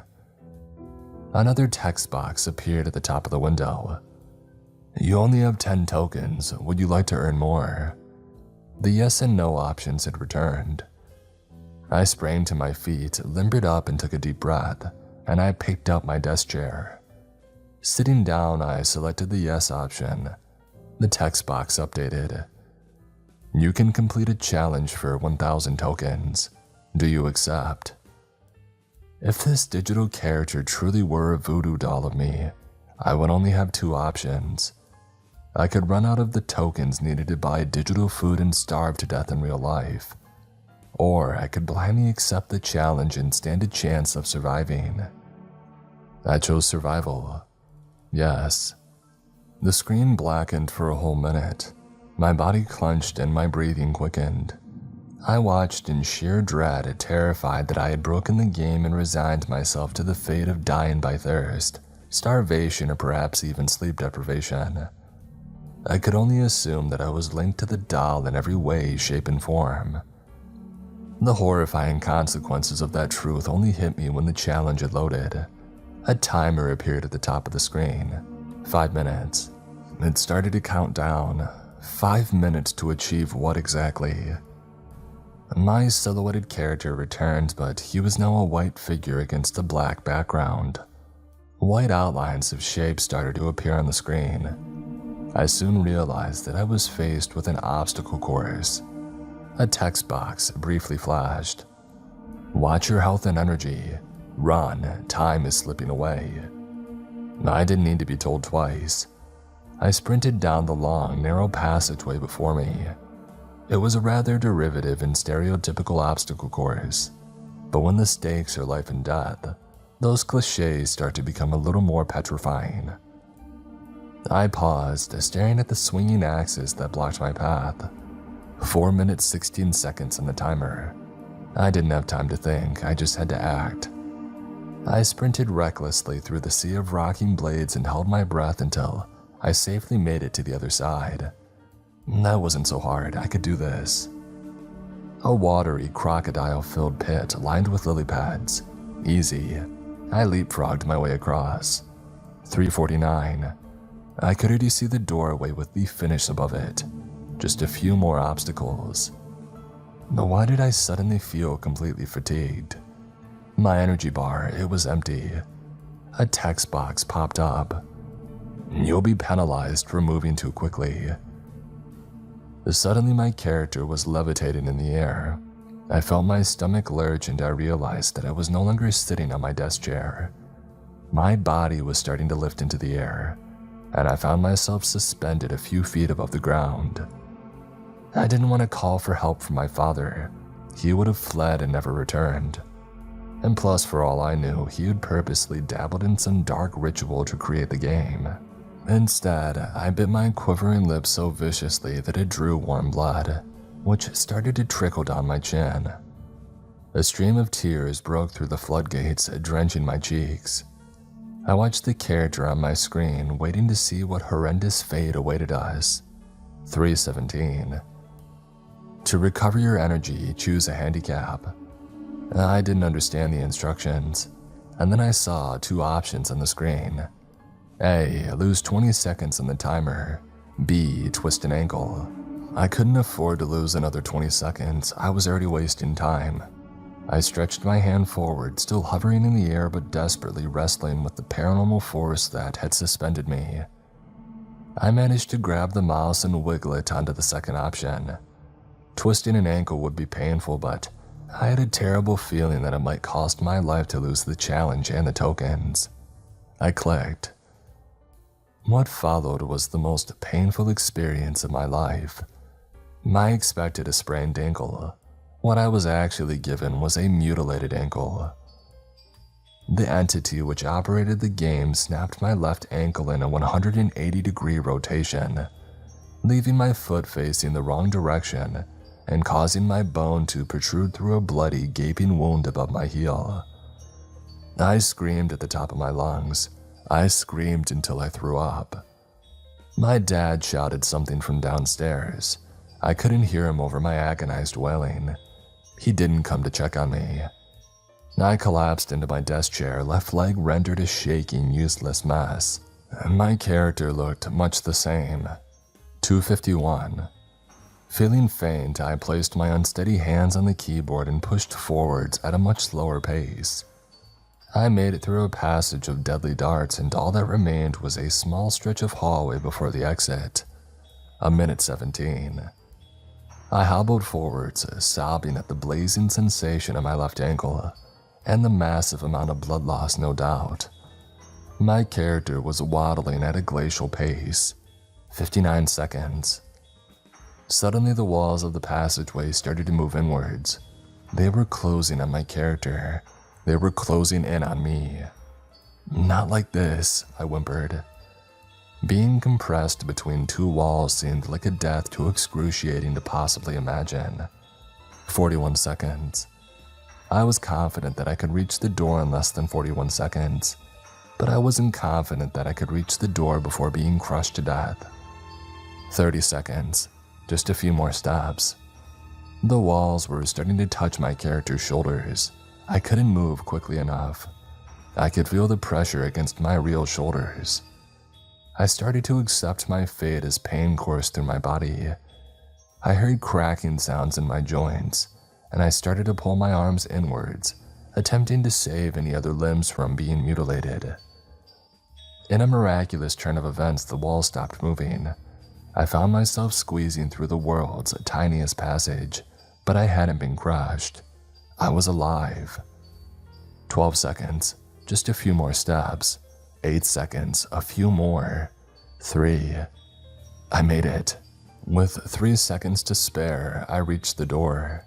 Another text box appeared at the top of the window. You only have 10 tokens. Would you like to earn more? The yes and no options had returned. I sprang to my feet, limbered up and took a deep breath, and I picked up my desk chair. Sitting down, I selected the yes option. The text box updated. You can complete a challenge for 1,000 tokens. Do you accept? If this digital character truly were a voodoo doll of me, I would only have 2 options. I could run out of the tokens needed to buy digital food and starve to death in real life. Or I could blindly accept the challenge and stand a chance of surviving. I chose survival. Yes. The screen blackened for a whole minute. My body clenched and my breathing quickened. I watched in sheer dread, terrified that I had broken the game and resigned myself to the fate of dying by thirst, starvation, or perhaps even sleep deprivation. I could only assume that I was linked to the doll in every way, shape, and form. The horrifying consequences of that truth only hit me when the challenge had loaded. A timer appeared at the top of the screen. 5 minutes. It started to count down. 5 minutes to achieve what exactly? My silhouetted character returned, but he was now a white figure against a black background. White outlines of shapes started to appear on the screen. I soon realized that I was faced with an obstacle course. A text box briefly flashed. Watch your health and energy. Run, time is slipping away. I didn't need to be told twice. I sprinted down the long, narrow passageway before me. It was a rather derivative and stereotypical obstacle course, but when the stakes are life and death, those cliches start to become a little more petrifying. I paused, staring at the swinging axis that blocked my path. 4 minutes 16 seconds on the timer. I didn't have time to think, I just had to act. I sprinted recklessly through the sea of rocking blades and held my breath until I safely made it to the other side. That wasn't so hard, I could do this. A watery, crocodile-filled pit lined with lily pads. Easy. I leapfrogged my way across. 3:49. I could already see the doorway with the finish above it. Just a few more obstacles. But why did I suddenly feel completely fatigued? My energy bar, it was empty. A text box popped up. You'll be penalized for moving too quickly. Suddenly my character was levitating in the air. I felt my stomach lurch and I realized that I was no longer sitting on my desk chair. My body was starting to lift into the air, and I found myself suspended a few feet above the ground. I didn't want to call for help from my father. He would have fled and never returned. And plus, for all I knew, he had purposely dabbled in some dark ritual to create the game. Instead, I bit my quivering lip so viciously that it drew warm blood, which started to trickle down my chin. A stream of tears broke through the floodgates, drenching my cheeks. I watched the character on my screen, waiting to see what horrendous fate awaited us. 317. To recover your energy, choose a handicap. I didn't understand the instructions, and then I saw two options on the screen. A. Lose 20 seconds on the timer. B. Twist an ankle. I couldn't afford to lose another 20 seconds. I was already wasting time. I stretched my hand forward, still hovering in the air but desperately wrestling with the paranormal force that had suspended me. I managed to grab the mouse and wiggle it onto the second option. Twisting an ankle would be painful, but I had a terrible feeling that it might cost my life to lose the challenge and the tokens. I clicked. What followed was the most painful experience of my life. I expected a sprained ankle. What I was actually given was a mutilated ankle. The entity which operated the game snapped my left ankle in a 180-degree rotation, leaving my foot facing the wrong direction and causing my bone to protrude through a bloody, gaping wound above my heel. I screamed at the top of my lungs. I screamed until I threw up. My dad shouted something from downstairs. I couldn't hear him over my agonized wailing. He didn't come to check on me. I collapsed into my desk chair, left leg rendered a shaking, useless mess. My character looked much the same. 251. Feeling faint, I placed my unsteady hands on the keyboard and pushed forwards at a much slower pace. I made it through a passage of deadly darts, and all that remained was a small stretch of hallway before the exit. 1:17. I hobbled forwards, sobbing at the blazing sensation of my left ankle, and the massive amount of blood loss, no doubt. My character was waddling at a glacial pace. 59 seconds. Suddenly the walls of the passageway started to move inwards. They were closing on my character. They were closing in on me. Not like this, I whimpered. Being compressed between two walls seemed like a death too excruciating to possibly imagine. 41 seconds. I was confident that I could reach the door in less than 41 seconds, but I wasn't confident that I could reach the door before being crushed to death. 30 seconds. Just a few more steps. The walls were starting to touch my character's shoulders. I couldn't move quickly enough. I could feel the pressure against my real shoulders. I started to accept my fate as pain coursed through my body. I heard cracking sounds in my joints, and I started to pull my arms inwards, attempting to save any other limbs from being mutilated. In a miraculous turn of events, the wall stopped moving. I found myself squeezing through the world's tiniest passage, but I hadn't been crushed. I was alive. 12 seconds, just a few more steps. 8 seconds, a few more. 3. I made it. With 3 seconds to spare, I reached the door.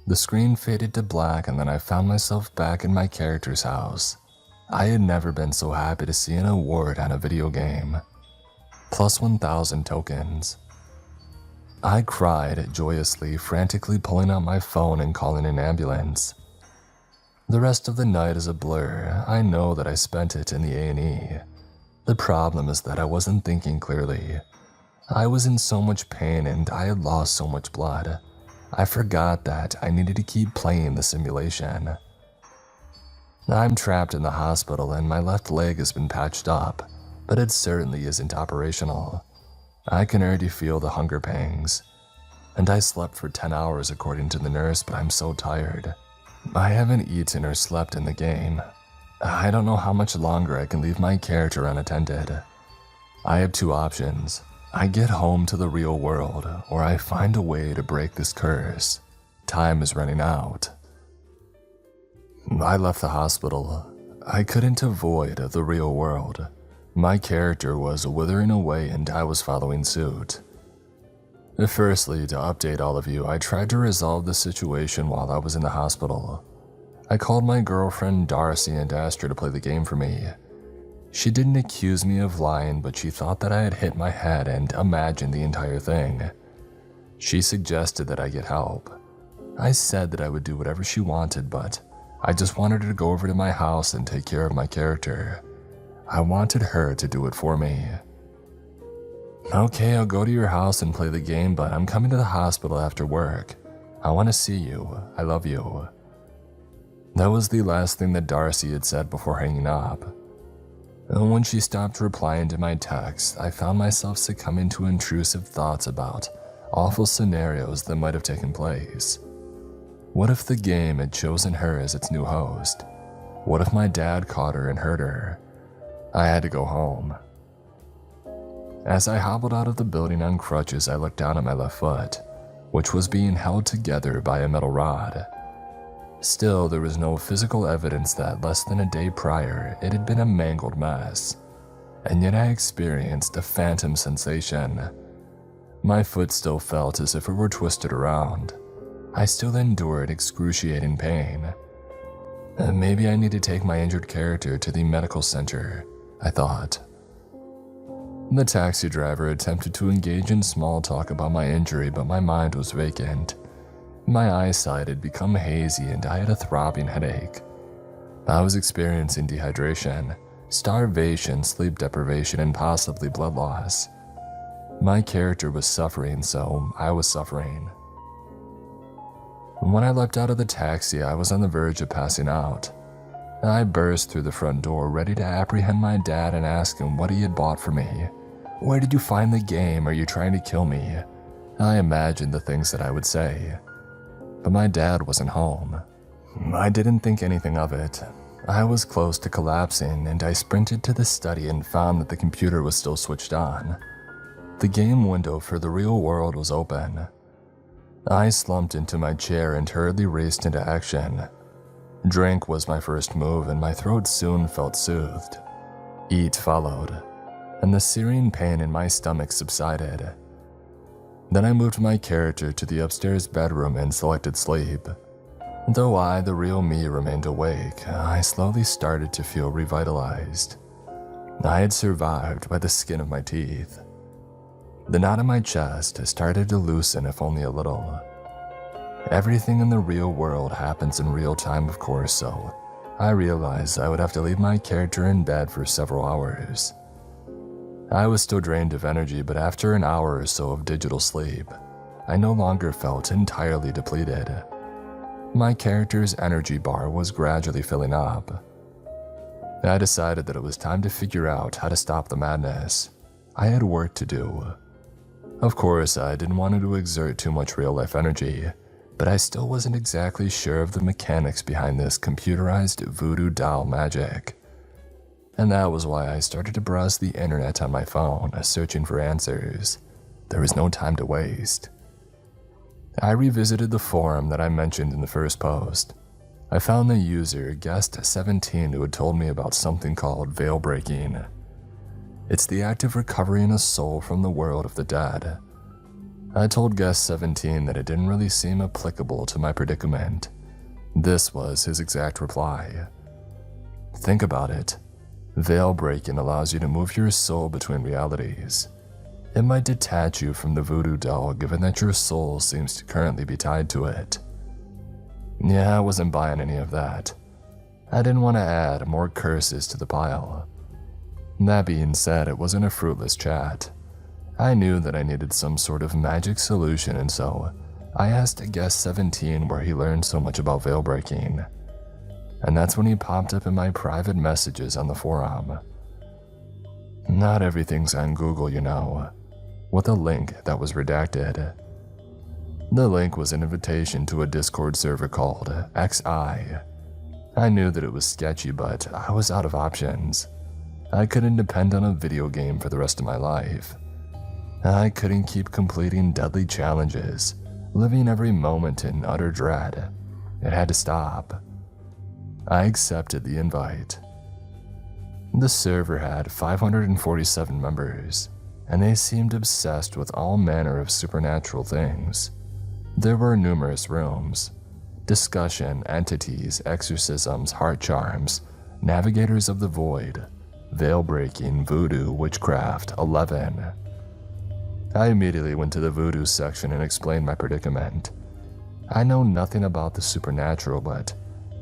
The screen faded to black, and then I found myself back in my character's house. I had never been so happy to see an award on a video game. Plus 1,000 tokens. I cried joyously, frantically pulling out my phone and calling an ambulance. The rest of the night is a blur. I know that I spent it in the A&E. The problem is that I wasn't thinking clearly. I was in so much pain and I had lost so much blood. I forgot that I needed to keep playing the simulation. I'm trapped in the hospital and my left leg has been patched up, but it certainly isn't operational. I can already feel the hunger pangs. And I slept for 10 hours according to the nurse, but I'm so tired. I haven't eaten or slept in the game. I don't know how much longer I can leave my character unattended. I have two options. I get home to the real world, or I find a way to break this curse. Time is running out. I left the hospital. I couldn't avoid the real world. My character was withering away and I was following suit. Firstly, to update all of you, I tried to resolve the situation while I was in the hospital. I called my girlfriend Darcy and asked her to play the game for me. She didn't accuse me of lying, but she thought that I had hit my head and imagined the entire thing. She suggested that I get help. I said that I would do whatever she wanted, but I just wanted her to go over to my house and take care of my character. I wanted her to do it for me. Okay, I'll go to your house and play the game, but I'm coming to the hospital after work. I want to see you. I love you. That was the last thing that Darcy had said before hanging up. And when she stopped replying to my texts, I found myself succumbing to intrusive thoughts about awful scenarios that might have taken place. What if the game had chosen her as its new host? What if my dad caught her and hurt her? I had to go home. As I hobbled out of the building on crutches, I looked down at my left foot, which was being held together by a metal rod. Still, there was no physical evidence that less than a day prior, it had been a mangled mess. And yet I experienced a phantom sensation. My foot still felt as if it were twisted around. I still endured excruciating pain. Maybe I need to take my injured character to the medical center, I thought. The taxi driver attempted to engage in small talk about my injury, but my mind was vacant. My eyesight had become hazy and I had a throbbing headache. I was experiencing dehydration, starvation, sleep deprivation, and possibly blood loss. My character was suffering, so I was suffering. When I leapt out of the taxi, I was on the verge of passing out. I burst through the front door, ready to apprehend my dad and ask him what he had bought for me. Where did you find the game? Are you trying to kill me? I imagined the things that I would say. But my dad wasn't home. I didn't think anything of it. I was close to collapsing, and I sprinted to the study and found that the computer was still switched on. The game window for the real world was open. I slumped into my chair and hurriedly raced into action. Drink was my first move, and my throat soon felt soothed. Eat followed, and the searing pain in my stomach subsided. Then I moved my character to the upstairs bedroom and selected sleep. Though I, the real me, remained awake, I slowly started to feel revitalized. I had survived by the skin of my teeth. The knot in my chest started to loosen, if only a little. Everything in the real world happens in real time, of course, so I realized I would have to leave my character in bed for several hours. I was still drained of energy, but after an hour or so of digital sleep, I no longer felt entirely depleted. My character's energy bar was gradually filling up. I decided that it was time to figure out how to stop the madness. I had work to do. Of course, I didn't want to exert too much real-life energy, but I still wasn't exactly sure of the mechanics behind this computerized voodoo doll magic. And that was why I started to browse the internet on my phone, searching for answers. There was no time to waste. I revisited the forum that I mentioned in the first post. I found the user, Guest17, who had told me about something called veil breaking. It's the act of recovering a soul from the world of the dead. I told Guest17 that it didn't really seem applicable to my predicament. This was his exact reply. Think about it. Veil breaking allows you to move your soul between realities. It might detach you from the voodoo doll given that your soul seems to currently be tied to it. Yeah, I wasn't buying any of that. I didn't want to add more curses to the pile. That being said, it wasn't a fruitless chat. I knew that I needed some sort of magic solution, and so I asked Guest17 where he learned so much about veil breaking. And that's when he popped up in my private messages on the forum. Not everything's on Google, you know, with a link that was redacted. The link was an invitation to a Discord server called XI. I knew that it was sketchy, but I was out of options. I couldn't depend on a video game for the rest of my life. I couldn't keep completing deadly challenges, living every moment in utter dread. It had to stop. I accepted the invite. The server had 547 members, and they seemed obsessed with all manner of supernatural things. There were numerous rooms, discussion, entities, exorcisms, heart charms, navigators of the void, Veil breaking, voodoo, witchcraft, 11. I immediately went to the voodoo section and explained my predicament. I know nothing about the supernatural, but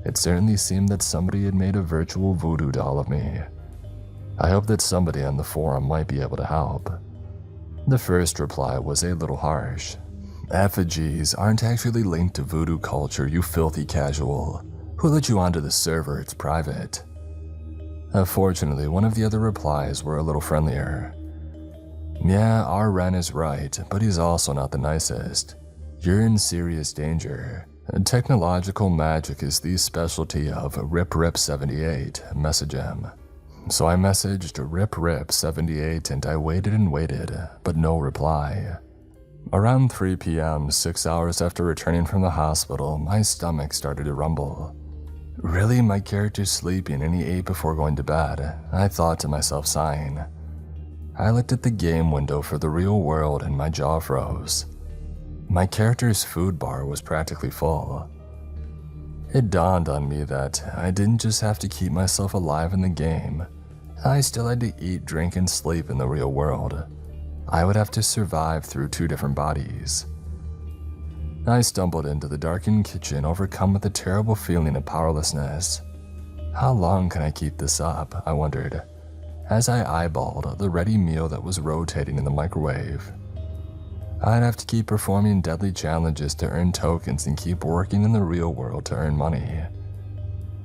it certainly seemed that somebody had made a virtual voodoo doll of me. I hope that somebody on the forum might be able to help. The first reply was a little harsh. Effigies aren't actually linked to voodoo culture, you filthy casual. Who let you onto the server? It's private. Fortunately, one of the other replies were a little friendlier. Yeah, our Ren is right, but he's also not the nicest. You're in serious danger. Technological magic is the specialty of RipRip78, message him. So I messaged RipRip78 and I waited and waited, but no reply. Around 3 p.m., 6 hours after returning from the hospital, my stomach started to rumble. Really, my character's sleeping and he ate before going to bed, I thought to myself, sighing. I looked at the game window for the real world and my jaw froze. My character's food bar was practically full. It dawned on me that I didn't just have to keep myself alive in the game. I still had to eat, drink, and sleep in the real world. I would have to survive through 2 different bodies. I stumbled into the darkened kitchen, overcome with a terrible feeling of powerlessness. How long can I keep this up? I wondered, as I eyeballed the ready meal that was rotating in the microwave. I'd have to keep performing deadly challenges to earn tokens and keep working in the real world to earn money.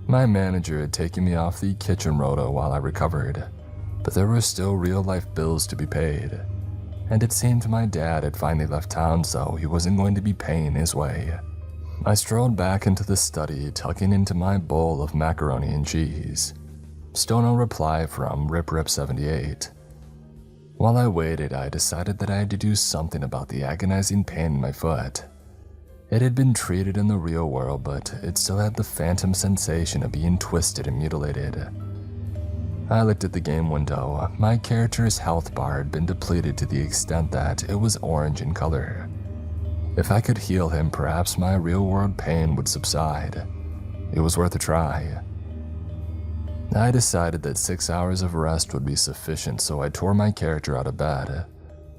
My manager had taken me off the kitchen rota while I recovered, but there were still real-life bills to be paid. And it seemed my dad had finally left town, so he wasn't going to be paying his way. I strolled back into the study, tucking into my bowl of macaroni and cheese. Still no reply from RipRip78. While I waited, I decided that I had to do something about the agonizing pain in my foot. It had been treated in the real world, but it still had the phantom sensation of being twisted and mutilated. I looked at the game window. My character's health bar had been depleted to the extent that it was orange in color. If I could heal him, perhaps my real-world pain would subside. It was worth a try. I decided that 6 hours of rest would be sufficient, so I tore my character out of bed.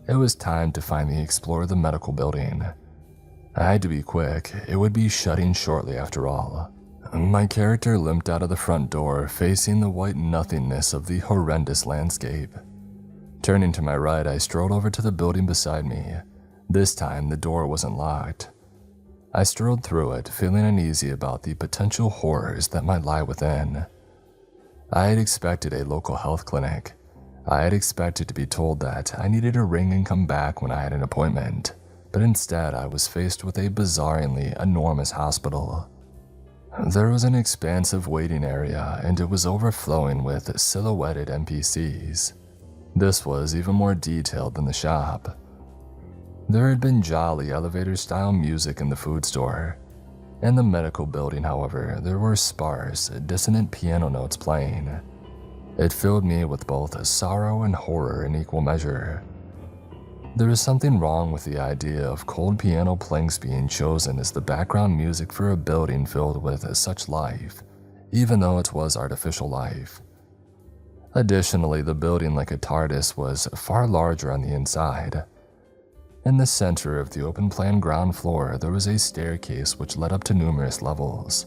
It was time to finally explore the medical building. I had to be quick. It would be shutting shortly after all. My character limped out of the front door, facing the white nothingness of the horrendous landscape. Turning to my right, I strolled over to the building beside me. This time, the door wasn't locked. I strolled through it, feeling uneasy about the potential horrors that might lie within. I had expected a local health clinic. I had expected to be told that I needed to ring and come back when I had an appointment, but instead I was faced with a bizarrely enormous hospital. There was an expansive waiting area, and it was overflowing with silhouetted NPCs. This was even more detailed than the shop. There had been jolly elevator-style music in the food store. In the medical building, however, there were sparse, dissonant piano notes playing. It filled me with both sorrow and horror in equal measure. There was something wrong with the idea of cold piano planks being chosen as the background music for a building filled with such life, even though it was artificial life. Additionally, the building, like a TARDIS, was far larger on the inside. In the center of the open-plan ground floor, there was a staircase which led up to numerous levels.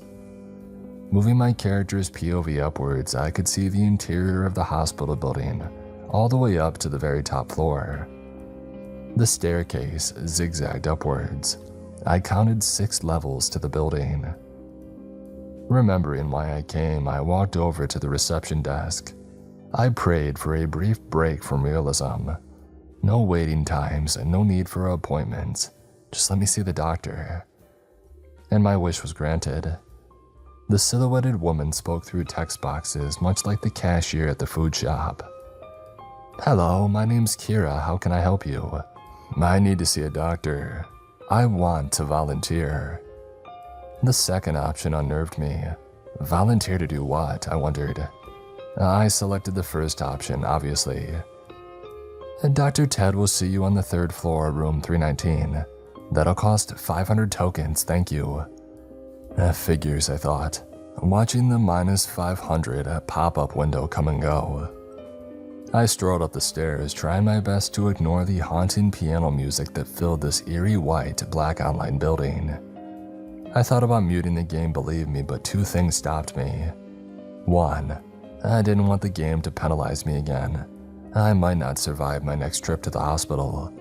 Moving my character's POV upwards, I could see the interior of the hospital building, all the way up to the very top floor. The staircase zigzagged upwards. I counted 6 levels to the building. Remembering why I came, I walked over to the reception desk. I prayed for a brief break from realism. No waiting times and no need for appointments. Just let me see the doctor. And my wish was granted. The silhouetted woman spoke through text boxes, much like the cashier at the food shop. Hello, my name's Kira. How can I help you? I need to see a doctor. I want to volunteer. The second option unnerved me. Volunteer to do what? I wondered. I selected the first option, obviously. Dr. Ted will see you on the 3rd floor, room 319. That'll cost 500 tokens, thank you. Figures, I thought, watching the -500 pop-up window come and go. I strolled up the stairs, trying my best to ignore the haunting piano music that filled this eerie white, black outline building. I thought about muting the game, believe me, but two things stopped me. One, I didn't want the game to penalize me again. I might not survive my next trip to the hospital.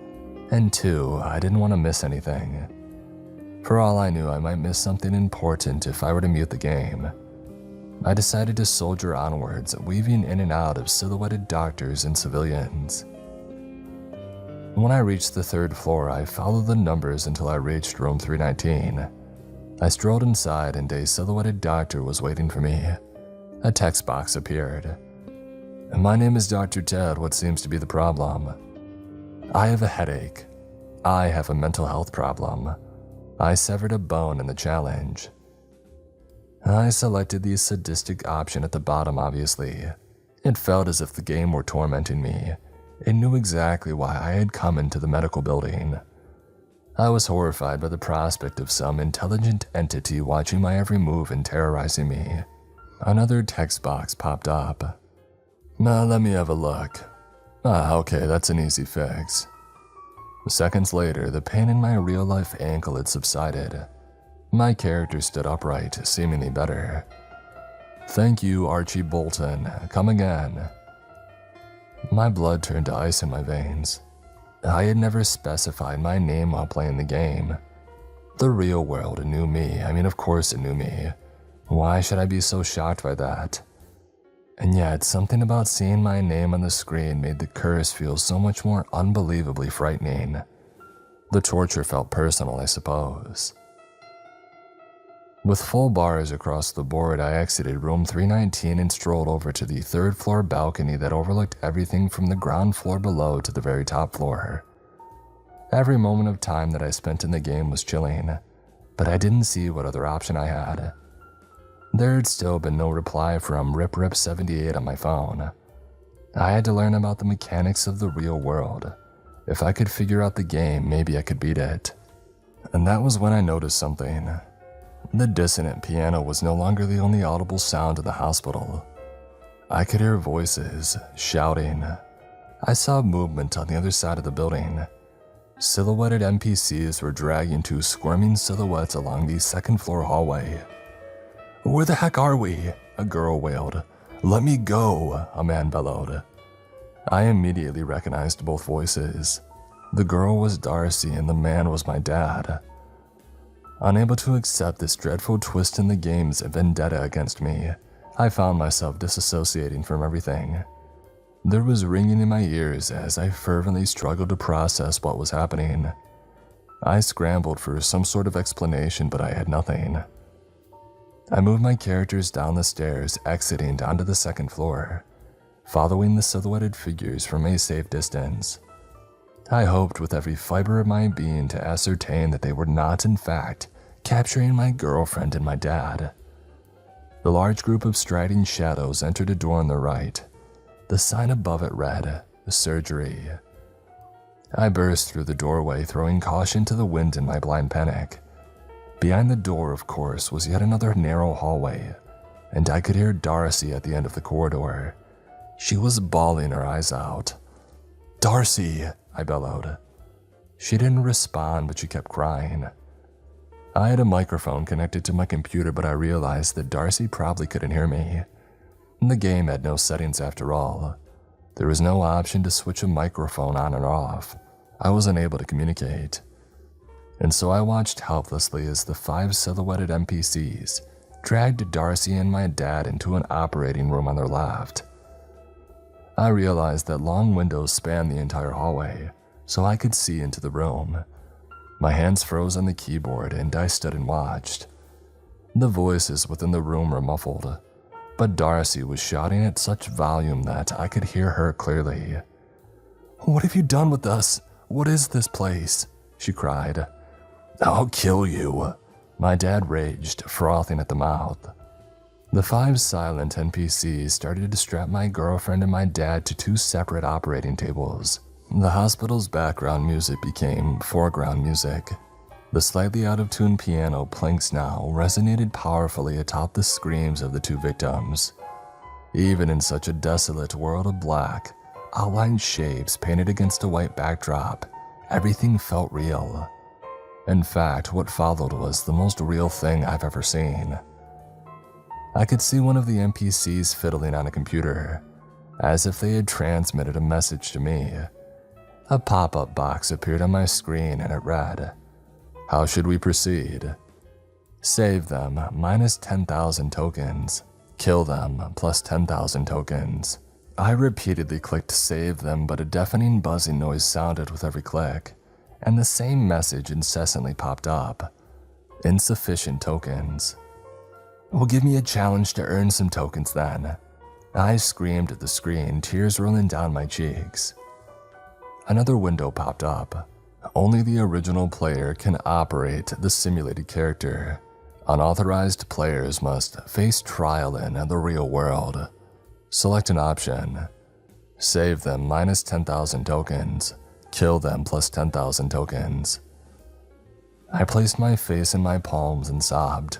And two, I didn't want to miss anything. For all I knew, I might miss something important if I were to mute the game. I decided to soldier onwards, weaving in and out of silhouetted doctors and civilians. When I reached the third floor, I followed the numbers until I reached room 319. I strolled inside and a silhouetted doctor was waiting for me. A text box appeared. "My name is Dr. Ted. What seems to be the problem?" "I have a headache. I have a mental health problem. I severed a bone in the challenge." I selected the sadistic option at the bottom, obviously. It felt as if the game were tormenting me. It knew exactly why I had come into the medical building. I was horrified by the prospect of some intelligent entity watching my every move and terrorizing me. Another text box popped up. Let me have a look. Okay, that's an easy fix." Seconds later, the pain in my real-life ankle had subsided. My character stood upright, seemingly better. "Thank you, Archie Bolton. Come again." My blood turned to ice in my veins. I had never specified my name while playing the game. The real world knew me. Of course it knew me. Why should I be so shocked by that? And yet, something about seeing my name on the screen made the curse feel so much more unbelievably frightening. The torture felt personal, I suppose. With full bars across the board, I exited room 319 and strolled over to the third floor balcony that overlooked everything from the ground floor below to the very top floor. Every moment of time that I spent in the game was chilling, but I didn't see what other option I had. There had still been no reply from RipRip78 on my phone. I had to learn about the mechanics of the real world. If I could figure out the game, maybe I could beat it. And that was when I noticed something. The dissonant piano was no longer the only audible sound of the hospital. I could hear voices, shouting. I saw movement on the other side of the building. Silhouetted NPCs were dragging two squirming silhouettes along the second floor hallway. "Where the heck are we?" a girl wailed. "Let me go," a man bellowed. I immediately recognized both voices. The girl was Darcy and the man was my dad. Unable to accept this dreadful twist in the game's vendetta against me, I found myself disassociating from everything. There was ringing in my ears as I fervently struggled to process what was happening. I scrambled for some sort of explanation, but I had nothing. I moved my characters down the stairs, exiting onto the second floor, following the silhouetted figures from a safe distance. I hoped with every fiber of my being to ascertain that they were not, in fact, capturing my girlfriend and my dad. The large group of striding shadows entered a door on the right. The sign above it read, "Surgery." I burst through the doorway, throwing caution to the wind in my blind panic. Behind the door, of course, was yet another narrow hallway, and I could hear Darcy at the end of the corridor. She was bawling her eyes out. "Darcy!" I bellowed. She didn't respond, but she kept crying. I had a microphone connected to my computer, but I realized that Darcy probably couldn't hear me. The game had no settings after all. There was no option to switch a microphone on and off. I was unable to communicate. And so I watched helplessly as the 5 silhouetted NPCs dragged Darcy and my dad into an operating room on their left. I realized that long windows spanned the entire hallway, so I could see into the room. My hands froze on the keyboard and I stood and watched. The voices within the room were muffled, but Darcy was shouting at such volume that I could hear her clearly. "What have you done with us? What is this place?" she cried. "I'll kill you," my dad raged, frothing at the mouth. The 5 silent NPCs started to strap my girlfriend and my dad to 2 separate operating tables. The hospital's background music became foreground music. The slightly out-of-tune piano plinks now resonated powerfully atop the screams of the 2 victims. Even in such a desolate world of black, outlined shapes painted against a white backdrop. Everything felt real. In fact, what followed was the most real thing I've ever seen. I could see one of the NPCs fiddling on a computer, as if they had transmitted a message to me. A pop-up box appeared on my screen and it read, "How should we proceed? Save them, minus 10,000 tokens. Kill them, plus 10,000 tokens." I repeatedly clicked save them, but a deafening buzzing noise sounded with every click, and the same message incessantly popped up. Insufficient tokens. "Well, give me a challenge to earn some tokens then." I screamed at the screen, tears rolling down my cheeks. Another window popped up. Only the original player can operate the simulated character. Unauthorized players must face trial in the real world. Select an option. Save them, minus 10,000 tokens. Kill them, plus 10,000 tokens. I placed my face in my palms and sobbed.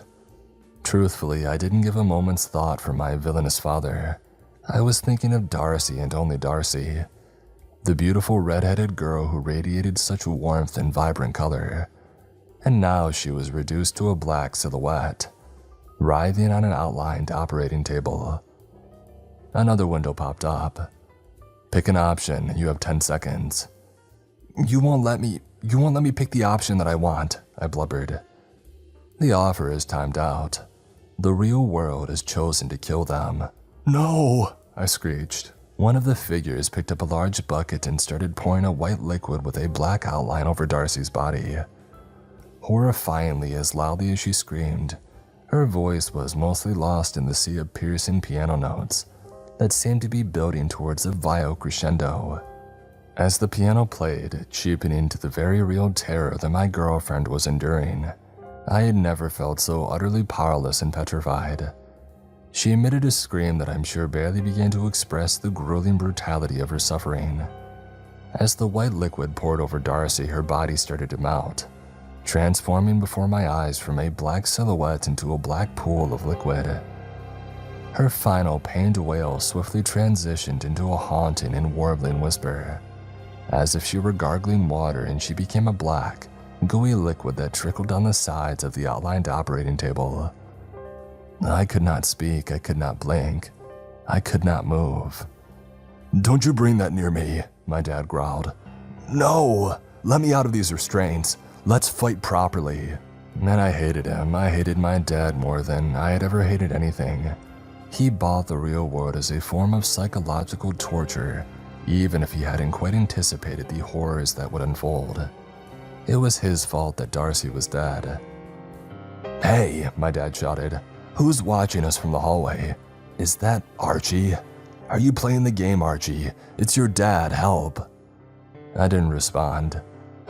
Truthfully, I didn't give a moment's thought for my villainous father. I was thinking of Darcy and only Darcy, the beautiful red-headed girl who radiated such warmth and vibrant color. And now she was reduced to a black silhouette, writhing on an outlined operating table. Another window popped up. Pick an option, you have 10 seconds. You won't let me pick the option that I want," I blubbered. "The offer is timed out. The real world has chosen to kill them." "No," I screeched. One of the figures picked up a large bucket and started pouring a white liquid with a black outline over Darcy's body. Horrifyingly as loudly as she screamed, her voice was mostly lost in the sea of piercing piano notes that seemed to be building towards a vile crescendo. As the piano played, cheapening to the very real terror that my girlfriend was enduring, I had never felt so utterly powerless and petrified. She emitted a scream that I'm sure barely began to express the grueling brutality of her suffering. As the white liquid poured over Darcy, her body started to melt, transforming before my eyes from a black silhouette into a black pool of liquid. Her final pained wail swiftly transitioned into a haunting and warbling whisper, as if she were gargling water, and she became a black, gooey liquid that trickled down the sides of the outlined operating table. I could not speak, I could not blink, I could not move. "Don't you bring that near me," my dad growled. "No! Let me out of these restraints. Let's fight properly." And I hated him. I hated my dad more than I had ever hated anything. He bought the real world as a form of psychological torture, even if he hadn't quite anticipated the horrors that would unfold. It was his fault that Darcy was dead. "Hey," my dad shouted. "Who's watching us from the hallway? Is that Archie? Are you playing the game, Archie? It's your dad, help." I didn't respond.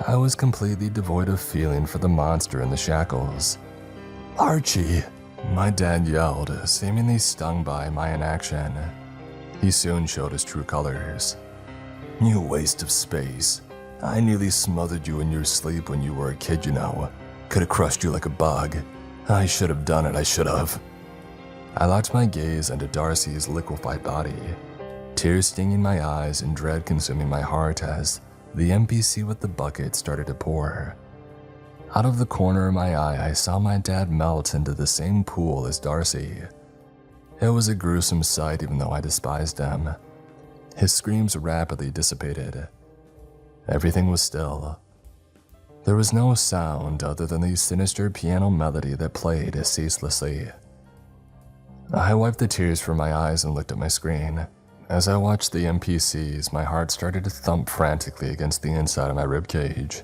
I was completely devoid of feeling for the monster in the shackles. "Archie!" my dad yelled, seemingly stung by my inaction. He soon showed his true colors. "You waste of space. I nearly smothered you in your sleep when you were a kid, you know. Could have crushed you like a bug. I should have done it, I should have." I locked my gaze onto Darcy's liquefied body, tears stinging my eyes and dread consuming my heart as the NPC with the bucket started to pour. Out of the corner of my eye, I saw my dad melt into the same pool as Darcy. It was a gruesome sight, even though I despised him. His screams rapidly dissipated. Everything was still. There was no sound other than the sinister piano melody that played ceaselessly. I wiped the tears from my eyes and looked at my screen. As I watched the NPCs, my heart started to thump frantically against the inside of my ribcage.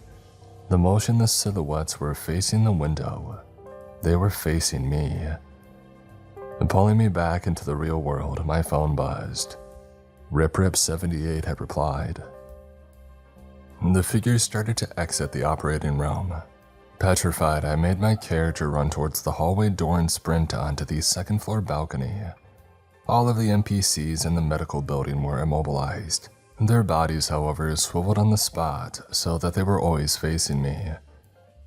The motionless silhouettes were facing the window. They were facing me. And pulling me back into the real world, my phone buzzed. RipRip78 had replied. The figures started to exit the operating room. Petrified, I made my character run towards the hallway door and sprint onto the second-floor balcony. All of the NPCs in the medical building were immobilized. Their bodies, however, swiveled on the spot so that they were always facing me.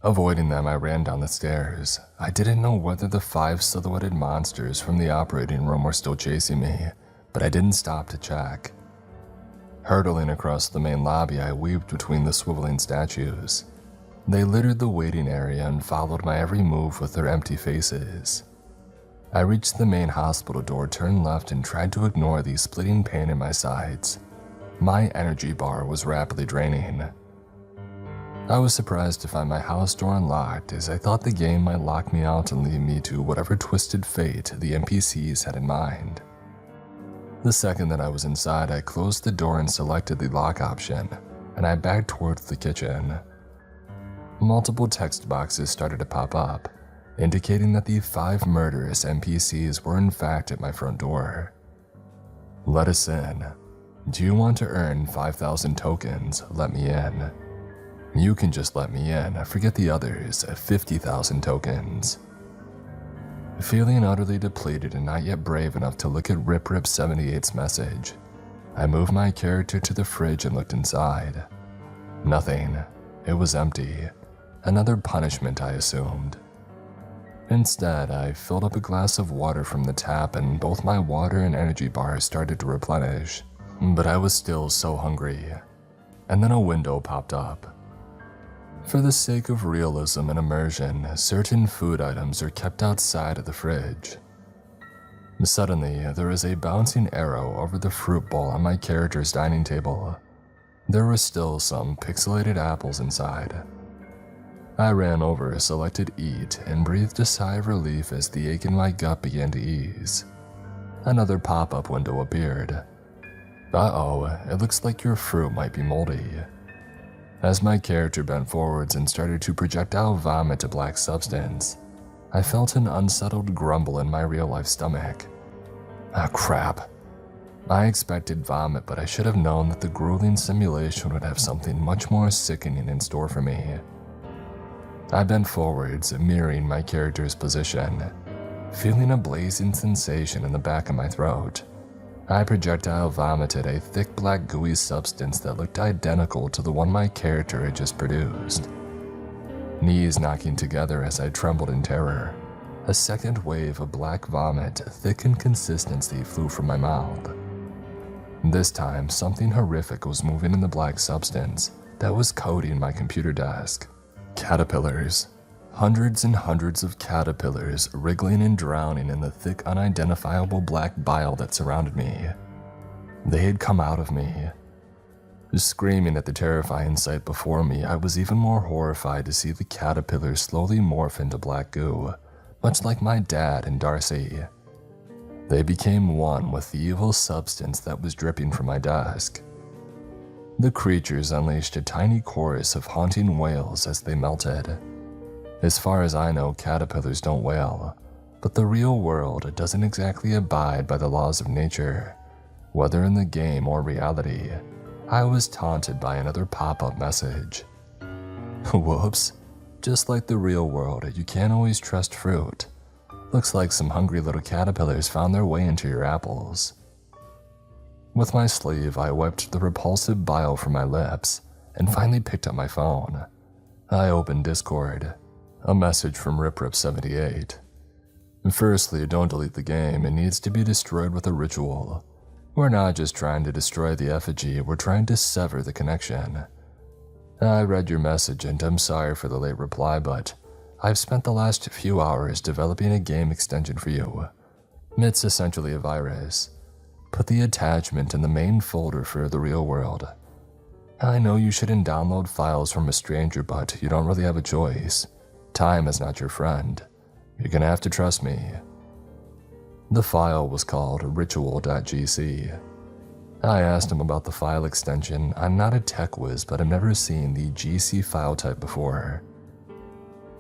Avoiding them, I ran down the stairs. I didn't know whether the 5 silhouetted monsters from the operating room were still chasing me, but I didn't stop to check. Hurtling across the main lobby, I weaved between the swiveling statues. They littered the waiting area and followed my every move with their empty faces. I reached the main hospital door, turned left, and tried to ignore the splitting pain in my sides. My energy bar was rapidly draining. I was surprised to find my house door unlocked, as I thought the game might lock me out and lead me to whatever twisted fate the NPCs had in mind. The second that I was inside, I closed the door and selected the lock option, and I backed towards the kitchen. Multiple text boxes started to pop up, indicating that the 5 murderous NPCs were in fact at my front door. Let us in. Do you want to earn 5,000 tokens? Let me in. You can just let me in, forget the others, 50,000 tokens. Feeling utterly depleted and not yet brave enough to look at RipRip78's message, I moved my character to the fridge and looked inside. Nothing. It was empty. Another punishment, I assumed. Instead, I filled up a glass of water from the tap and both my water and energy bars started to replenish, but I was still so hungry. And then a window popped up. For the sake of realism and immersion, certain food items are kept outside of the fridge. Suddenly, there was a bouncing arrow over the fruit bowl on my character's dining table. There were still some pixelated apples inside. I ran over, selected eat, and breathed a sigh of relief as the ache in my gut began to ease. Another pop-up window appeared. Uh-oh, it looks like your fruit might be moldy. As my character bent forwards and started to projectile vomit a black substance, I felt an unsettled grumble in my real-life stomach. Ah, crap. I expected vomit, but I should have known that the grueling simulation would have something much more sickening in store for me. I bent forwards, mirroring my character's position, feeling a blazing sensation in the back of my throat. I projectile vomited a thick black gooey substance that looked identical to the one my character had just produced. Knees knocking together as I trembled in terror, a second wave of black vomit, thick in consistency, flew from my mouth. This time, something horrific was moving in the black substance that was coating my computer desk. Caterpillars. Hundreds and hundreds of caterpillars wriggling and drowning in the thick, unidentifiable black bile that surrounded me. They had come out of me. Screaming at the terrifying sight before me, I was even more horrified to see the caterpillars slowly morph into black goo, much like my dad and Darcy. They became one with the evil substance that was dripping from my desk. The creatures unleashed a tiny chorus of haunting wails as they melted. As far as I know, caterpillars don't wail, but the real world doesn't exactly abide by the laws of nature. Whether in the game or reality, I was taunted by another pop-up message. Whoops, just like the real world, you can't always trust fruit. Looks like some hungry little caterpillars found their way into your apples. With my sleeve, I wiped the repulsive bile from my lips and finally picked up my phone. I opened Discord. A message from RipRip78. Firstly, don't delete the game. It needs to be destroyed with a ritual. We're not just trying to destroy the effigy, we're trying to sever the connection. I read your message and I'm sorry for the late reply, but I've spent the last few hours developing a game extension for you. It's essentially a virus. Put the attachment in the main folder for the real world. I know you shouldn't download files from a stranger, but you don't really have a choice. Time is not your friend. You're gonna have to trust me. The file was called ritual.gc. I asked him about the file extension. I'm not a tech whiz, but I've never seen the GC file type before.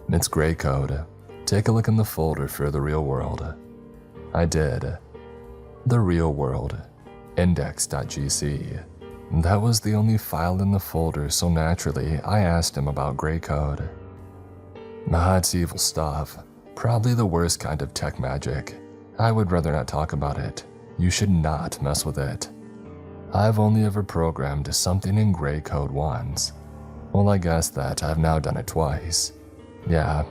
It's gray code. Take a look in the folder for the real world. I did. The real world, index.gc. That was the only file in the folder, so naturally, I asked him about gray code. It's evil stuff. Probably the worst kind of tech magic. I would rather not talk about it. You should not mess with it. I've only ever programmed something in gray code once. Well, I guess that I've now done it twice. Yeah,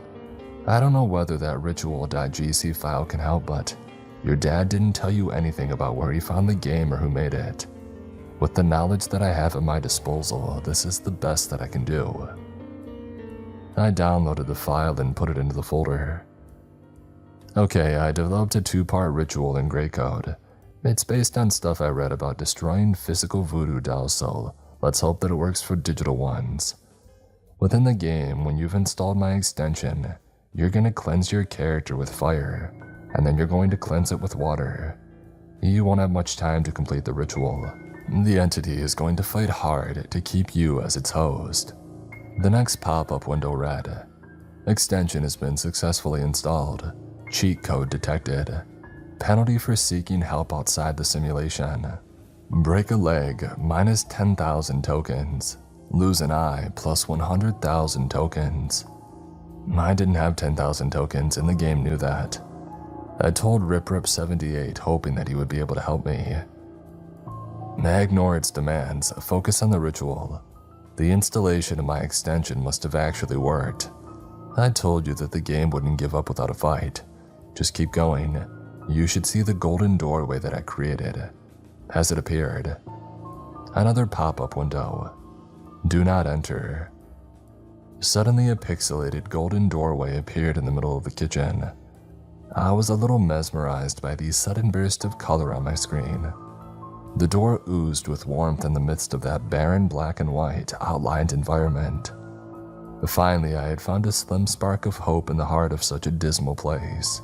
I don't know whether that ritual.gc file can help, but your dad didn't tell you anything about where he found the game or who made it. With the knowledge that I have at my disposal, this is the best that I can do. I downloaded the file and put it into the folder. Okay, I developed a 2-part ritual in Grey Code. It's based on stuff I read about destroying physical voodoo dolls, so let's hope that it works for digital ones. Within the game, when you've installed my extension, you're going to cleanse your character with fire, and then you're going to cleanse it with water. You won't have much time to complete the ritual. The entity is going to fight hard to keep you as its host. The next pop-up window read, "Extension has been successfully installed. Cheat code detected. Penalty for seeking help outside the simulation. Break a leg, minus 10,000 tokens. Lose an eye, plus 100,000 tokens." I didn't have 10,000 tokens, and the game knew that. I told RipRip78, hoping that he would be able to help me. I ignore its demands, focus on the ritual. The installation of my extension must have actually worked. I told you that the game wouldn't give up without a fight. Just keep going. You should see the golden doorway that I created. Has it appeared? Another pop-up window. Do not enter. Suddenly a pixelated golden doorway appeared in the middle of the kitchen. I was a little mesmerized by the sudden burst of color on my screen. The door oozed with warmth in the midst of that barren black and white outlined environment. Finally, I had found a slim spark of hope in the heart of such a dismal place.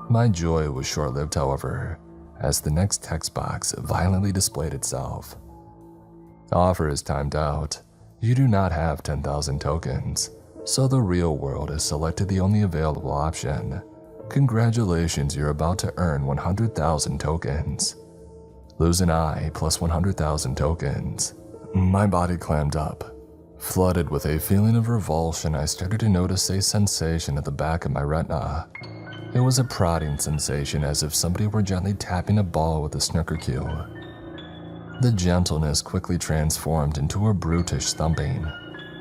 My joy was short-lived, however, as the next text box violently displayed itself. Offer is timed out. You do not have 10,000 tokens, so the real world has selected the only available option. Congratulations, you're about to earn 100,000 tokens. Lose an eye plus 100,000 tokens. My body clammed up. Flooded with a feeling of revulsion, I started to notice a sensation at the back of my retina. It was a prodding sensation, as if somebody were gently tapping a ball with a snooker cue. The gentleness quickly transformed into a brutish thumping.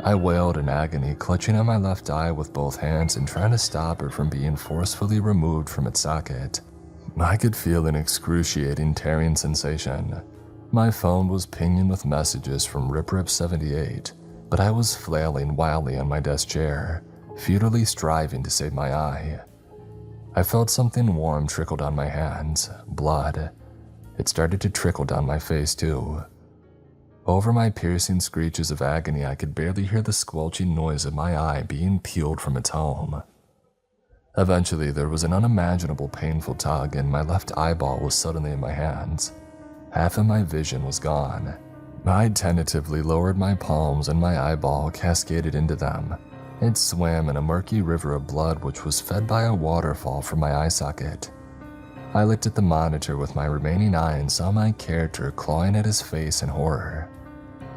I wailed in agony, clutching at my left eye with both hands and trying to stop it from being forcefully removed from its socket. I could feel an excruciating tearing sensation. My phone was pinging with messages from RipRip78, but I was flailing wildly on my desk chair, futilely striving to save my eye. I felt something warm trickle down my hands, blood. It started to trickle down my face too. Over my piercing screeches of agony, I could barely hear the squelching noise of my eye being peeled from its home. Eventually, there was an unimaginable painful tug, and my left eyeball was suddenly in my hands. Half of my vision was gone. I tentatively lowered my palms, and my eyeball cascaded into them. It swam in a murky river of blood which was fed by a waterfall from my eye socket. I looked at the monitor with my remaining eye and saw my character clawing at his face in horror.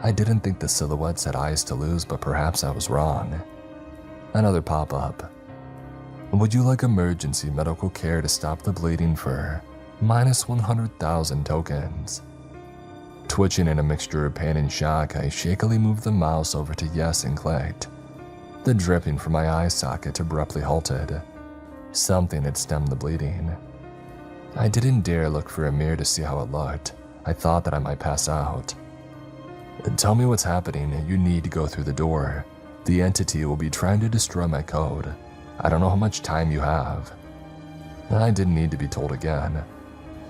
I didn't think the silhouettes had eyes to lose, but perhaps I was wrong. Another pop-up. Would you like emergency medical care to stop the bleeding for minus 100,000 tokens? Twitching in a mixture of pain and shock, I shakily moved the mouse over to yes and clicked. The dripping from my eye socket abruptly halted. Something had stemmed the bleeding. I didn't dare look for a mirror to see how it looked. I thought that I might pass out. Tell me what's happening. You need to go through the door. The entity will be trying to destroy my code. I don't know how much time you have. I didn't need to be told again.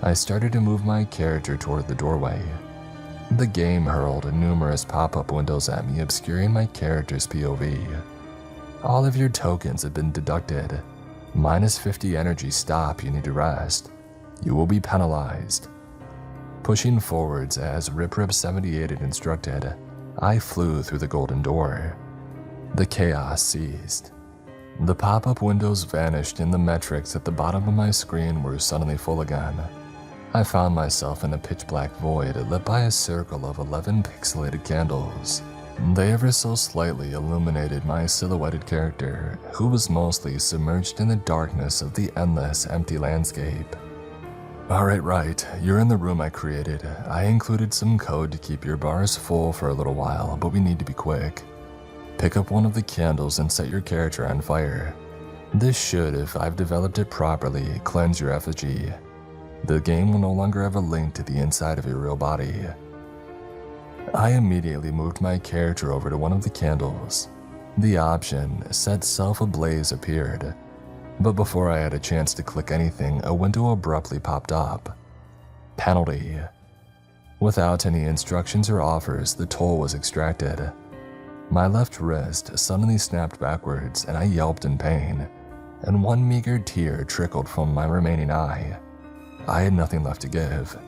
I started to move my character toward the doorway. The game hurled numerous pop-up windows at me, obscuring my character's POV. All of your tokens have been deducted. Minus 50 energy, stop, you need to rest. You will be penalized. Pushing forwards as RipRip78 had instructed, I flew through the golden door. The chaos ceased. The pop-up windows vanished and the metrics at the bottom of my screen were suddenly full again. I found myself in a pitch-black void lit by a circle of 11 pixelated candles. They ever so slightly illuminated my silhouetted character, who was mostly submerged in the darkness of the endless, empty landscape. Alright, right, you're in the room I created. I included some code to keep your bars full for a little while, but we need to be quick. Pick up one of the candles and set your character on fire. This should, if I've developed it properly, cleanse your effigy. The game will no longer have a link to the inside of your real body. I immediately moved my character over to one of the candles. The option, Set Self Ablaze, appeared, but before I had a chance to click anything, a window abruptly popped up. Penalty. Without any instructions or offers, the toll was extracted. My left wrist suddenly snapped backwards and I yelped in pain, and one meager tear trickled from my remaining eye. I had nothing left to give.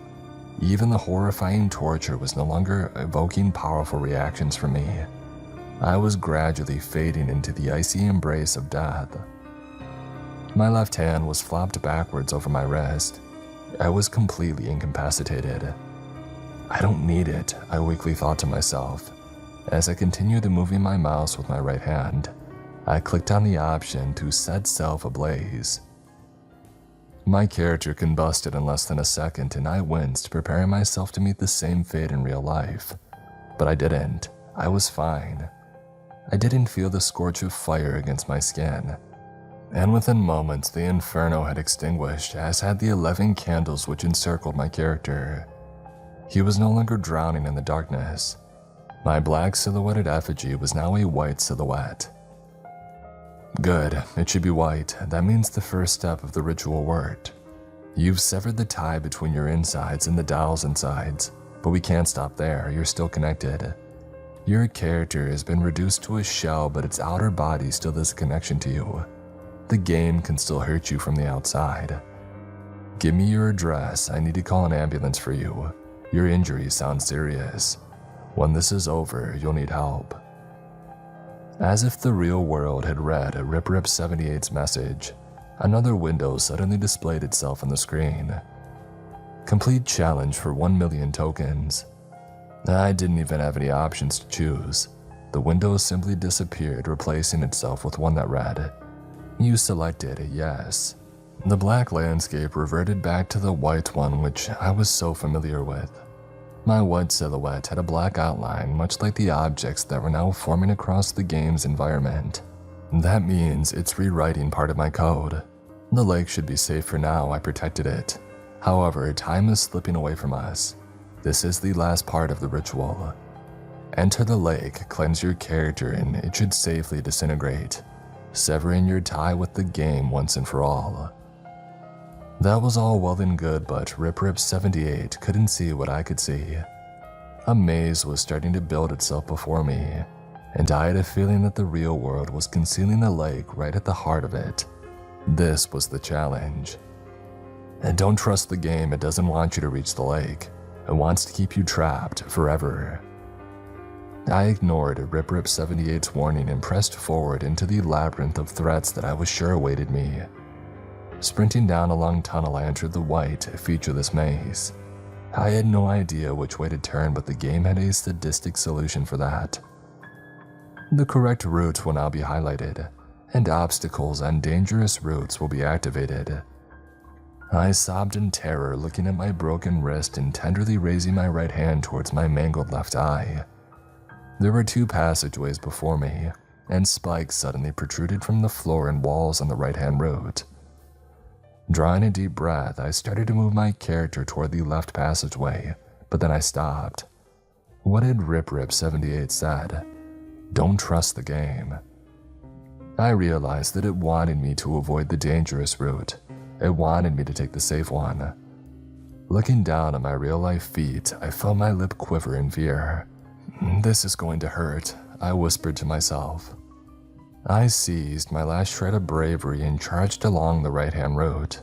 Even the horrifying torture was no longer evoking powerful reactions from me. I was gradually fading into the icy embrace of death. My left hand was flopped backwards over my wrist. I was completely incapacitated. I don't need it, I weakly thought to myself. As I continued moving my mouse with my right hand, I clicked on the option to Set Self Ablaze. My character combusted in less than a second and I winced, preparing myself to meet the same fate in real life. But I didn't. I was fine. I didn't feel the scorch of fire against my skin. And within moments, the inferno had extinguished, as had the 11 candles which encircled my character. He was no longer drowning in the darkness. My black silhouetted effigy was now a white silhouette. Good, it should be white. That means the first step of the ritual worked. You've severed the tie between your insides and the doll's insides, but we can't stop there, you're still connected. Your character has been reduced to a shell, but its outer body still has a connection to you. The game can still hurt you from the outside. Give me your address, I need to call an ambulance for you. Your injuries sound serious. When this is over, you'll need help. As if the real world had read Rip78's message, another window suddenly displayed itself on the screen. Complete challenge for 1 million tokens. I didn't even have any options to choose. The window simply disappeared, replacing itself with one that read, You selected yes. The black landscape reverted back to the white one which I was so familiar with. My white silhouette had a black outline, much like the objects that were now forming across the game's environment. That means it's rewriting part of my code. The lake should be safe for now, I protected it. However, time is slipping away from us. This is the last part of the ritual. Enter the lake, cleanse your character, and it should safely disintegrate, severing your tie with the game once and for all. That was all well and good, but Rip78 couldn't see what I could see. A maze was starting to build itself before me, and I had a feeling that the real world was concealing a lake right at the heart of it. This was the challenge. And don't trust the game, it doesn't want you to reach the lake. It wants to keep you trapped forever. I ignored Rip78's warning and pressed forward into the labyrinth of threats that I was sure awaited me. Sprinting down a long tunnel, I entered the white, featureless maze. I had no idea which way to turn, but the game had a sadistic solution for that. The correct route will now be highlighted, and obstacles and dangerous routes will be activated. I sobbed in terror, looking at my broken wrist and tenderly raising my right hand towards my mangled left eye. There were 2 passageways before me, and spikes suddenly protruded from the floor and walls on the right-hand route. Drawing a deep breath, I started to move my character toward the left passageway, but then I stopped. What had Rip78 said? Don't trust the game. I realized that it wanted me to avoid the dangerous route. It wanted me to take the safe one. Looking down at my real-life feet, I felt my lip quiver in fear. This is going to hurt, I whispered to myself. I seized my last shred of bravery and charged along the right-hand route.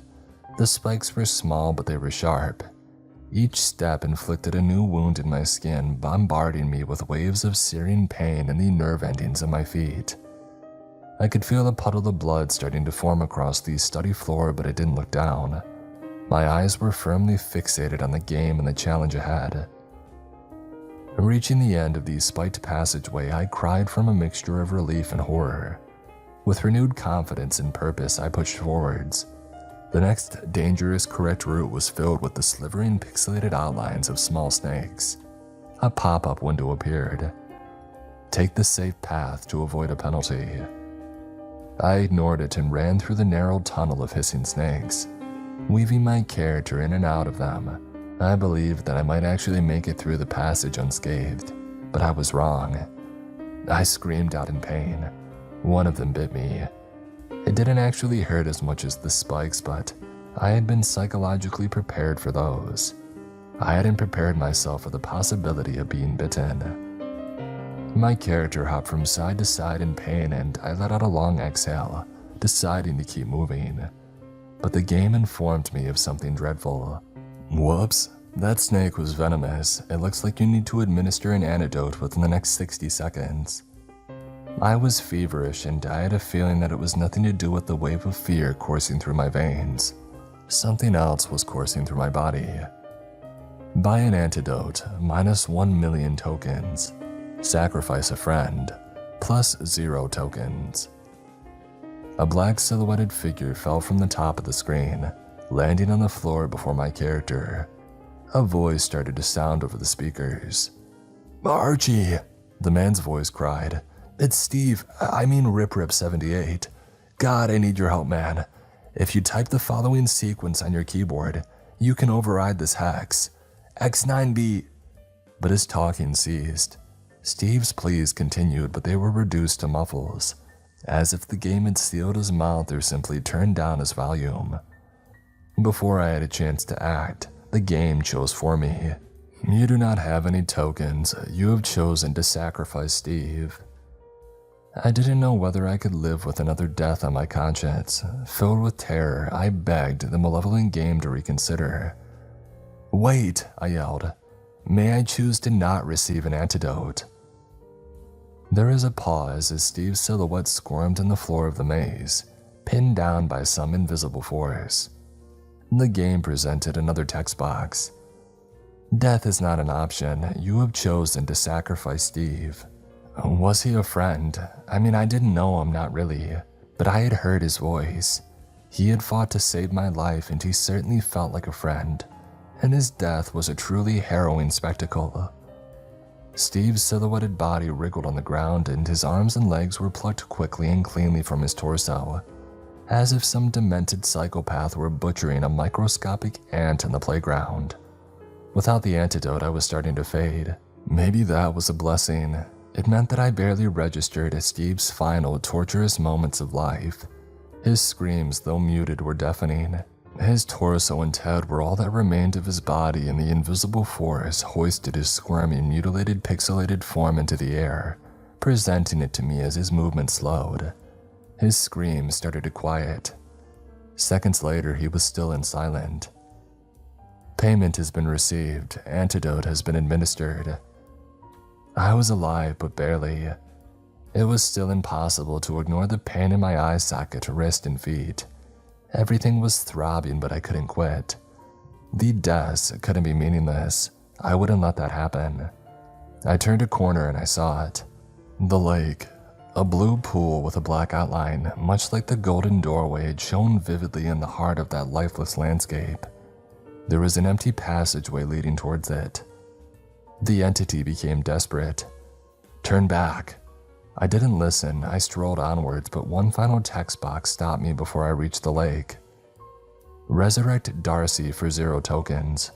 The spikes were small, but they were sharp. Each step inflicted a new wound in my skin, bombarding me with waves of searing pain in the nerve endings of my feet. I could feel a puddle of blood starting to form across the study floor, but I didn't look down. My eyes were firmly fixated on the game and the challenge ahead. Reaching the end of the spiked passageway, I cried from a mixture of relief and horror. With renewed confidence and purpose, I pushed forwards. The next dangerous correct route was filled with the slivering pixelated outlines of small snakes. A pop-up window appeared. Take the safe path to avoid a penalty. I ignored it and ran through the narrow tunnel of hissing snakes, weaving my character in and out of them. I believed that I might actually make it through the passage unscathed, but I was wrong. I screamed out in pain. One of them bit me. It didn't actually hurt as much as the spikes, but I had been psychologically prepared for those. I hadn't prepared myself for the possibility of being bitten. My character hopped from side to side in pain, and I let out a long exhale, deciding to keep moving. But the game informed me of something dreadful. Whoops, that snake was venomous. It looks like you need to administer an antidote within the next 60 seconds. I was feverish, and I had a feeling that it was nothing to do with the wave of fear coursing through my veins. Something else was coursing through my body. Buy an antidote, minus 1 million tokens. Sacrifice a friend, plus 0 tokens. A black silhouetted figure fell from the top of the screen, landing on the floor before my character. A voice started to sound over the speakers. "Archie," the man's voice cried. "It's Steve, I mean Rip78. God, I need your help, man. If you type the following sequence on your keyboard, you can override this hex. X9B." But his talking ceased. Steve's pleas continued, but they were reduced to muffles, as if the game had sealed his mouth or simply turned down his volume. Before I had a chance to act, the game chose for me. "You do not have any tokens. You have chosen to sacrifice Steve." I didn't know whether I could live with another death on my conscience. Filled with terror, I begged the malevolent game to reconsider. "Wait," I yelled. "May I choose to not receive an antidote?" There was a pause as Steve's silhouette squirmed in the floor of the maze, pinned down by some invisible force. The game presented another text box. "Death is not an option. You have chosen to sacrifice Steve." Was he a friend? I mean, I didn't know him, not really, but I had heard his voice. He had fought to save my life, and he certainly felt like a friend, and his death was a truly harrowing spectacle. Steve's silhouetted body wriggled on the ground, and his arms and legs were plucked quickly and cleanly from his torso, as if some demented psychopath were butchering a microscopic ant in the playground. Without the antidote, I was starting to fade. Maybe that was a blessing. It meant that I barely registered as Steve's final torturous moments of life. His screams, though muted, were deafening. His torso and head were all that remained of his body, and the invisible force hoisted his squirming, mutilated, pixelated form into the air, presenting it to me as his movement slowed. His screams started to quiet. Seconds later, he was still and silent. "Payment has been received. Antidote has been administered." I was alive, but barely. It was still impossible to ignore the pain in my eye socket, wrist, and feet. Everything was throbbing, but I couldn't quit. The deaths couldn't be meaningless. I wouldn't let that happen. I turned a corner and I saw it. The lake. A blue pool with a black outline, much like the golden doorway it shone vividly in the heart of that lifeless landscape. There was an empty passageway leading towards it. The entity became desperate. "Turn back." I didn't listen. I strolled onwards, but one final text box stopped me before I reached the lake. "Resurrect Darcy for 0 tokens.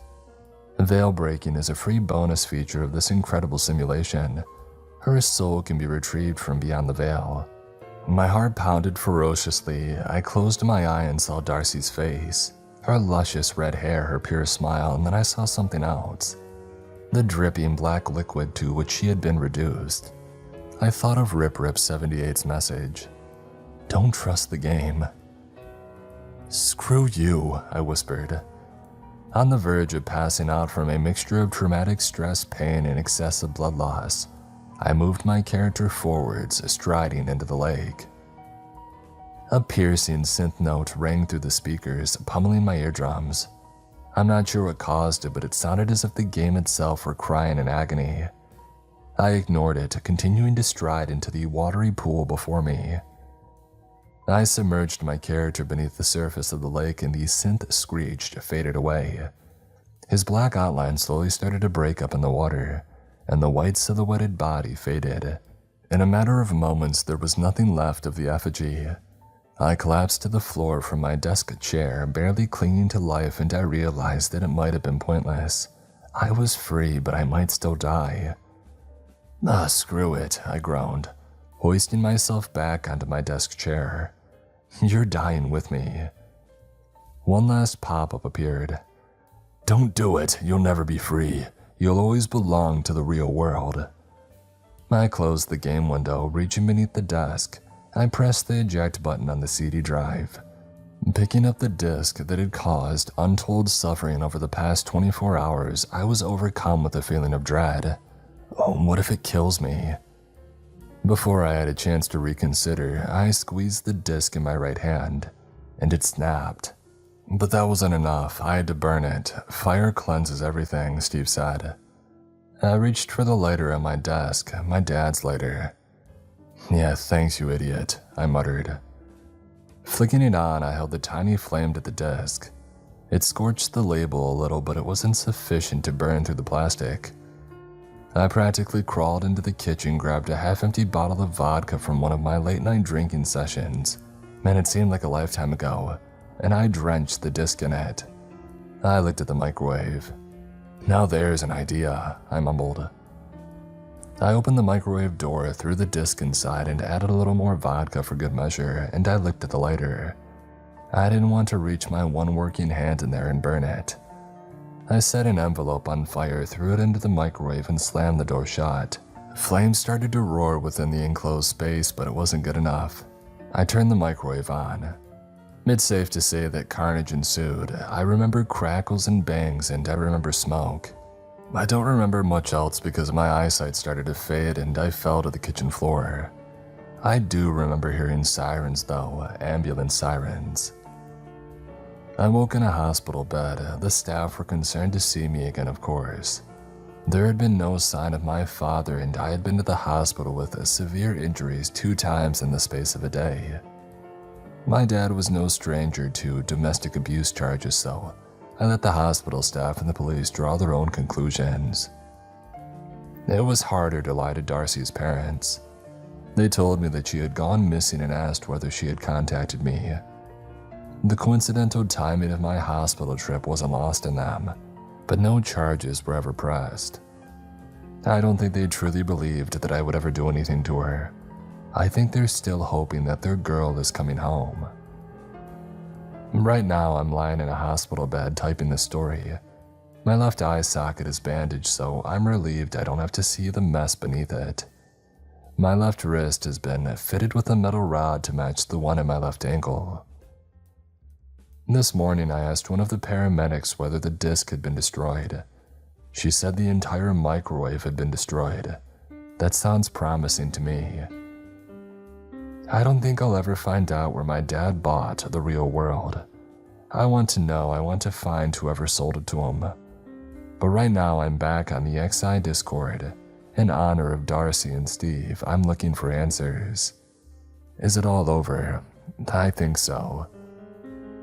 Veil breaking is a free bonus feature of this incredible simulation. Her soul can be retrieved from beyond the veil." My heart pounded ferociously. I closed my eye and saw Darcy's face, her luscious red hair, her pure smile, and then I saw something else. The dripping black liquid to which she had been reduced. I thought of Rip78's message. "Don't trust the game." "Screw you," I whispered. On the verge of passing out from a mixture of traumatic stress, pain, and excessive blood loss, I moved my character forwards, striding into the lake. A piercing synth note rang through the speakers, pummeling my eardrums. I'm not sure what caused it, but it sounded as if the game itself were crying in agony. I ignored it, continuing to stride into the watery pool before me. I submerged my character beneath the surface of the lake, and the synth screeched, faded away. His black outline slowly started to break up in the water, and the white silhouetted body faded. In a matter of moments, there was nothing left of the effigy. I collapsed to the floor from my desk chair, barely clinging to life, and I realized that it might have been pointless. I was free, but I might still die. Screw it, I groaned, hoisting myself back onto my desk chair. You're dying with me. One last pop-up appeared. Don't do it, you'll never be free. You'll always belong to the real world. I closed the game window, reaching beneath the desk. I pressed the eject button on the CD drive. Picking up the disc that had caused untold suffering over the past 24 hours, I was overcome with a feeling of dread. Oh, what if it kills me? Before I had a chance to reconsider, I squeezed the disc in my right hand, and it snapped. But that wasn't enough. I had to burn it. Fire cleanses everything, Steve said. I reached for the lighter on my desk, my dad's lighter. Yeah, thanks, you idiot, I muttered. Flicking it on, I held the tiny flame to the disc. It scorched the label a little, but it wasn't sufficient to burn through the plastic. I practically crawled into the kitchen, grabbed a half-empty bottle of vodka from one of my late-night drinking sessions. Man, it seemed like a lifetime ago, and I drenched the disc in it. I looked at the microwave. Now there's an idea, I mumbled. I opened the microwave door, threw the disc inside, and added a little more vodka for good measure, and I looked at the lighter. I didn't want to reach my one working hand in there and burn it. I set an envelope on fire, threw it into the microwave, and slammed the door shut. Flames started to roar within the enclosed space, but it wasn't good enough. I turned the microwave on. It's safe to say that carnage ensued. I remember crackles and bangs, and I remember smoke. I don't remember much else because my eyesight started to fade and I fell to the kitchen floor. I do remember hearing sirens though, ambulance sirens. I woke in a hospital bed. The staff were concerned to see me again, of course. There had been no sign of my father, and I had been to the hospital with severe injuries 2 times in the space of a day. My dad was no stranger to domestic abuse charges, so I let the hospital staff and the police draw their own conclusions. It was harder to lie to Darcy's parents. They told me that she had gone missing and asked whether she had contacted me. The coincidental timing of my hospital trip wasn't lost in them, but no charges were ever pressed. I don't think they truly believed that I would ever do anything to her. I think they're still hoping that their girl is coming home. Right now, I'm lying in a hospital bed typing this story. My left eye socket is bandaged, so I'm relieved I don't have to see the mess beneath it. My left wrist has been fitted with a metal rod to match the one in my left ankle. This morning, I asked one of the paramedics whether the disc had been destroyed. She said the entire microwave had been destroyed. That sounds promising to me. I don't think I'll ever find out where my dad bought the real world. I want to know, I want to find whoever sold it to him. But right now I'm back on the XI Discord. In honor of Darcy and Steve, I'm looking for answers. Is it all over? I think so.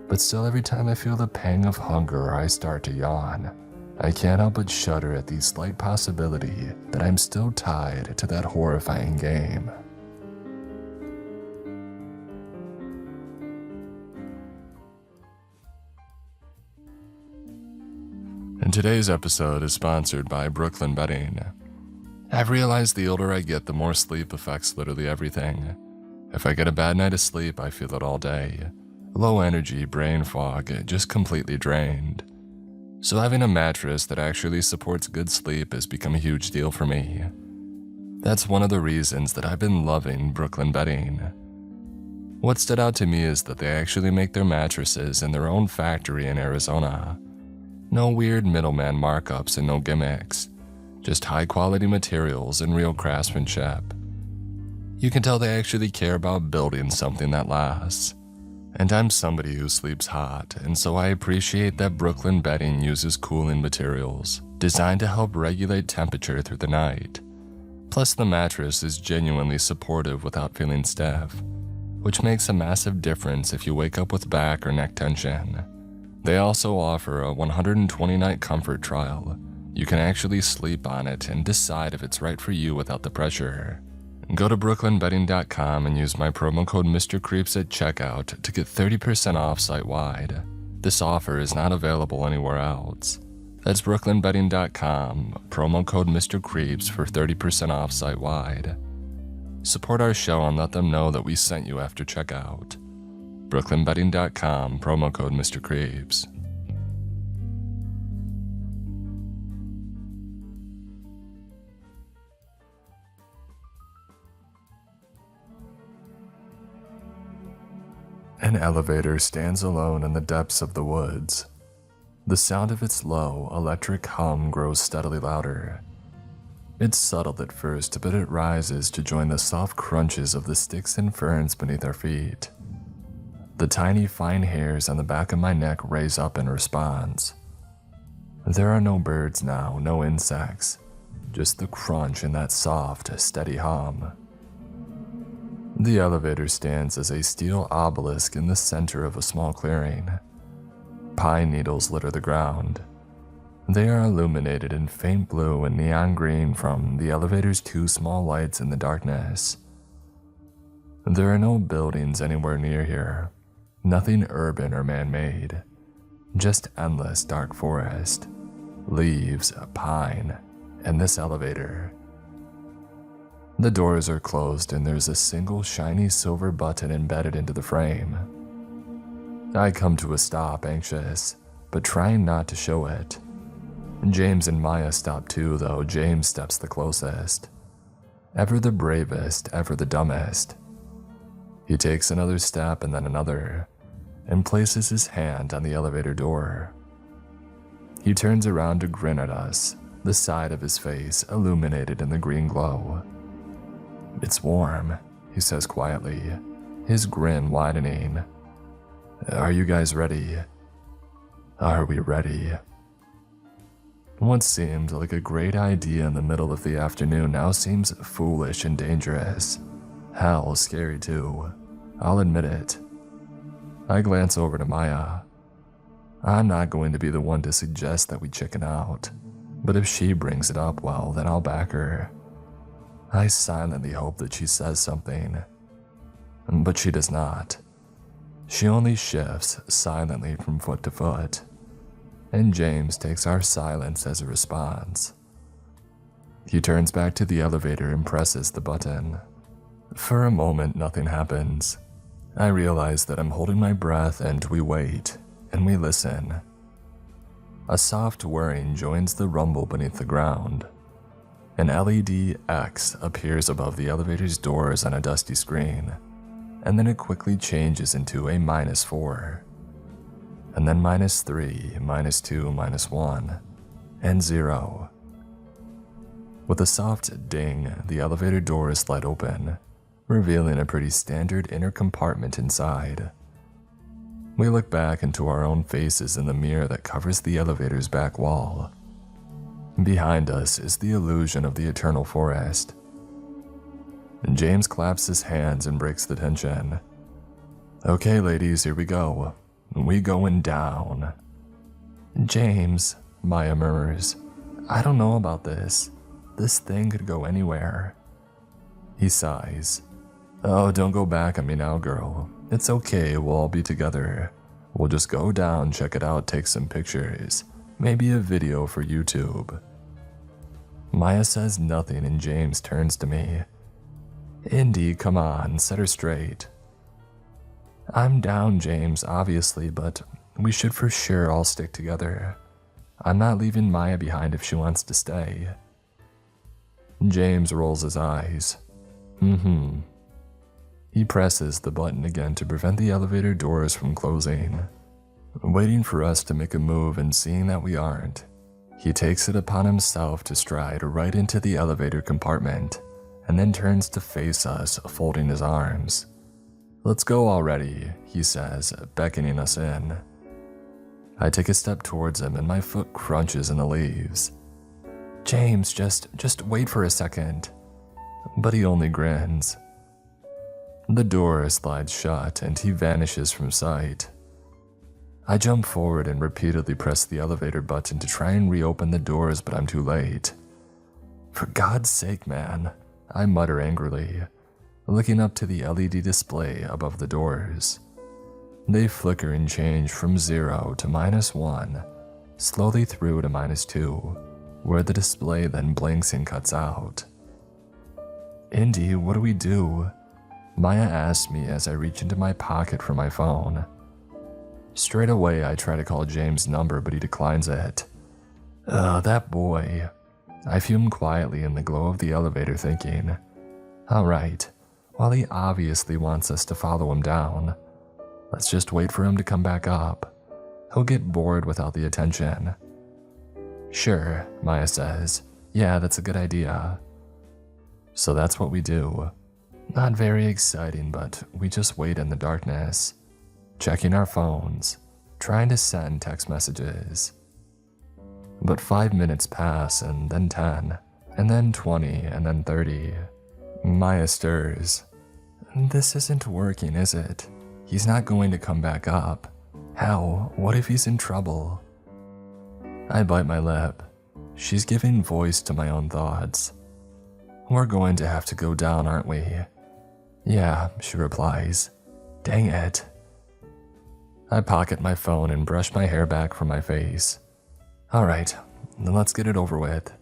But still, every time I feel the pang of hunger or I start to yawn, I can't help but shudder at the slight possibility that I'm still tied to that horrifying game. And today's episode is sponsored by Brooklyn Bedding. I've realized the older I get, the more sleep affects literally everything. If I get a bad night of sleep, I feel it all day. Low energy, brain fog, just completely drained. So having a mattress that actually supports good sleep has become a huge deal for me. That's one of the reasons that I've been loving Brooklyn Bedding. What stood out to me is that they actually make their mattresses in their own factory in Arizona. No weird middleman markups and no gimmicks. Just high-quality materials and real craftsmanship. You can tell they actually care about building something that lasts. And I'm somebody who sleeps hot, and so I appreciate that Brooklyn Bedding uses cooling materials designed to help regulate temperature through the night. Plus, the mattress is genuinely supportive without feeling stiff, which makes a massive difference if you wake up with back or neck tension. They also offer a 120-night comfort trial. You can actually sleep on it and decide if it's right for you without the pressure. Go to brooklynbedding.com and use my promo code MrCreeps at checkout to get 30% off site-wide. This offer is not available anywhere else. That's brooklynbedding.com, promo code MrCreeps for 30% off site-wide. Support our show and let them know that we sent you after checkout. brooklynbedding.com, promo code MrCreeps. An elevator stands alone in the depths of the woods. The sound of its low, electric hum grows steadily louder. It's subtle at first, but it rises to join the soft crunches of the sticks and ferns beneath our feet. The tiny, fine hairs on the back of my neck raise up in response. There are no birds now, no insects, just the crunch and that soft, steady hum. The elevator stands as a steel obelisk in the center of a small clearing. Pine needles litter the ground. They are illuminated in faint blue and neon green from the elevator's two small lights in the darkness. There are no buildings anywhere near here, nothing urban or man-made, just endless dark forest, leaves, pine, and this elevator. The doors are closed and there's a single shiny silver button embedded into the frame. I come to a stop, anxious, but trying not to show it. James and Maya stop too, though James steps the closest. Ever the bravest, ever the dumbest. He takes another step and then another, and places his hand on the elevator door. He turns around to grin at us, the side of his face illuminated in the green glow. "It's warm," he says quietly, his grin widening. "Are you guys ready?" Are we ready? What seemed like a great idea in the middle of the afternoon now seems foolish and dangerous. Hell, scary too. I'll admit it. I glance over to Maya. I'm not going to be the one to suggest that we chicken out, but if she brings it up, well, then I'll back her. I silently hope that she says something, but she does not. She only shifts silently from foot to foot, and James takes our silence as a response. He turns back to the elevator and presses the button. For a moment, nothing happens. I realize that I'm holding my breath and we wait, and we listen. A soft whirring joins the rumble beneath the ground. An LED X appears above the elevator's doors on a dusty screen, and then it quickly changes into a -4, and then -3, -2, -1, and 0. With a soft ding, the elevator doors slide open, revealing a pretty standard inner compartment inside. We look back into our own faces in the mirror that covers the elevator's back wall. Behind us is the illusion of the eternal forest. James claps his hands and breaks the tension. "Okay, ladies, here we go. We going down." "James," Maya murmurs, "I don't know about this. This thing could go anywhere." He sighs. "Oh, don't go back on me now, girl. It's okay, we'll all be together. We'll just go down, check it out, take some pictures. Maybe a video for YouTube." Maya says nothing and James turns to me. "Indy, come on, set her straight." "I'm down, James, obviously, but we should for sure all stick together. I'm not leaving Maya behind if she wants to stay." James rolls his eyes. He presses the button again to prevent the elevator doors from closing. Waiting for us to make a move and seeing that we aren't, he takes it upon himself to stride right into the elevator compartment and then turns to face us, folding his arms. "Let's go already," he says, beckoning us in. I take a step towards him and my foot crunches in the leaves. "James, just wait for a second." But he only grins. The door slides shut and he vanishes from sight. I jump forward and repeatedly press the elevator button to try and reopen the doors, but I'm too late. "For God's sake, man, I mutter angrily, looking up to the LED display above the doors. They flicker and change from 0 to -1, slowly through to -2, where the display then blinks and cuts out. "Indy, what do we do?" Maya asks me as I reach into my pocket for my phone. Straight away, I try to call James' number, but he declines it. That boy. I fume quietly in the glow of the elevator, thinking, alright, well, he obviously wants us to follow him down. Let's just wait for him to come back up. He'll get bored without the attention. Sure, Maya says. Yeah, that's a good idea. So that's what we do. Not very exciting, but we just wait in the darkness, checking our phones, trying to send text messages. But 5 minutes pass, and then 10, and then 20, and then 30. Maya stirs. This isn't working, is it? He's not going to come back up. Hell, what if he's in trouble? I bite my lip. She's giving voice to my own thoughts. We're going to have to go down, aren't we? Yeah, she replies. Dang it. I pocket my phone and brush my hair back from my face. Alright, then let's get it over with.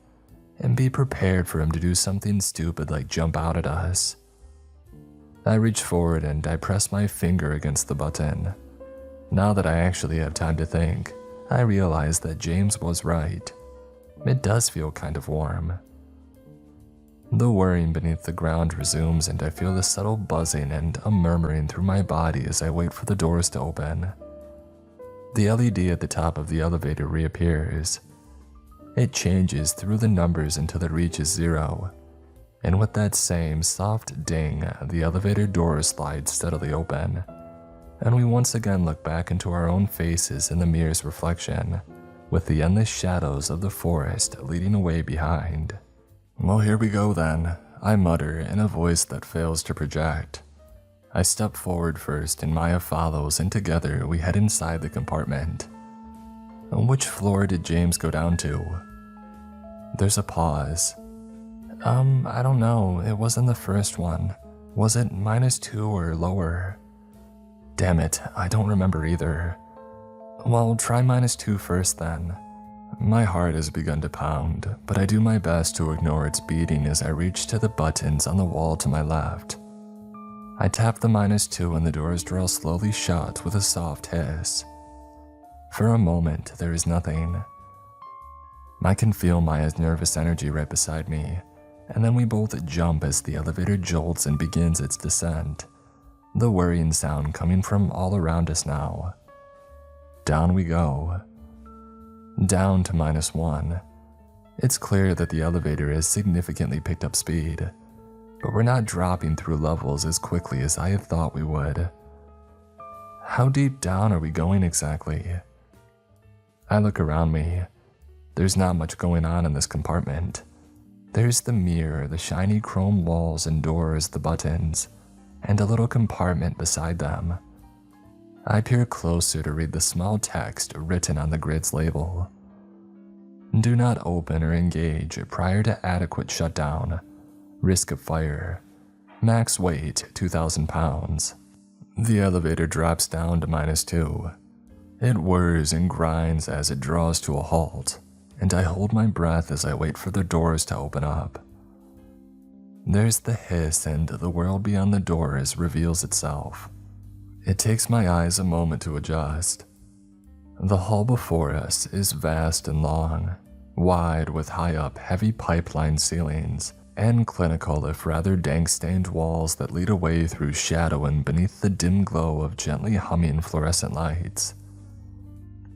And be prepared for him to do something stupid like jump out at us. I reach forward and I press my finger against the button. Now that I actually have time to think, I realize that James was right. It does feel kind of warm. The whirring beneath the ground resumes, and I feel the subtle buzzing and a murmuring through my body as I wait for the doors to open. The LED at the top of the elevator reappears. It changes through the numbers until it reaches 0, and with that same soft ding, the elevator doors slide steadily open, and we once again look back into our own faces in the mirror's reflection, with the endless shadows of the forest leading away behind. Well, here we go then, I mutter in a voice that fails to project. I step forward first and Maya follows, and together we head inside the compartment. Which floor did James go down to? There's a pause. I don't know, it wasn't the first one. Was it -2 or lower? Damn it, I don't remember either. Well, try -2 first then. My heart has begun to pound, but I do my best to ignore its beating as I reach to the buttons on the wall to my left. I tap the -2 and the doors draw slowly shut with a soft hiss. For a moment, there is nothing. I can feel Maya's nervous energy right beside me, and then we both jump as the elevator jolts and begins its descent, the whirring sound coming from all around us now. Down we go. Down to -1. It's clear that the elevator has significantly picked up speed, but we're not dropping through levels as quickly as I had thought we would. How deep down are we going exactly? I look around me. There's not much going on in this compartment. There's the mirror, the shiny chrome walls and doors, the buttons, and a little compartment beside them. I peer closer to read the small text written on the grid's label. Do not open or engage prior to adequate shutdown. Risk of fire. Max weight 2,000 pounds. The elevator drops down to -2. It whirs and grinds as it draws to a halt, and I hold my breath as I wait for the doors to open up. There's the hiss, and the world beyond the doors reveals itself. It takes my eyes a moment to adjust. The hall before us is vast and long, wide with high-up, heavy pipeline ceilings, and clinical if rather dank-stained walls that lead away through shadow and beneath the dim glow of gently humming fluorescent lights.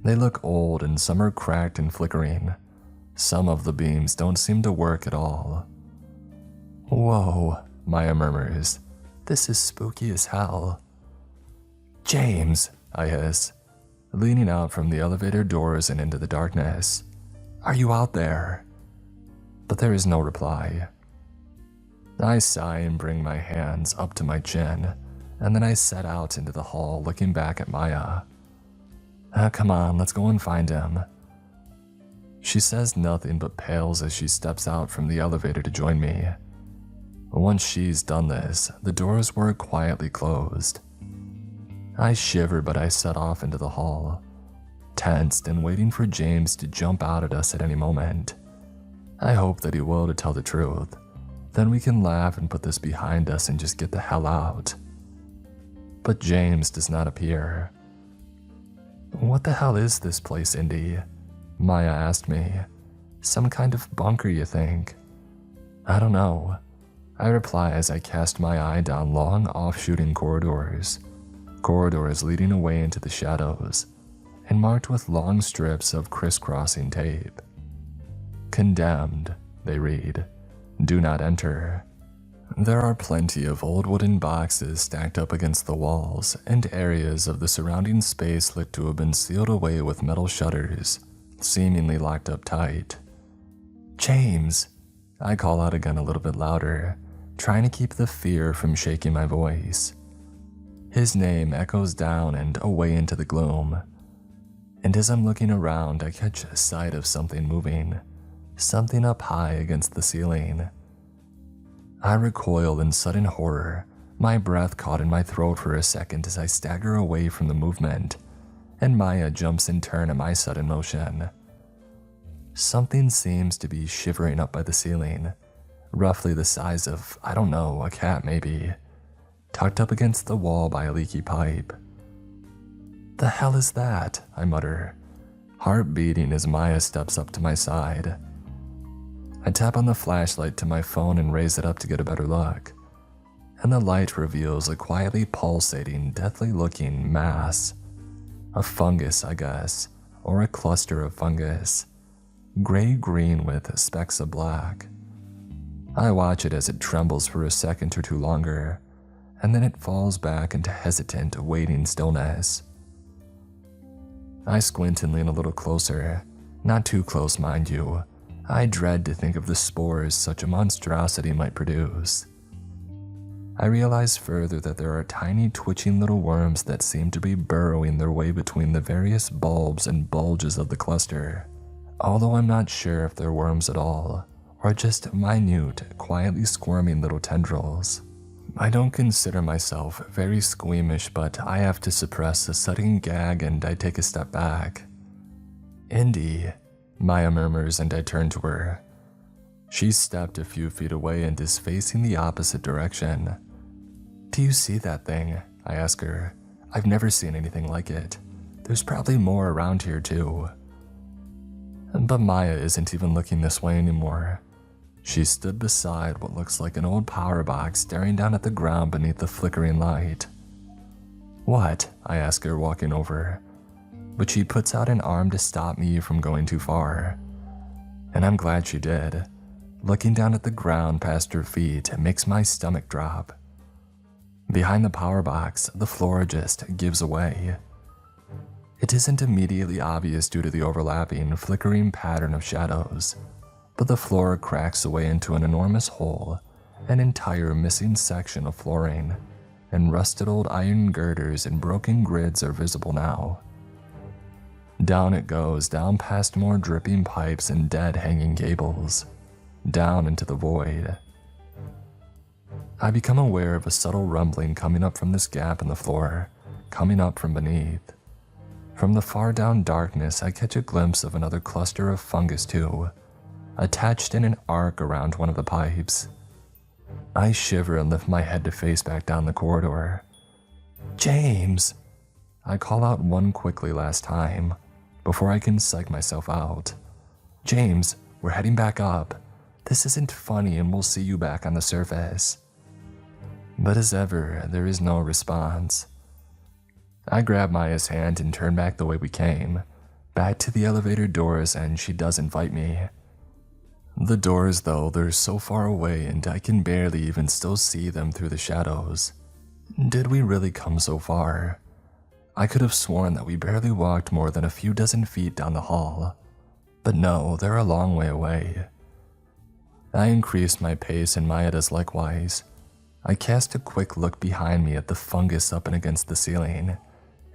They look old and some are cracked and flickering. Some of the beams don't seem to work at all. Whoa, Maya murmurs. This is spooky as hell. James, I hiss, leaning out from the elevator doors and into the darkness. Are you out there? But there is no reply. I sigh and bring my hands up to my chin, and then I set out into the hall looking back at Maya. Come on, let's go and find him. She says nothing but pales as she steps out from the elevator to join me. Once she's done this, the doors were quietly closed. I shiver, but I set off into the hall, tensed and waiting for James to jump out at us at any moment. I hope that he will, to tell the truth. Then we can laugh and put this behind us and just get the hell out. But James does not appear. "What the hell is this place, Indy?" Maya asked me. "Some kind of bunker, you think?" "I don't know," I reply as I cast my eye down long off-shooting corridors leading away into the shadows, and marked with long strips of crisscrossing tape. "Condemned," they read. "Do not enter." There are plenty of old wooden boxes stacked up against the walls, and areas of the surrounding space look to have been sealed away with metal shutters, seemingly locked up tight. "James!" I call out again a little bit louder, trying to keep the fear from shaking my voice. His name echoes down and away into the gloom, and as I'm looking around, I catch sight of something moving, something up high against the ceiling. I recoil in sudden horror, my breath caught in my throat for a second as I stagger away from the movement, and Maya jumps in turn at my sudden motion. Something seems to be shivering up by the ceiling, roughly the size of, I don't know, a cat maybe, tucked up against the wall by a leaky pipe. "The hell is that?" I mutter, heart beating as Maya steps up to my side. I tap on the flashlight to my phone and raise it up to get a better look, and the light reveals a quietly pulsating, deathly-looking mass. A fungus, I guess, or a cluster of fungus, gray-green with specks of black. I watch it as it trembles for a second or two longer, and then it falls back into hesitant, waiting stillness. I squint and lean a little closer, not too close, mind you. I dread to think of the spores such a monstrosity might produce. I realize further that there are tiny twitching little worms that seem to be burrowing their way between the various bulbs and bulges of the cluster, although I'm not sure if they're worms at all, or just minute, quietly squirming little tendrils. I don't consider myself very squeamish, but I have to suppress a sudden gag and I take a step back. "Indy," Maya murmurs, and I turn to her. She's stepped a few feet away and is facing the opposite direction. "Do you see that thing?" I ask her. "I've never seen anything like it. There's probably more around here too." But Maya isn't even looking this way anymore. She stood beside what looks like an old power box, staring down at the ground beneath the flickering light. "What?" I ask her, walking over. But she puts out an arm to stop me from going too far. And I'm glad she did. Looking down at the ground past her feet makes my stomach drop. Behind the power box, the floor just gives away. It isn't immediately obvious due to the overlapping, flickering pattern of shadows, but the floor cracks away into an enormous hole, an entire missing section of flooring, and rusted old iron girders and broken grids are visible now. Down it goes, down past more dripping pipes and dead hanging cables, down into the void. I become aware of a subtle rumbling coming up from this gap in the floor, coming up from beneath. From the far down darkness, I catch a glimpse of another cluster of fungus too, attached in an arc around one of the pipes. I shiver and lift my head to face back down the corridor. "James!" I call out one quickly last time, before I can psych myself out. "James, we're heading back up. This isn't funny and we'll see you back on the surface." But as ever, there is no response. I grab Maya's hand and turn back the way we came, back to the elevator doors, and she does invite me. The doors, though, they're so far away and I can barely even still see them through the shadows. Did we really come so far? I could have sworn that we barely walked more than a few dozen feet down the hall. But no, they're a long way away. I increase my pace and Maya does likewise. I cast a quick look behind me at the fungus up and against the ceiling,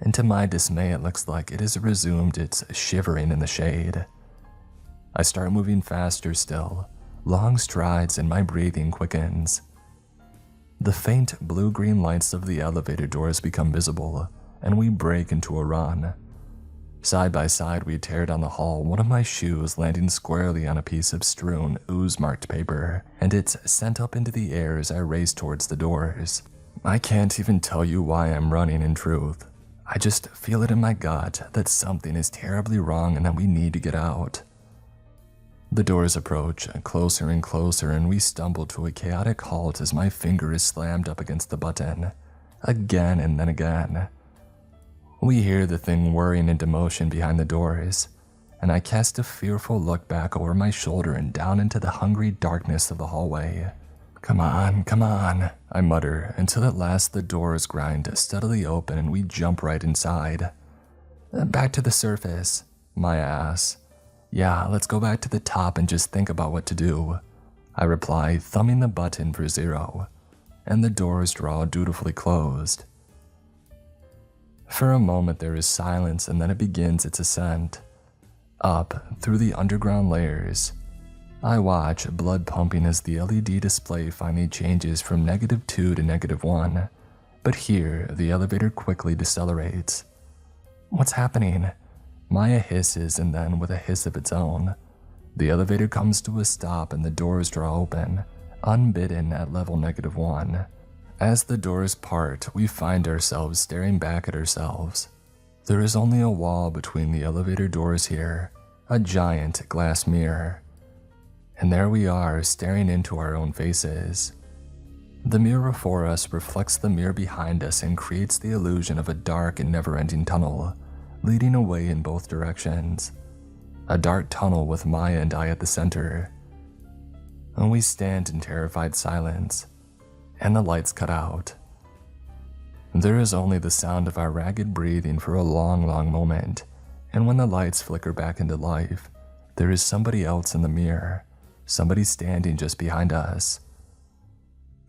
and to my dismay it looks like it has resumed its shivering in the shade. I start moving faster still, long strides, and my breathing quickens, The faint blue-green lights of the elevator doors become visible, and we break into a run. Side by side, we tear down the hall, one of my shoes landing squarely on a piece of strewn, ooze-marked paper, and it's sent up into the air as I race towards the doors. I can't even tell you why I'm running in truth. I just feel it in my gut that something is terribly wrong and that we need to get out. The doors approach, closer and closer, and we stumble to a chaotic halt as my finger is slammed up against the button, again and then again. We hear the thing whirring into motion behind the doors, and I cast a fearful look back over my shoulder and down into the hungry darkness of the hallway. Come on, I mutter, until at last the doors grind steadily open and we jump right inside. Back to the surface, Maya asks. Yeah, let's go back to the top and just think about what to do, I reply, thumbing the button for 0, and the doors draw dutifully closed. For a moment there is silence, and then it begins its ascent. Up, through the underground layers. I watch, blood pumping, as the LED display finally changes from -2 to -1. But here, the elevator quickly decelerates. What's happening? Maya hisses, and then, with a hiss of its own, the elevator comes to a stop and the doors draw open, unbidden at level -1. As the doors part, we find ourselves staring back at ourselves. There is only a wall between the elevator doors here, a giant glass mirror. And there we are, staring into our own faces. The mirror before us reflects the mirror behind us and creates the illusion of a dark and never-ending tunnel, leading away in both directions. A dark tunnel with Maya and I at the center. And we stand in terrified silence, and the lights cut out. There is only the sound of our ragged breathing for a long, long moment, and when the lights flicker back into life, there is somebody else in the mirror, somebody standing just behind us.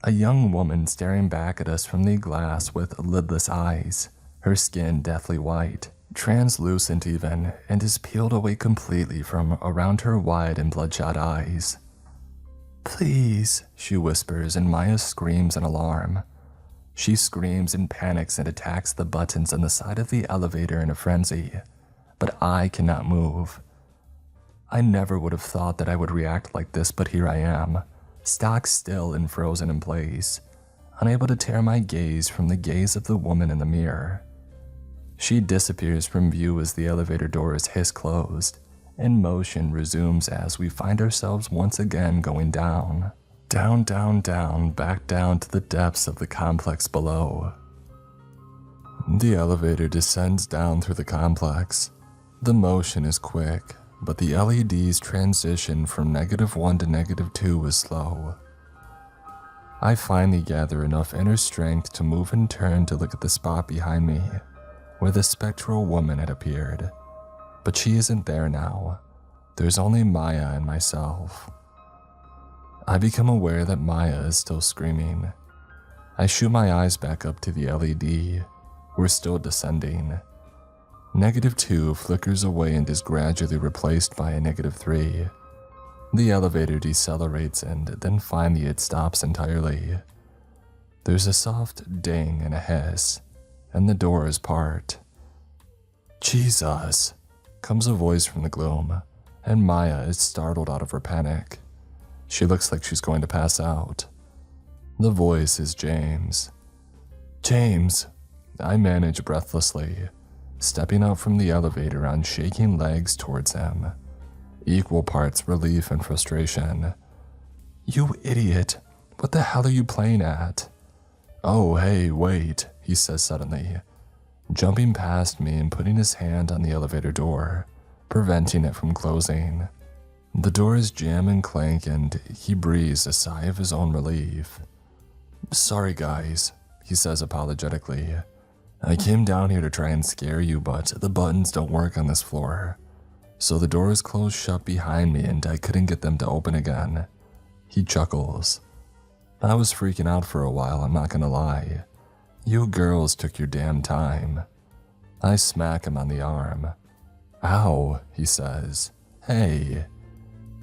A young woman staring back at us from the glass with lidless eyes, her skin deathly white, translucent even, and is peeled away completely from around her wide and bloodshot eyes. Please, she whispers, and Maya screams in alarm. She screams and panics and attacks the buttons on the side of the elevator in a frenzy, but I cannot move. I never would have thought that I would react like this, but here I am, stock still and frozen in place, unable to tear my gaze from the gaze of the woman in the mirror. She disappears from view as the elevator doors hiss closed, and motion resumes as we find ourselves once again going down. Down, down, down, back down to the depths of the complex below. The elevator descends down through the complex. The motion is quick, but the LED's transition from -1 to -2 is slow. I finally gather enough inner strength to move and turn to look at the spot behind me, where the spectral woman had appeared. But she isn't there now. There's only Maya and myself. I become aware that Maya is still screaming. I shoot my eyes back up to the LED. We're still descending. -2 flickers away and is gradually replaced by a -3. The elevator decelerates and then finally it stops entirely. There's a soft ding and a hiss, and the doors part. Jesus, comes a voice from the gloom, and Maya is startled out of her panic. She looks like she's going to pass out. The voice is James. James, I manage breathlessly, stepping out from the elevator on shaking legs towards him, equal parts relief and frustration. You idiot, what the hell are you playing at? Oh, hey, wait, he says suddenly, jumping past me and putting his hand on the elevator door, preventing it from closing. The doors jam and clank, and he breathes a sigh of his own relief. Sorry guys, he says apologetically. I came down here to try and scare you, but the buttons don't work on this floor. So the doors closed shut behind me and I couldn't get them to open again. He chuckles. I was freaking out for a while, I'm not gonna lie. You girls took your damn time. I smack him on the arm. Ow, he says. Hey.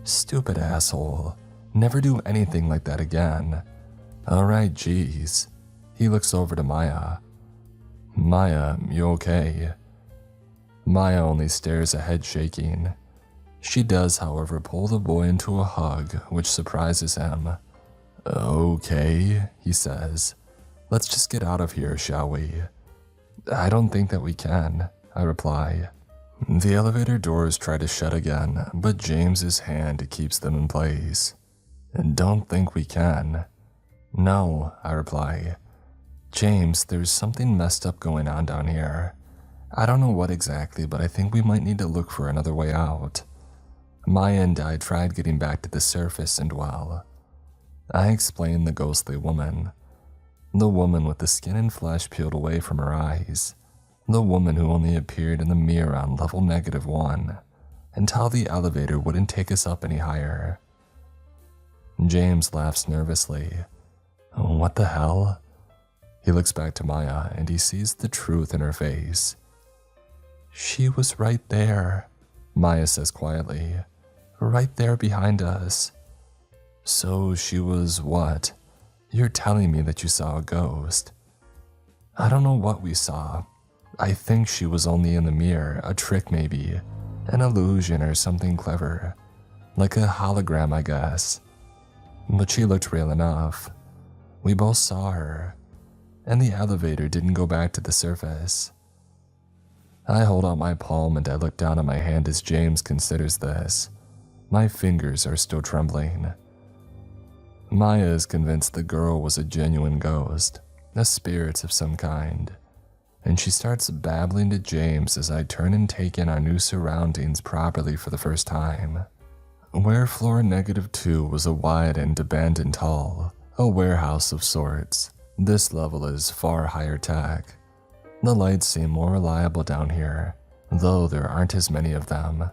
Stupid asshole. Never do anything like that again. Alright, geez. He looks over to Maya. Maya, you okay? Maya only stares ahead, shaking. She does, however, pull the boy into a hug, which surprises him. Okay, he says. Let's just get out of here, shall we? I don't think that we can, I reply. The elevator doors try to shut again, but James's hand keeps them in place. Don't think we can. No, I reply. James, there's something messed up going on down here. I don't know what exactly, but I think we might need to look for another way out. Maya and I tried getting back to the surface, and well, I explained the ghostly woman. The woman with the skin and flesh peeled away from her eyes. The woman who only appeared in the mirror on level -1, and how the elevator wouldn't take us up any higher. James laughs nervously. What the hell? He looks back to Maya and he sees the truth in her face. She was right there, Maya says quietly. Right there behind us. So she was what? You're telling me that you saw a ghost. I don't know what we saw. I think she was only in the mirror, a trick maybe, an illusion or something clever. Like a hologram, I guess. But she looked real enough. We both saw her, and the elevator didn't go back to the surface. I hold out my palm and I look down at my hand as James considers this. My fingers are still trembling. Maya is convinced the girl was a genuine ghost, a spirit of some kind, and she starts babbling to James as I turn and take in our new surroundings properly for the first time. Where floor -2 was a wide and abandoned hall, a warehouse of sorts, this level is far higher tech. The lights seem more reliable down here, though there aren't as many of them.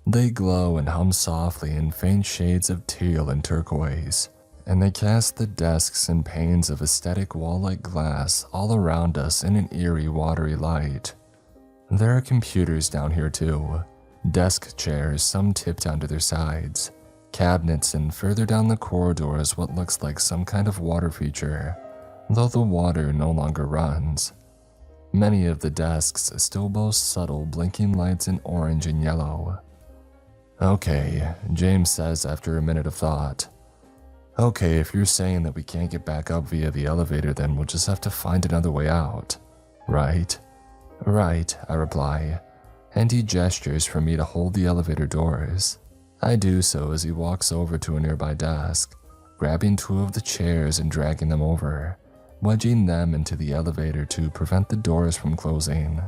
They glow and hum softly in faint shades of teal and turquoise, and they cast the desks and panes of aesthetic wall-like glass all around us in an eerie, watery light. There are computers down here too, desk chairs, some tipped onto their sides, cabinets, and further down the corridor is what looks like some kind of water feature, though the water no longer runs. Many of the desks still boast subtle blinking lights in orange and yellow. Okay, James says after a minute of thought. Okay, if you're saying that we can't get back up via the elevator, then we'll just have to find another way out, right? Right, I reply, and he gestures for me to hold the elevator doors. I do so as he walks over to a nearby desk, grabbing 2 of the chairs and dragging them over, wedging them into the elevator to prevent the doors from closing.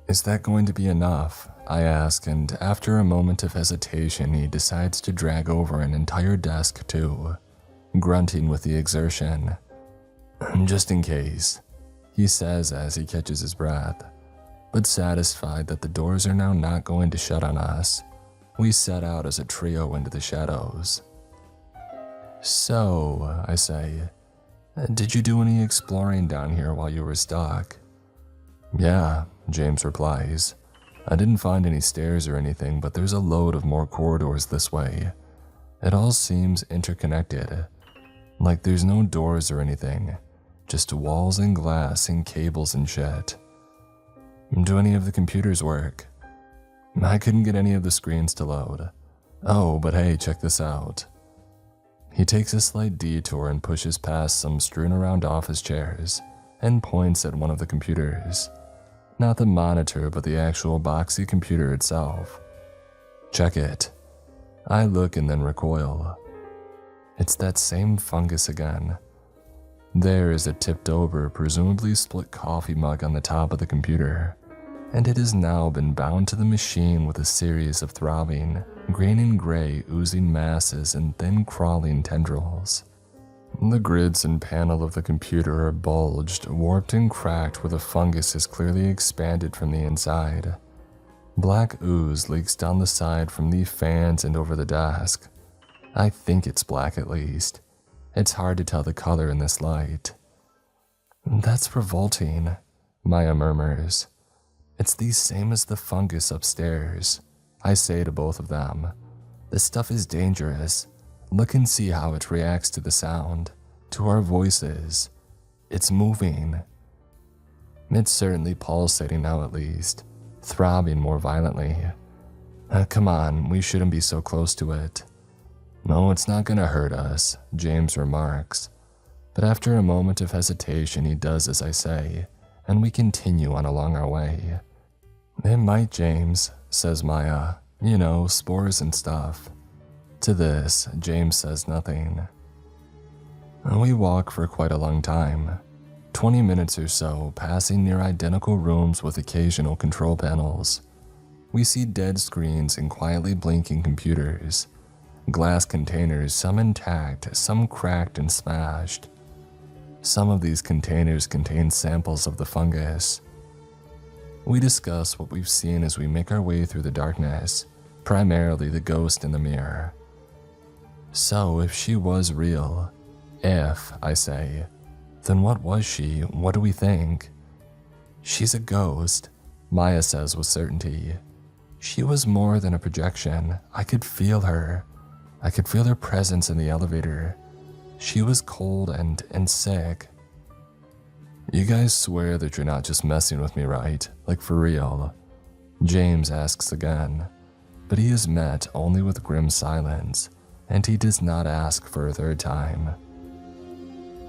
Is that going to be enough? I ask, and after a moment of hesitation, he decides to drag over an entire desk too, grunting with the exertion. Just in case, he says as he catches his breath. But satisfied that the doors are now not going to shut on us, we set out as a trio into the shadows. So, I say, did you do any exploring down here while you were stuck? Yeah, James replies. I didn't find any stairs or anything, but there's a load of more corridors this way. It all seems interconnected. Like there's no doors or anything, just walls and glass and cables and shit. Do any of the computers work? I couldn't get any of the screens to load. Oh, but hey, check this out. He takes a slight detour and pushes past some strewn around office chairs and points at one of the computers. Not the monitor, but the actual boxy computer itself. Check it. I look and then recoil. It's that same fungus again. There is a tipped over, presumably split coffee mug on the top of the computer, and it has now been bound to the machine with a series of throbbing, green and gray oozing masses and thin crawling tendrils. The grids and panel of the computer are bulged, warped and cracked where the fungus is clearly expanded from the inside. Black ooze leaks down the side from the fans and over the desk. I think it's black at least. It's hard to tell the color in this light. That's revolting, Maya murmurs. It's the same as the fungus upstairs. I say to both of them. This stuff is dangerous. Look and see how it reacts to the sound. to our voices. It's moving. It's certainly pulsating now at least, throbbing more violently. Come on, we shouldn't be so close to it. No, it's not gonna hurt us, James remarks. But after a moment of hesitation, he does as I say, and we continue on along our way. It might, James, says Maya. You know, spores and stuff. To this, James says nothing. We walk for quite a long time, 20 minutes or so, passing near identical rooms with occasional control panels. We see dead screens and quietly blinking computers, glass containers, some intact, some cracked and smashed. Some of these containers contain samples of the fungus. We discuss what we've seen as we make our way through the darkness, primarily the ghost in the mirror. So if she was real, if, I say, then what was she? What do we think? She's a ghost, Maya says with certainty. She was more than a projection. I could feel her. I could feel her presence in the elevator. She was cold and sick. You guys swear that you're not just messing with me, right? Like for real? James asks again, but he is met only with grim silence, and he does not ask for a third time.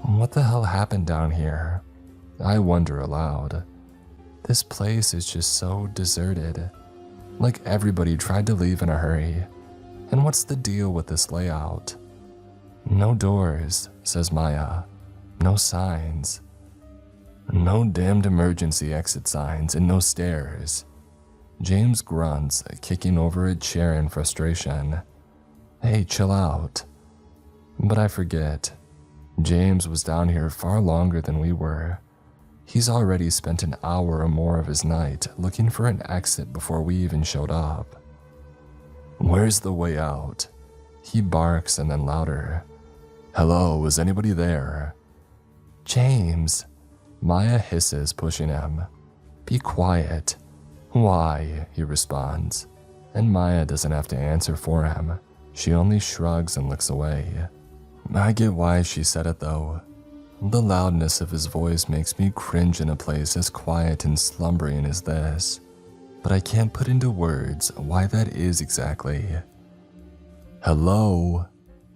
What the hell happened down here? I wonder aloud. This place is just so deserted. Like everybody tried to leave in a hurry. And what's the deal with this layout? No doors, says Maya. No signs. No damned emergency exit signs and no stairs. James grunts, kicking over a chair in frustration. Hey, chill out. But I forget. James was down here far longer than we were. He's already spent an hour or more of his night looking for an exit before we even showed up. Where's the way out? He barks and then louder. Hello, is anybody there? James, Maya hisses, pushing him. Be quiet. Why? He responds. And Maya doesn't have to answer for him. She only shrugs and looks away. I get why she said it though. The loudness of his voice makes me cringe in a place as quiet and slumbering as this. But I can't put into words why that is exactly. Hello?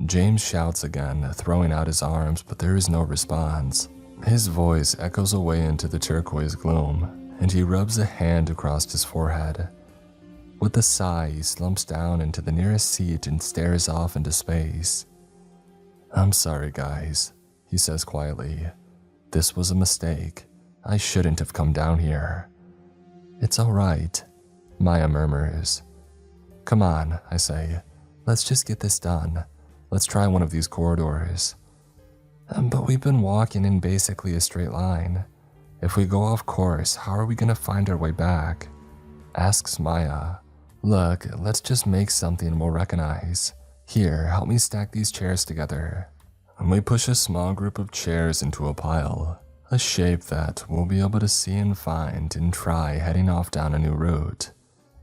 James shouts again, throwing out his arms, but there is no response. His voice echoes away into the turquoise gloom, and he rubs a hand across his forehead. With a sigh, he slumps down into the nearest seat and stares off into space. I'm sorry, guys, he says quietly. This was a mistake. I shouldn't have come down here. It's all right, Maya murmurs. Come on, I say. Let's just get this done. Let's try one of these corridors. But we've been walking in basically a straight line. If we go off course, how are we going to find our way back? Asks Maya. Look, let's just make something we'll recognize. Here, help me stack these chairs together. And we push a small group of chairs into a pile, a shape that we'll be able to see and find and try heading off down a new route.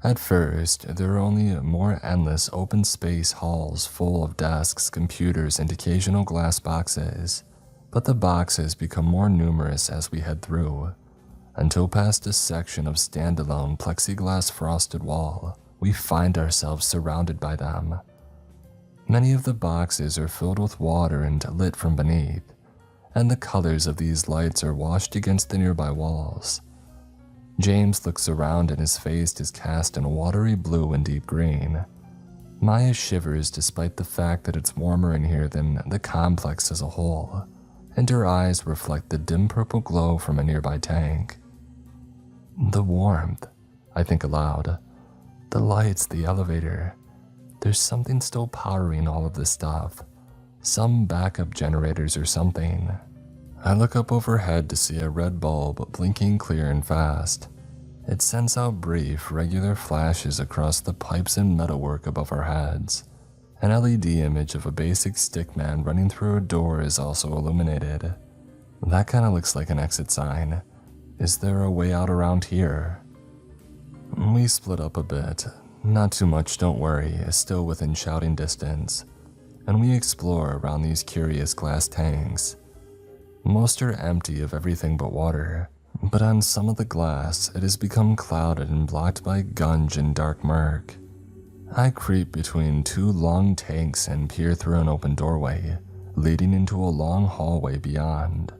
At first, there are only more endless open space halls full of desks, computers, and occasional glass boxes, but the boxes become more numerous as we head through, until past a section of standalone plexiglass frosted wall, we find ourselves surrounded by them. Many of the boxes are filled with water and lit from beneath, and the colors of these lights are washed against the nearby walls. James looks around and his face is cast in a watery blue and deep green. Maya shivers despite the fact that it's warmer in here than the complex as a whole, and her eyes reflect the dim purple glow from a nearby tank. The warmth, I think aloud. The lights, the elevator. There's something still powering all of this stuff. Some backup generators or something. I look up overhead to see a red bulb blinking clear and fast. It sends out brief, regular flashes across the pipes and metalwork above our heads. An LED image of a basic stickman running through a door is also illuminated. That kind of looks like an exit sign. Is there a way out around here? We split up a bit. Not too much, don't worry, still within shouting distance. and we explore around these curious glass tanks. Most are empty of everything but water, but on some of the glass it has become clouded and blocked by gunge and dark murk. I creep between two long tanks and peer through an open doorway, leading into a long hallway beyond.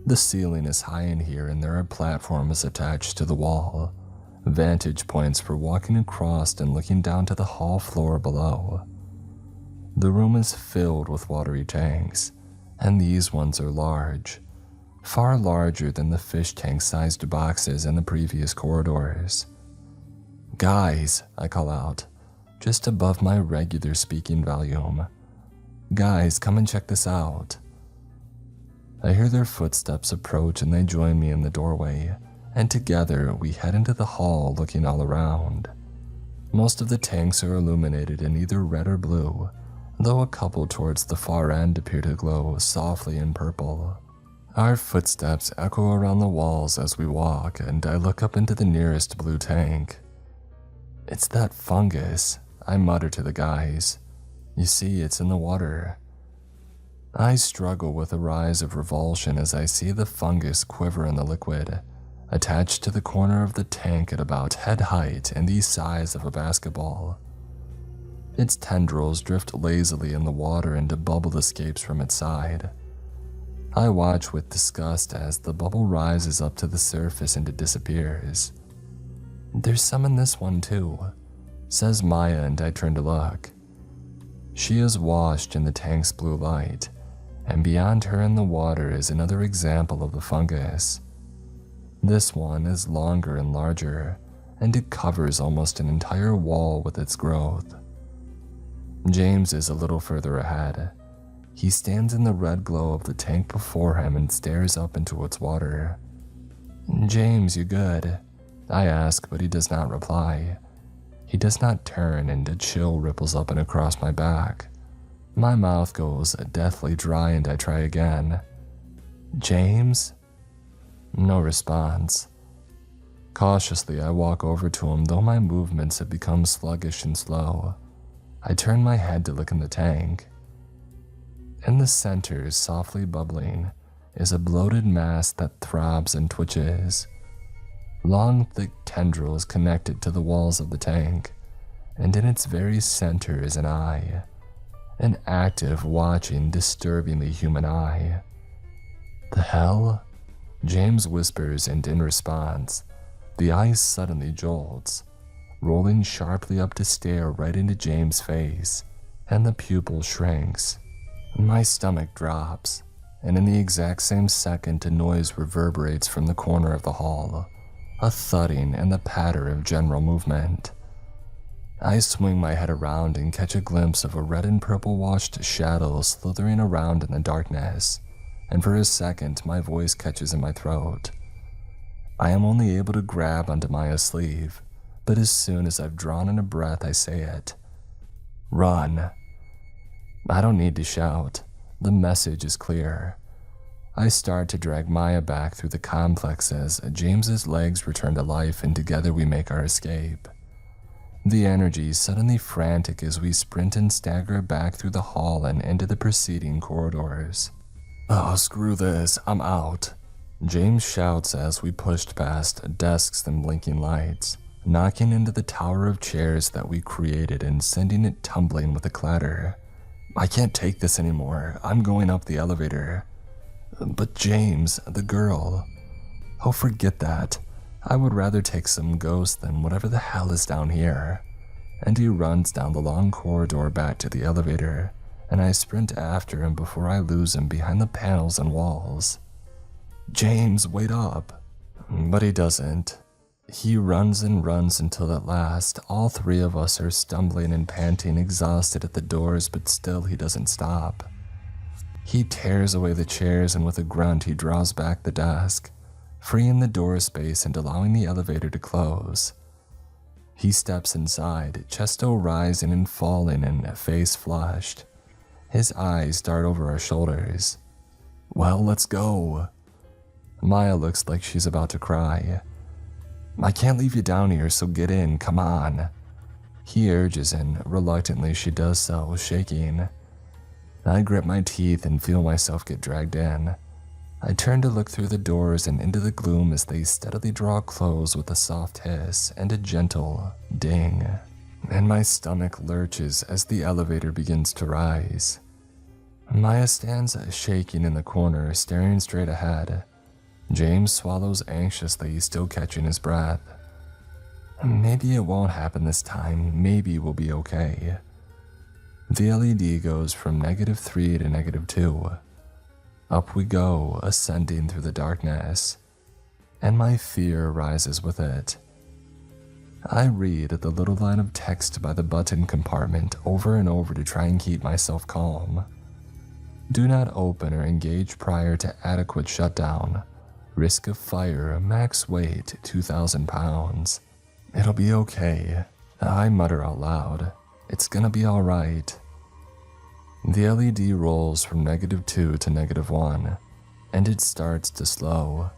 The ceiling is high in here and there are platforms attached to the wall, vantage points for walking across and looking down to the hall floor below. The room is filled with watery tanks, and these ones are large, far larger than the fish tank-sized boxes in the previous corridors. "Guys," I call out, just above my regular speaking volume. "Guys, come and check this out." I hear their footsteps approach and they join me in the doorway, and together we head into the hall looking all around. Most of the tanks are illuminated in either red or blue, though a couple towards the far end appear to glow softly in purple. Our footsteps echo around the walls as we walk, and I look up into the nearest blue tank. "It's that fungus," I mutter to the guys. "You see, it's in the water." I struggle with a rise of revulsion as I see the fungus quiver in the liquid, attached to the corner of the tank at about head height and the size of a basketball. Its tendrils drift lazily in the water and bubble escapes from its side. I watch with disgust as the bubble rises up to the surface and it disappears. "There's some in this one too," says Maya, and I turn to look. She is washed in the tank's blue light, and beyond her in the water is another example of the fungus. This one is longer and larger, and it covers almost an entire wall with its growth. James is a little further ahead. He stands in the red glow of the tank before him and stares up into its water. "James, you good?" I ask, but he does not reply. He does not turn, and a chill ripples up and across my back. My mouth goes deathly dry and I try again. "James?" No response. Cautiously, I walk over to him, though my movements have become sluggish and slow. I turn my head to look in the tank. In the center, softly bubbling, is a bloated mass that throbs and twitches. Long, thick tendrils connected to the walls of the tank, and in its very center is an eye. An active, watching, disturbingly human eye. "The hell?" James whispers, and in response, the eye suddenly jolts, rolling sharply up to stare right into James' face, and the pupil shrinks. My stomach drops, and in the exact same second a noise reverberates from the corner of the hall, a thudding and the patter of general movement. I swing my head around and catch a glimpse of a red and purple washed shadow slithering around in the darkness, and for a second my voice catches in my throat. I am only able to grab onto Maya's sleeve, but as soon as I've drawn in a breath I say it. "Run." I don't need to shout. The message is clear. I start to drag Maya back through the complex as James's legs return to life, and together we make our escape. The energy suddenly frantic as we sprint and stagger back through the hall and into the preceding corridors. "Oh, screw this, I'm out," James shouts as we pushed past desks and blinking lights, knocking into the tower of chairs that we created and sending it tumbling with a clatter. "I can't take this anymore. I'm going up the elevator." "But James, the girl." "Oh, forget that. I would rather take some ghost than whatever the hell is down here." And he runs down the long corridor back to the elevator, and I sprint after him before I lose him behind the panels and walls. "James, wait up." But he doesn't. He runs and runs until at last all three of us are stumbling and panting, exhausted at the doors, but still he doesn't stop. He tears away the chairs, and with a grunt he draws back the desk, freeing the door space and allowing the elevator to close. He steps inside, chesto rising and falling and face flushed. His eyes dart over our shoulders. "Well, let's go." Maya looks like she's about to cry. "I can't leave you down here, so get in, come on." He urges, and reluctantly she does so, shaking. I grip my teeth and feel myself get dragged in. I turn to look through the doors and into the gloom as they steadily draw close with a soft hiss and a gentle ding. And my stomach lurches as the elevator begins to rise. Maya stands shaking in the corner, staring straight ahead. James swallows anxiously, still catching his breath. Maybe it won't happen this time. Maybe we'll be okay. The LED goes from -3 to -2. Up we go, ascending through the darkness, and my fear rises with it. I read the little line of text by the button compartment over and over to try and keep myself calm. Do not open or engage prior to adequate shutdown. Risk of fire, max weight 2,000 pounds. It'll be okay. I mutter out loud. It's gonna be alright. The LED rolls from -2 to -1, and it starts to slow.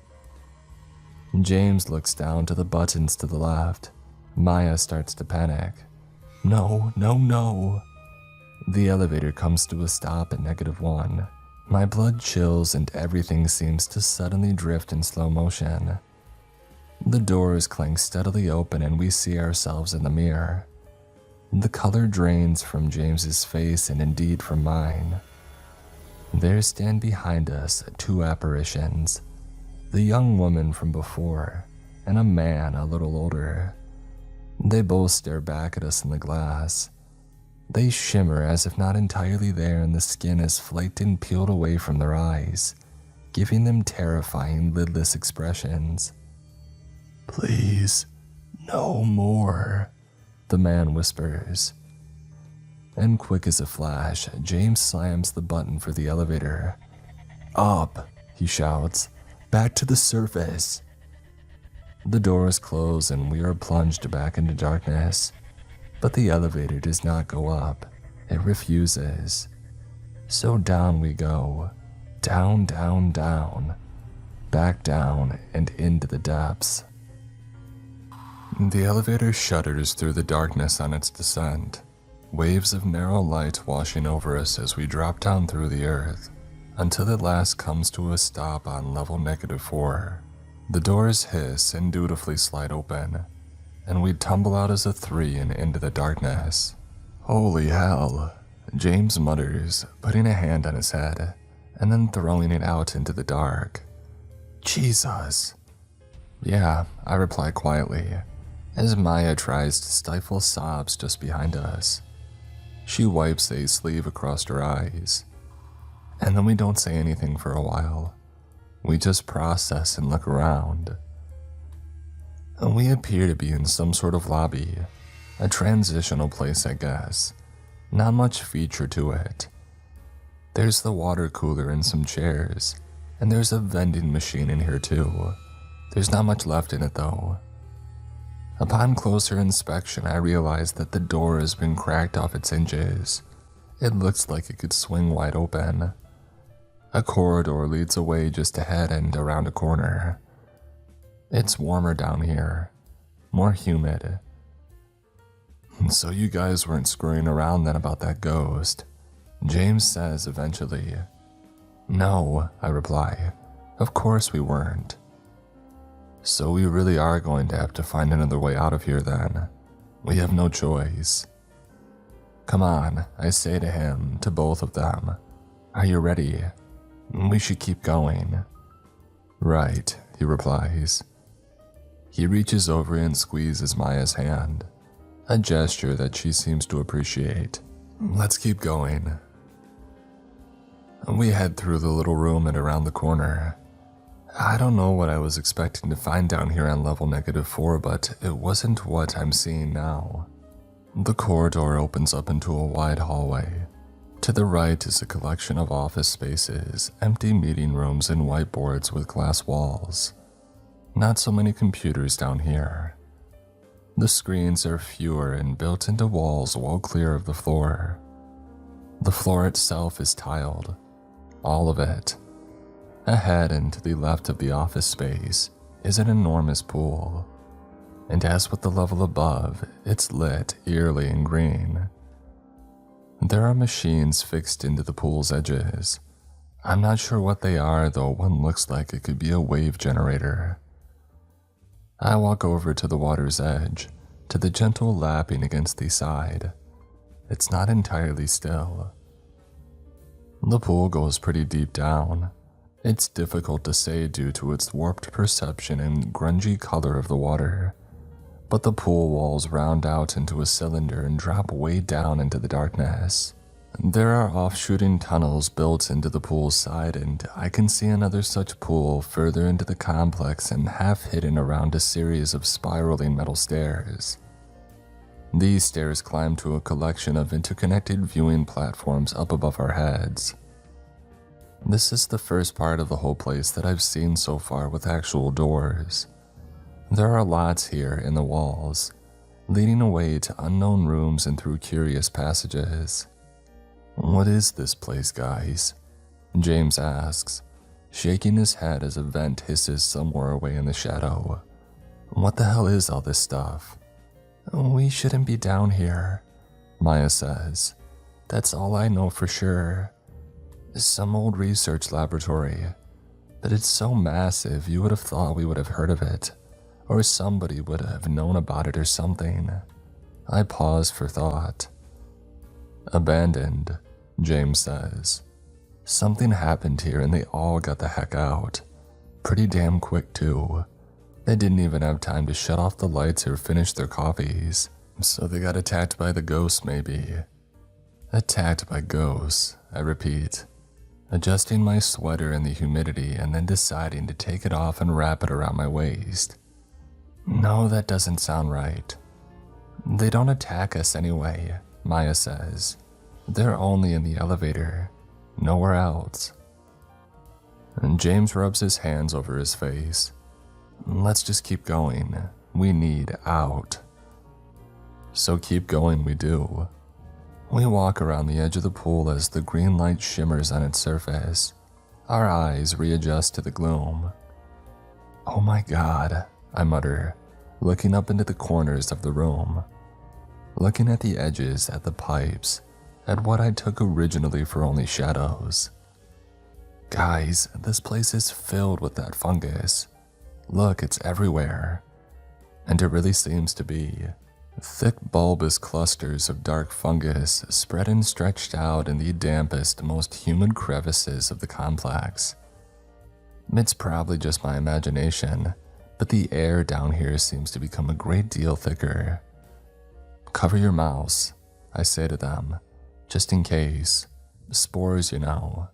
James looks down to the buttons to the left. Maya starts to panic. No, no, no. The elevator comes to a stop at -1. My blood chills and everything seems to suddenly drift in slow motion. The doors clang steadily open and we see ourselves in the mirror. The color drains from James's face and indeed from mine. There stand behind us 2 apparitions, the young woman from before and a man a little older. They both stare back at us in the glass. They shimmer as if not entirely there, and the skin is flaked and peeled away from their eyes, giving them terrifying lidless expressions. Please, no more, the man whispers. And quick as a flash, James slams the button for the elevator. Up, he shouts, back to the surface. The doors close and we are plunged back into darkness, but the elevator does not go up. It refuses. So down we go, down, down, down, back down and into the depths. The elevator shudders through the darkness on its descent, waves of narrow light washing over us as we drop down through the earth, until at last comes to a stop on level -4. The doors hiss and dutifully slide open, and we tumble out as a 3 and into the darkness. Holy hell, James mutters, putting a hand on his head, and then throwing it out into the dark. Jesus. Yeah, I reply quietly, as Maya tries to stifle sobs just behind us. She wipes a sleeve across her eyes, and then we don't say anything for a while. We just process and look around. And we appear to be in some sort of lobby, a transitional place, I guess. Not much feature to it. There's the water cooler and some chairs, and there's a vending machine in here too. There's not much left in it though. Upon closer inspection, I realize that the door has been cracked off its hinges. It looks like it could swing wide open. A corridor leads away just ahead and around a corner. It's warmer down here, more humid. So you guys weren't screwing around then about that ghost, James says eventually. No, I reply. Of course we weren't. So we really are going to have to find another way out of here then. We have no choice. Come on, I say to him, to both of them. Are you ready? We should keep going. Right, he replies. He reaches over and squeezes Maya's hand, a gesture that she seems to appreciate. Let's keep going. We head through the little room and around the corner. I don't know what I was expecting to find down here on level -4, but it wasn't what I'm seeing now. The corridor opens up into a wide hallway. To the right is a collection of office spaces, empty meeting rooms and whiteboards with glass walls. Not so many computers down here. The screens are fewer and built into walls well clear of the floor. The floor itself is tiled, all of it. Ahead and to the left of the office space is an enormous pool, and as with the level above, it's lit eerily in green. There are machines fixed into the pool's edges. I'm not sure what they are, though one looks like it could be a wave generator. I walk over to the water's edge, to the gentle lapping against the side. It's not entirely still. The pool goes pretty deep down. It's difficult to say due to its warped perception and grungy color of the water, but the pool walls round out into a cylinder and drop way down into the darkness. There are offshooting tunnels built into the pool's side, and I can see another such pool further into the complex and half hidden around a series of spiraling metal stairs. These stairs climb to a collection of interconnected viewing platforms up above our heads. This is the first part of the whole place that I've seen so far with actual doors. There are lots here in the walls, leading away to unknown rooms and through curious passages. "What is this place, guys?" James asks, shaking his head as a vent hisses somewhere away in the shadow. "What the hell is all this stuff?" "We shouldn't be down here," Maya says. "That's all I know for sure. Some old research laboratory, but it's so massive you would have thought we would have heard of it, or somebody would have known about it or something." I pause for thought. "Abandoned," James says. "Something happened here and they all got the heck out. Pretty damn quick too. They didn't even have time to shut off the lights or finish their coffees, so they got attacked by the ghosts maybe." Attacked by ghosts, I repeat, adjusting my sweater in the humidity and then deciding to take it off and wrap it around my waist. "No, that doesn't sound right." "They don't attack us anyway," Maya says. "They're only in the elevator, nowhere else." And James rubs his hands over his face. "Let's just keep going. We need out." So keep going we do. We walk around the edge of the pool as the green light shimmers on its surface. Our eyes readjust to the gloom. "Oh my God," I mutter, looking up into the corners of the room. Looking at the edges, at the pipes, at what I took originally for only shadows. "Guys, this place is filled with that fungus. Look, it's everywhere." And it really seems to be. Thick bulbous clusters of dark fungus spread and stretched out in the dampest, most humid crevices of the complex. It's probably just my imagination, but the air down here seems to become a great deal thicker. "Cover your mouths," I say to them, "just in case. Spores, you know."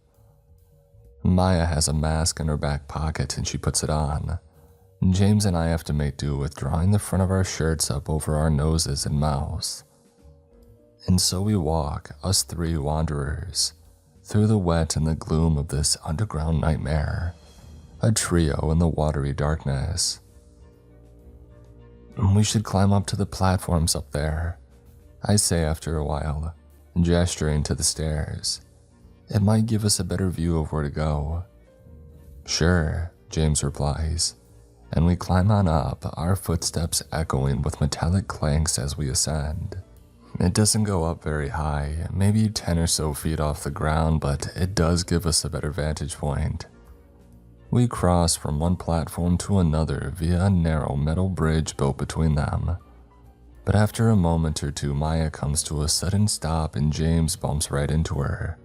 Maya has a mask in her back pocket and she puts it on. James and I have to make do with drawing the front of our shirts up over our noses and mouths. And so we walk, us three wanderers, through the wet and the gloom of this underground nightmare, a trio in the watery darkness. "We should climb up to the platforms up there," I say after a while, gesturing to the stairs. "It might give us a better view of where to go." "Sure," James replies, and we climb on up, our footsteps echoing with metallic clanks as we ascend. It doesn't go up very high, maybe 10 or so feet off the ground, but it does give us a better vantage point. We cross from one platform to another via a narrow metal bridge built between them. But after a moment or two, Maya comes to a sudden stop and James bumps right into her.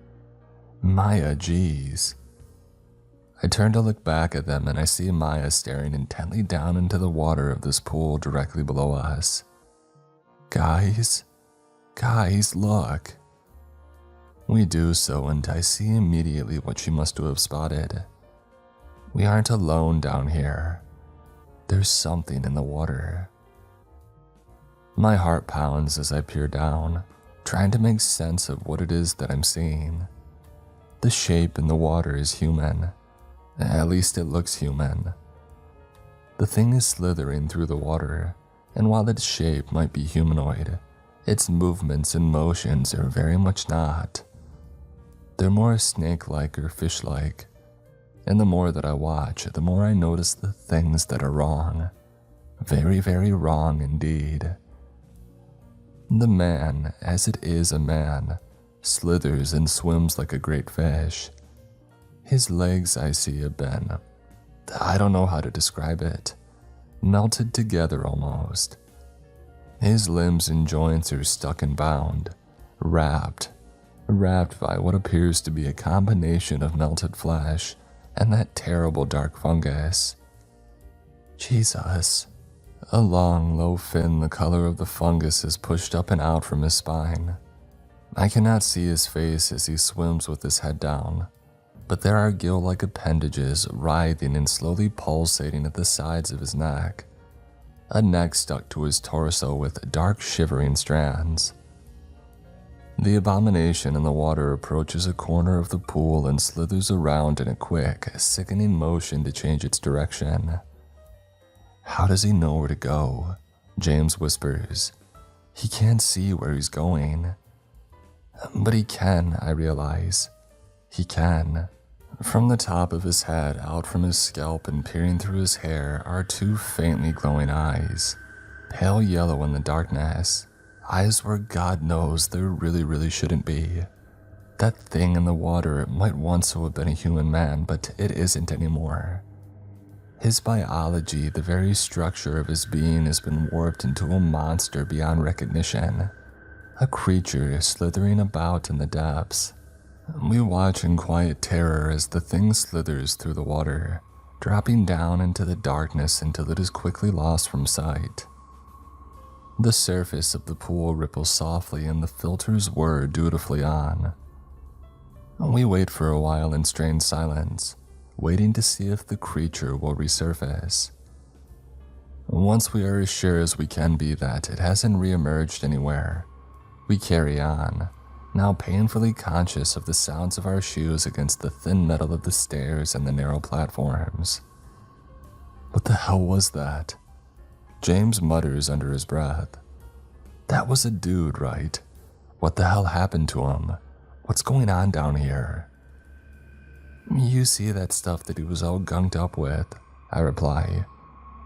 "Maya, geez." I turn to look back at them and I see Maya staring intently down into the water of this pool directly below us. Guys, look." We do so and I see immediately what she must have spotted. We aren't alone down here. There's something in the water. My heart pounds as I peer down, trying to make sense of what it is that I'm seeing. The shape in the water is human. At least it looks human. The thing is slithering through the water, and while its shape might be humanoid, its movements and motions are very much not. They're more snake-like or fish-like, and the more that I watch, the more I notice the things that are wrong. Very, very wrong indeed. The man, as it is a man, slithers and swims like a great fish. His legs, I see, have been, I don't know how to describe it, melted together almost. His limbs and joints are stuck and bound, wrapped by what appears to be a combination of melted flesh and that terrible dark fungus. Jesus. A long, low fin the color of the fungus is pushed up and out from his spine. I cannot see his face as he swims with his head down, but there are gill-like appendages writhing and slowly pulsating at the sides of his neck. A neck stuck to his torso with dark shivering strands. The abomination in the water approaches a corner of the pool and slithers around in a quick, sickening motion to change its direction. How does he know where to go? James whispers. He can't see where he's going. But he can, I realize. He can. From the top of his head, out from his scalp and peering through his hair are two faintly glowing eyes. Pale yellow in the darkness. Eyes where God knows there really shouldn't be. That thing in the water might once have been a human man, but it isn't anymore. His biology, the very structure of his being, has been warped into a monster beyond recognition. A creature slithering about in the depths. We watch in quiet terror as the thing slithers through the water, dropping down into the darkness until it is quickly lost from sight. The surface of the pool ripples softly and the filters whir dutifully on. We wait for a while in strained silence, waiting to see if the creature will resurface. Once we are as sure as we can be that it hasn't reemerged anywhere, we carry on, now painfully conscious of the sounds of our shoes against the thin metal of the stairs and the narrow platforms. What the hell was that? James mutters under his breath. That was a dude, right? What the hell happened to him? What's going on down here? You see that stuff that he was all gunked up with, I reply.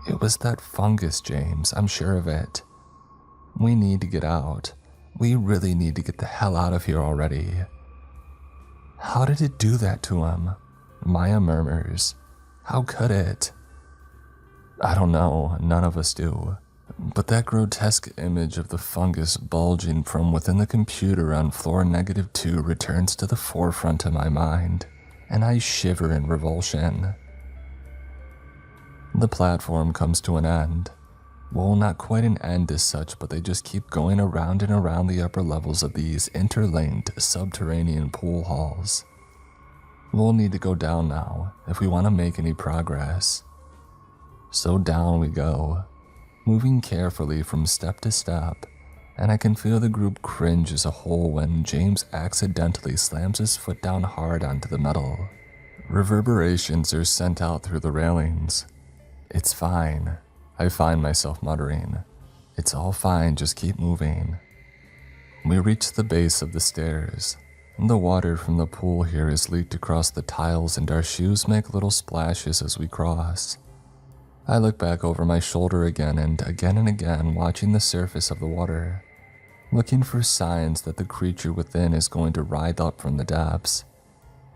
It was that fungus, James, I'm sure of it. We need to get out. We really need to get the hell out of here already. How did it do that to him? Maya murmurs. How could it? I don't know, none of us do. But that grotesque image of the fungus bulging from within the computer on floor -2 returns to the forefront of my mind, and I shiver in revulsion. The platform comes to an end. Well, not quite an end as such, but they just keep going around and around the upper levels of these interlinked subterranean pool halls. We'll need to go down now if we want to make any progress. So down we go, moving carefully from step to step, and I can feel the group cringe as a whole when James accidentally slams his foot down hard onto the metal. Reverberations are sent out through the railings. It's fine, I find myself muttering. It's all fine, just keep moving. We reach the base of the stairs. The water from the pool here is leaked across the tiles and our shoes make little splashes as we cross. I look back over my shoulder again and again, watching the surface of the water, looking for signs that the creature within is going to writhe up from the depths.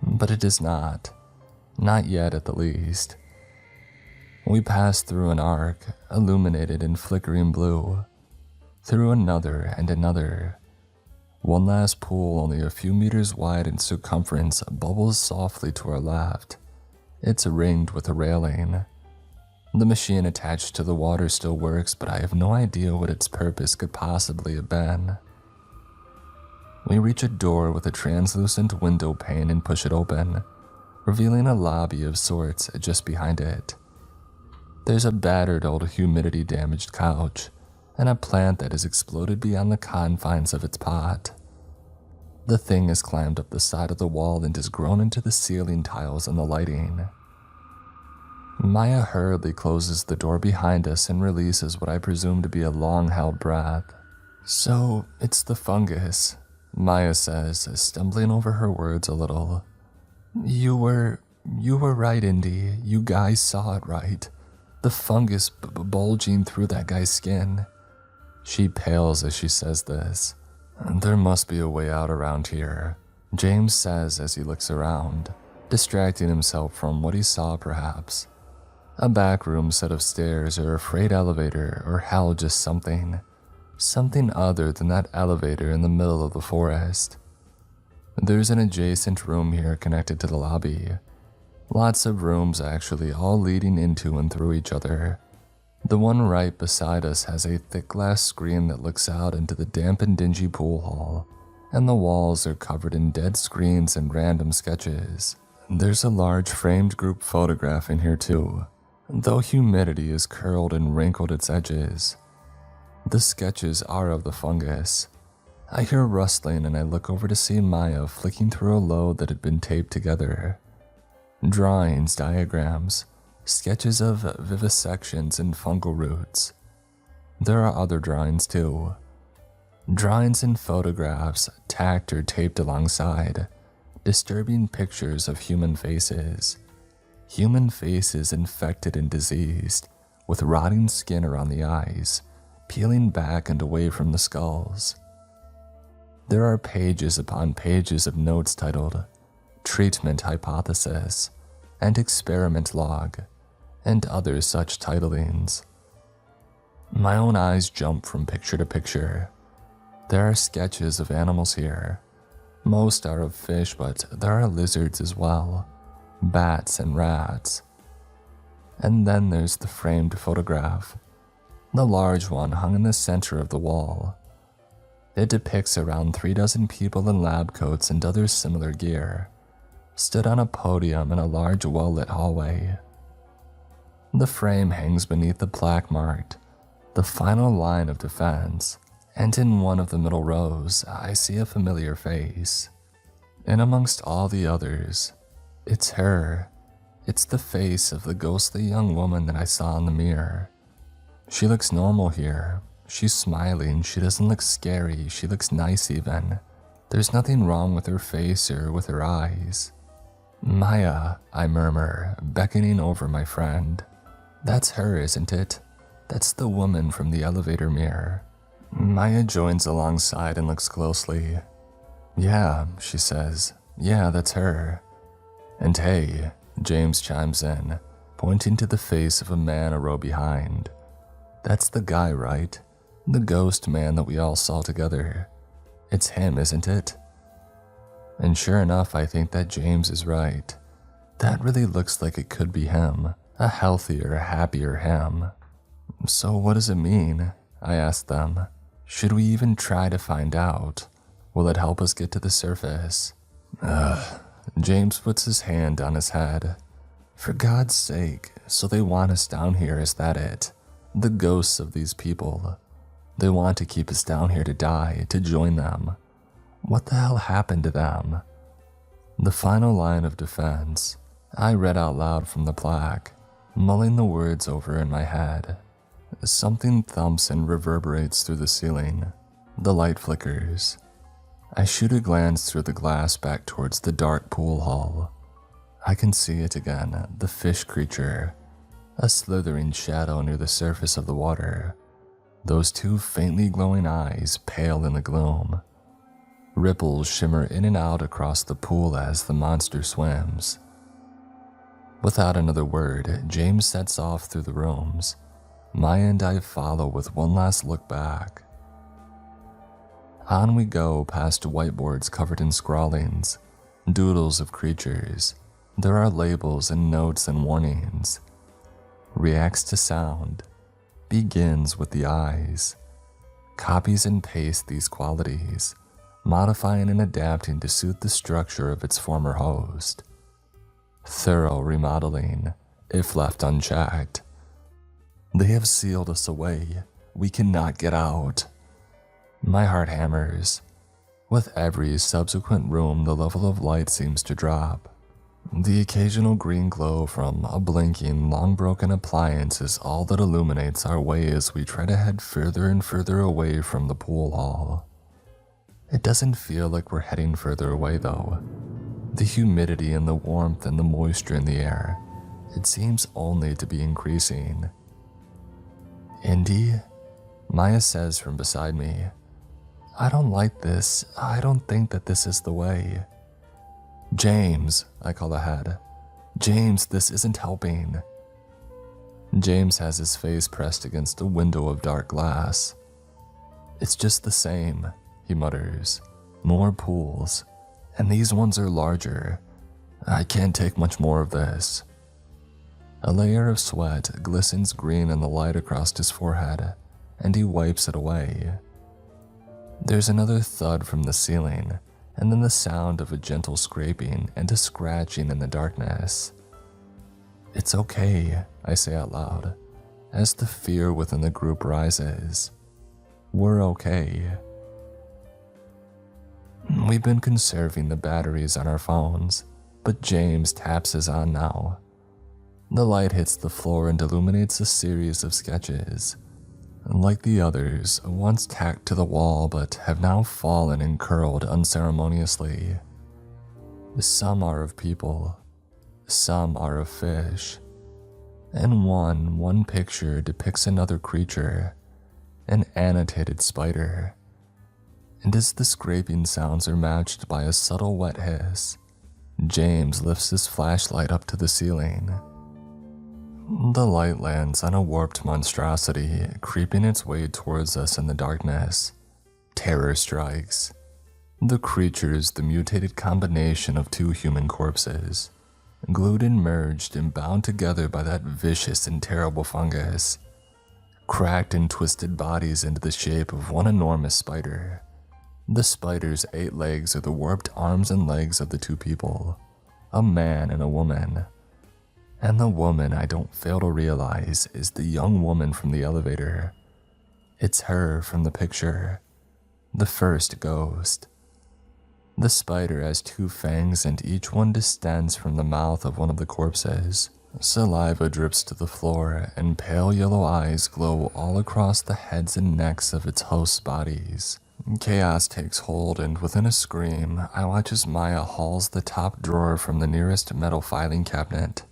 But it does not. Not yet, at the least. We pass through an arc, illuminated in flickering blue, through another and another. One last pool, only a few meters wide in circumference, bubbles softly to our left. It's ringed with a railing. The machine attached to the water still works, but I have no idea what its purpose could possibly have been. We reach a door with a translucent window pane and push it open, revealing a lobby of sorts just behind it. There's a battered old humidity-damaged couch, and a plant that has exploded beyond the confines of its pot. The thing has climbed up the side of the wall and has grown into the ceiling tiles and the lighting. Maya hurriedly closes the door behind us and releases what I presume to be a long-held breath. So, it's the fungus, Maya says, stumbling over her words a little. You were right, Indy. You guys saw it right. The fungus bulging through that guy's skin. She pales as she says this. There must be a way out around here, James says as he looks around, distracting himself from what he saw perhaps. A backroom set of stairs or a freight elevator or hell, just something. Something other than that elevator in the middle of the forest. There's an adjacent room here connected to the lobby. Lots of rooms actually, all leading into and through each other. The one right beside us has a thick glass screen that looks out into the damp and dingy pool hall, and the walls are covered in dead screens and random sketches. There's a large framed group photograph in here too, though humidity has curled and wrinkled its edges. The sketches are of the fungus. I hear rustling and I look over to see Maya flicking through a load that had been taped together. Drawings, diagrams, sketches of vivisections and fungal roots. There are other drawings too. Drawings and photographs tacked or taped alongside, disturbing pictures of human faces. Human faces infected and diseased, with rotting skin around the eyes, peeling back and away from the skulls. There are pages upon pages of notes titled Treatment Hypothesis and Experiment Log, and other such titlings. My own eyes jump from picture to picture. There are sketches of animals here. Most are of fish, but there are lizards as well, bats and rats. And then there's the framed photograph, the large one hung in the center of the wall. It depicts around 36 people in lab coats and other similar gear, stood on a podium in a large well-lit hallway. The frame hangs beneath the plaque marked, "The Final Line of Defense," and in one of the middle rows, I see a familiar face. And amongst all the others, it's her. It's the face of the ghostly young woman that I saw in the mirror. She looks normal here. She's smiling, she doesn't look scary, she looks nice even. There's nothing wrong with her face or with her eyes. "Maya," I murmur, beckoning over my friend. "That's her, isn't it? That's the woman from the elevator mirror." Maya joins alongside and looks closely. "Yeah," she says. "Yeah, that's her." "And hey," James chimes in, pointing to the face of a man a row behind. "That's the guy, right? The ghost man that we all saw together. It's him, isn't it?" And sure enough, I think that James is right. That really looks like it could be him, a healthier, happier him. "So what does it mean?" I asked them. "Should we even try to find out? Will it help us get to the surface?" James puts his hand on his head. "For God's sake, so they want us down here, is that it? The ghosts of these people. They want to keep us down here to die, to join them. What the hell happened to them?" "The Final Line of Defense," I read out loud from the plaque, mulling the words over in my head. Something thumps and reverberates through the ceiling. The light flickers. I shoot a glance through the glass back towards the dark pool hall. I can see it again, the fish creature, a slithering shadow near the surface of the water. Those two faintly glowing eyes pale in the gloom. Ripples shimmer in and out across the pool as the monster swims. Without another word, James sets off through the rooms. Maya and I follow with one last look back. On we go past whiteboards covered in scrawlings, doodles of creatures. There are labels and notes and warnings. Reacts to sound. Begins with the eyes. Copies and pastes these qualities, modifying and adapting to suit the structure of its former host. Thorough remodeling, if left unchecked. They have sealed us away. We cannot get out. My heart hammers. With every subsequent room, the level of light seems to drop. The occasional green glow from a blinking, long-broken appliance is all that illuminates our way as we try to head further and further away from the pool hall. It doesn't feel like we're heading further away, though. The humidity and the warmth and the moisture in the air, it seems only to be increasing. "Indy?" Maya says from beside me. I don't like this. I don't think that this is the way. James, I call ahead. James, this isn't helping. James has his face pressed against a window of dark glass. It's just the same, he mutters. More pools, and these ones are larger. I can't take much more of this. A layer of sweat glistens green in the light across his forehead, and he wipes it away. There's another thud from the ceiling, and then the sound of a gentle scraping and a scratching in the darkness. It's okay, I say out loud, as the fear within the group rises. We're okay. We've been conserving the batteries on our phones, but James taps his on now. The light hits the floor and illuminates a series of sketches. Like the others, once tacked to the wall but have now fallen and curled unceremoniously. Some are of people, some are of fish, and one picture depicts another creature, an annotated spider. And as the scraping sounds are matched by a subtle wet hiss, James lifts his flashlight up to the ceiling. The light lands on a warped monstrosity creeping its way towards us in the darkness. Terror strikes. The creature is the mutated combination of two human corpses, glued and merged and bound together by that vicious and terrible fungus, cracked and twisted bodies into the shape of one enormous spider. The spider's 8 legs are the warped arms and legs of the two people, a man and a woman. And the woman I don't fail to realize is the young woman from the elevator. It's her from the picture, the first ghost. The spider has 2 fangs and each one distends from the mouth of one of the corpses. Saliva drips to the floor and pale yellow eyes glow all across the heads and necks of its hosts' bodies. Chaos takes hold, and within a scream, I watch as Maya hauls the top drawer from the nearest metal filing cabinet.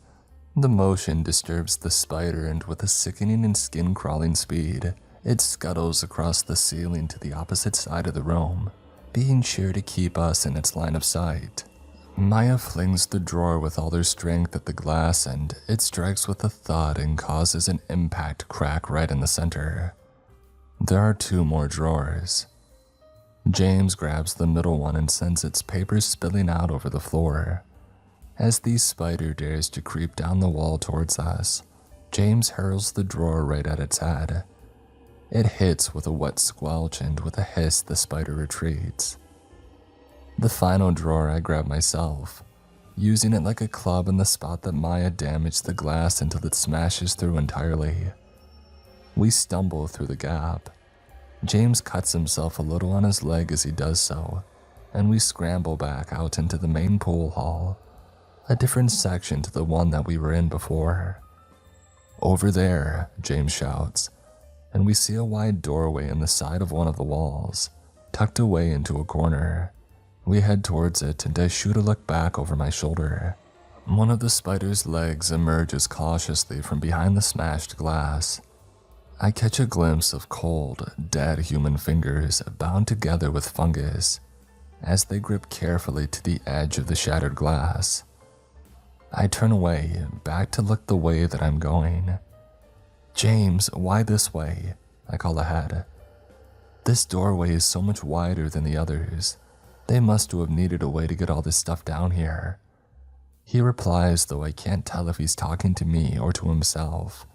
The motion disturbs the spider, and with a sickening and skin-crawling speed, it scuttles across the ceiling to the opposite side of the room, being sure to keep us in its line of sight. Maya flings the drawer with all their strength at the glass, and it strikes with a thud and causes an impact crack right in the center. There are 2 more drawers. James grabs the middle one and sends its papers spilling out over the floor. As the spider dares to creep down the wall towards us, James hurls the drawer right at its head. It hits with a wet squelch, and with a hiss the spider retreats. The final drawer I grab myself, using it like a club in the spot that Maya damaged the glass until it smashes through entirely. We stumble through the gap. James cuts himself a little on his leg as he does so, and we scramble back out into the main pool hall, a different section to the one that we were in before. Over there, James shouts, and we see a wide doorway in the side of one of the walls, tucked away into a corner. We head towards it, and I shoot a look back over my shoulder. One of the spider's legs emerges cautiously from behind the smashed glass. I catch a glimpse of cold, dead human fingers bound together with fungus as they grip carefully to the edge of the shattered glass. I turn away, back to look the way that I'm going. James, why this way? I call ahead. This doorway is so much wider than the others. They must have needed a way to get all this stuff down here. He replies, though I can't tell if he's talking to me or to himself,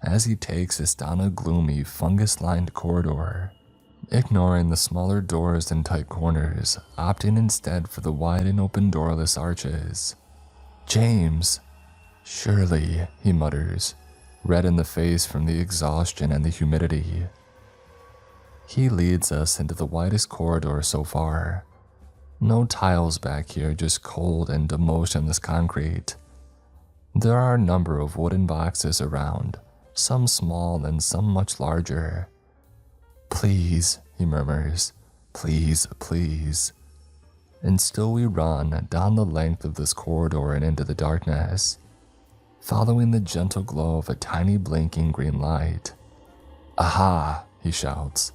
as he takes us down a gloomy, fungus-lined corridor, ignoring the smaller doors and tight corners, opting instead for the wide and open doorless arches. James! Surely, he mutters, red in the face from the exhaustion and the humidity. He leads us into the widest corridor so far. No tiles back here, just cold and emotionless concrete. There are a number of wooden boxes around, some small and some much larger. Please, he murmurs, please, please. And still we run down the length of this corridor and into the darkness, following the gentle glow of a tiny blinking green light. Aha, he shouts.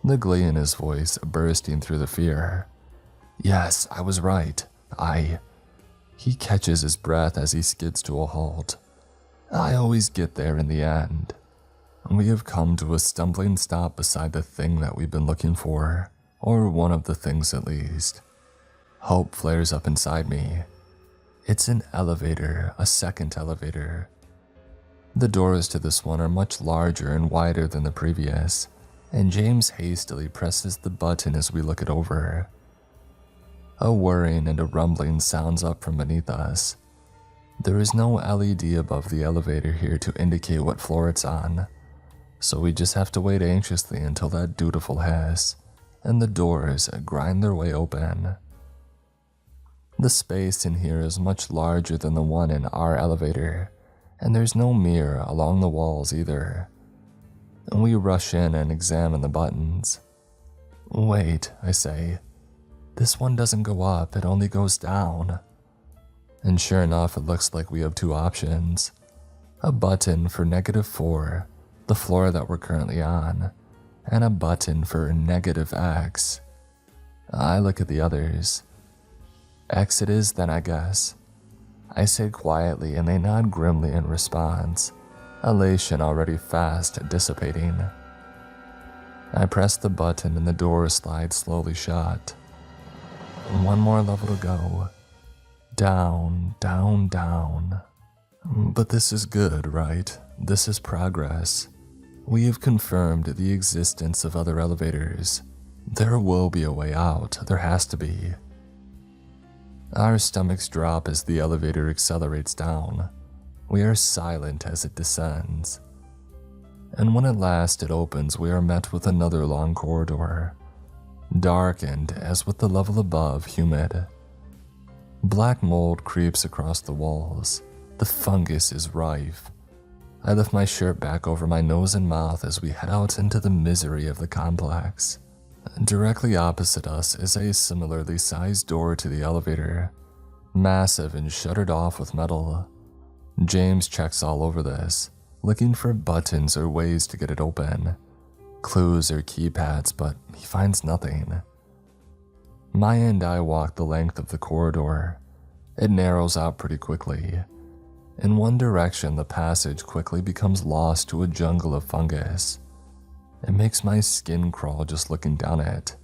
the glee in his voice bursting through the fear. Yes, I was right. He catches his breath as he skids to a halt. I always get there in the end. We have come to a stumbling stop beside the thing that we've been looking for, or one of the things at least. Hope flares up inside me. It's an elevator, a second elevator. The doors to this one are much larger and wider than the previous, and James hastily presses the button as we look it over. A whirring and a rumbling sounds up from beneath us. There is no LED above the elevator here to indicate what floor it's on, so we just have to wait anxiously until that dutiful hiss, and the doors grind their way open. The space in here is much larger than the one in our elevator, and there's no mirror along the walls either. We rush in and examine the buttons. Wait, I say. This one doesn't go up, it only goes down. And sure enough, it looks like we have two options. A button for -4, the floor that we're currently on, and a button for -X. I look at the others. X it is then, I guess. I say quietly and they nod grimly in response, elation already fast dissipating. I press the button and the door slides slowly shut. One more level to go. Down, down, down. But this is good, right? This is progress. We have confirmed the existence of other elevators. There will be a way out, there has to be. Our stomachs drop as the elevator accelerates down. We are silent as it descends. And when at last it opens, we are met with another long corridor. Darkened, as with the level above, humid. Black mold creeps across the walls. The fungus is rife. I lift my shirt back over my nose and mouth as we head out into the misery of the complex. Directly opposite us is a similarly sized door to the elevator, massive and shuttered off with metal. James checks all over this, looking for buttons or ways to get it open, clues or keypads, but he finds nothing. Maya and I walk the length of the corridor. It narrows out pretty quickly. In one direction, the passage quickly becomes lost to a jungle of fungus. It makes my skin crawl just looking down it.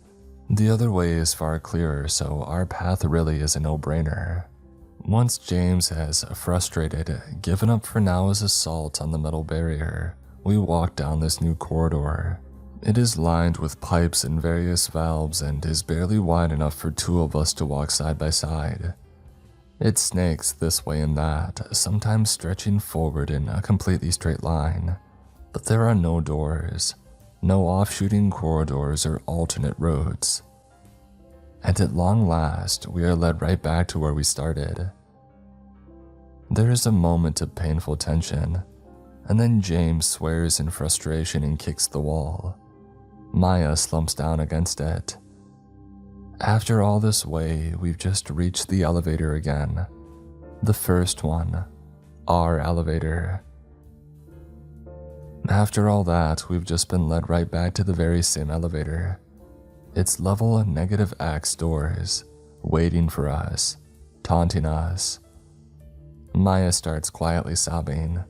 The other way is far clearer, so our path really is a no-brainer. Once James has, frustrated, given up for now his assault on the metal barrier, we walk down this new corridor. It is lined with pipes and various valves and is barely wide enough for two of us to walk side by side. It snakes this way and that, sometimes stretching forward in a completely straight line, but there are no doors. No offshooting corridors or alternate routes. And at long last, we are led right back to where we started. There is a moment of painful tension, and then James swears in frustration and kicks the wall. Maya slumps down against it. After all this way, we've just reached the elevator again. The first one. Our elevator. After all that, we've just been led right back to the very same elevator. It's level -X doors, waiting for us, taunting us. Maya starts quietly sobbing.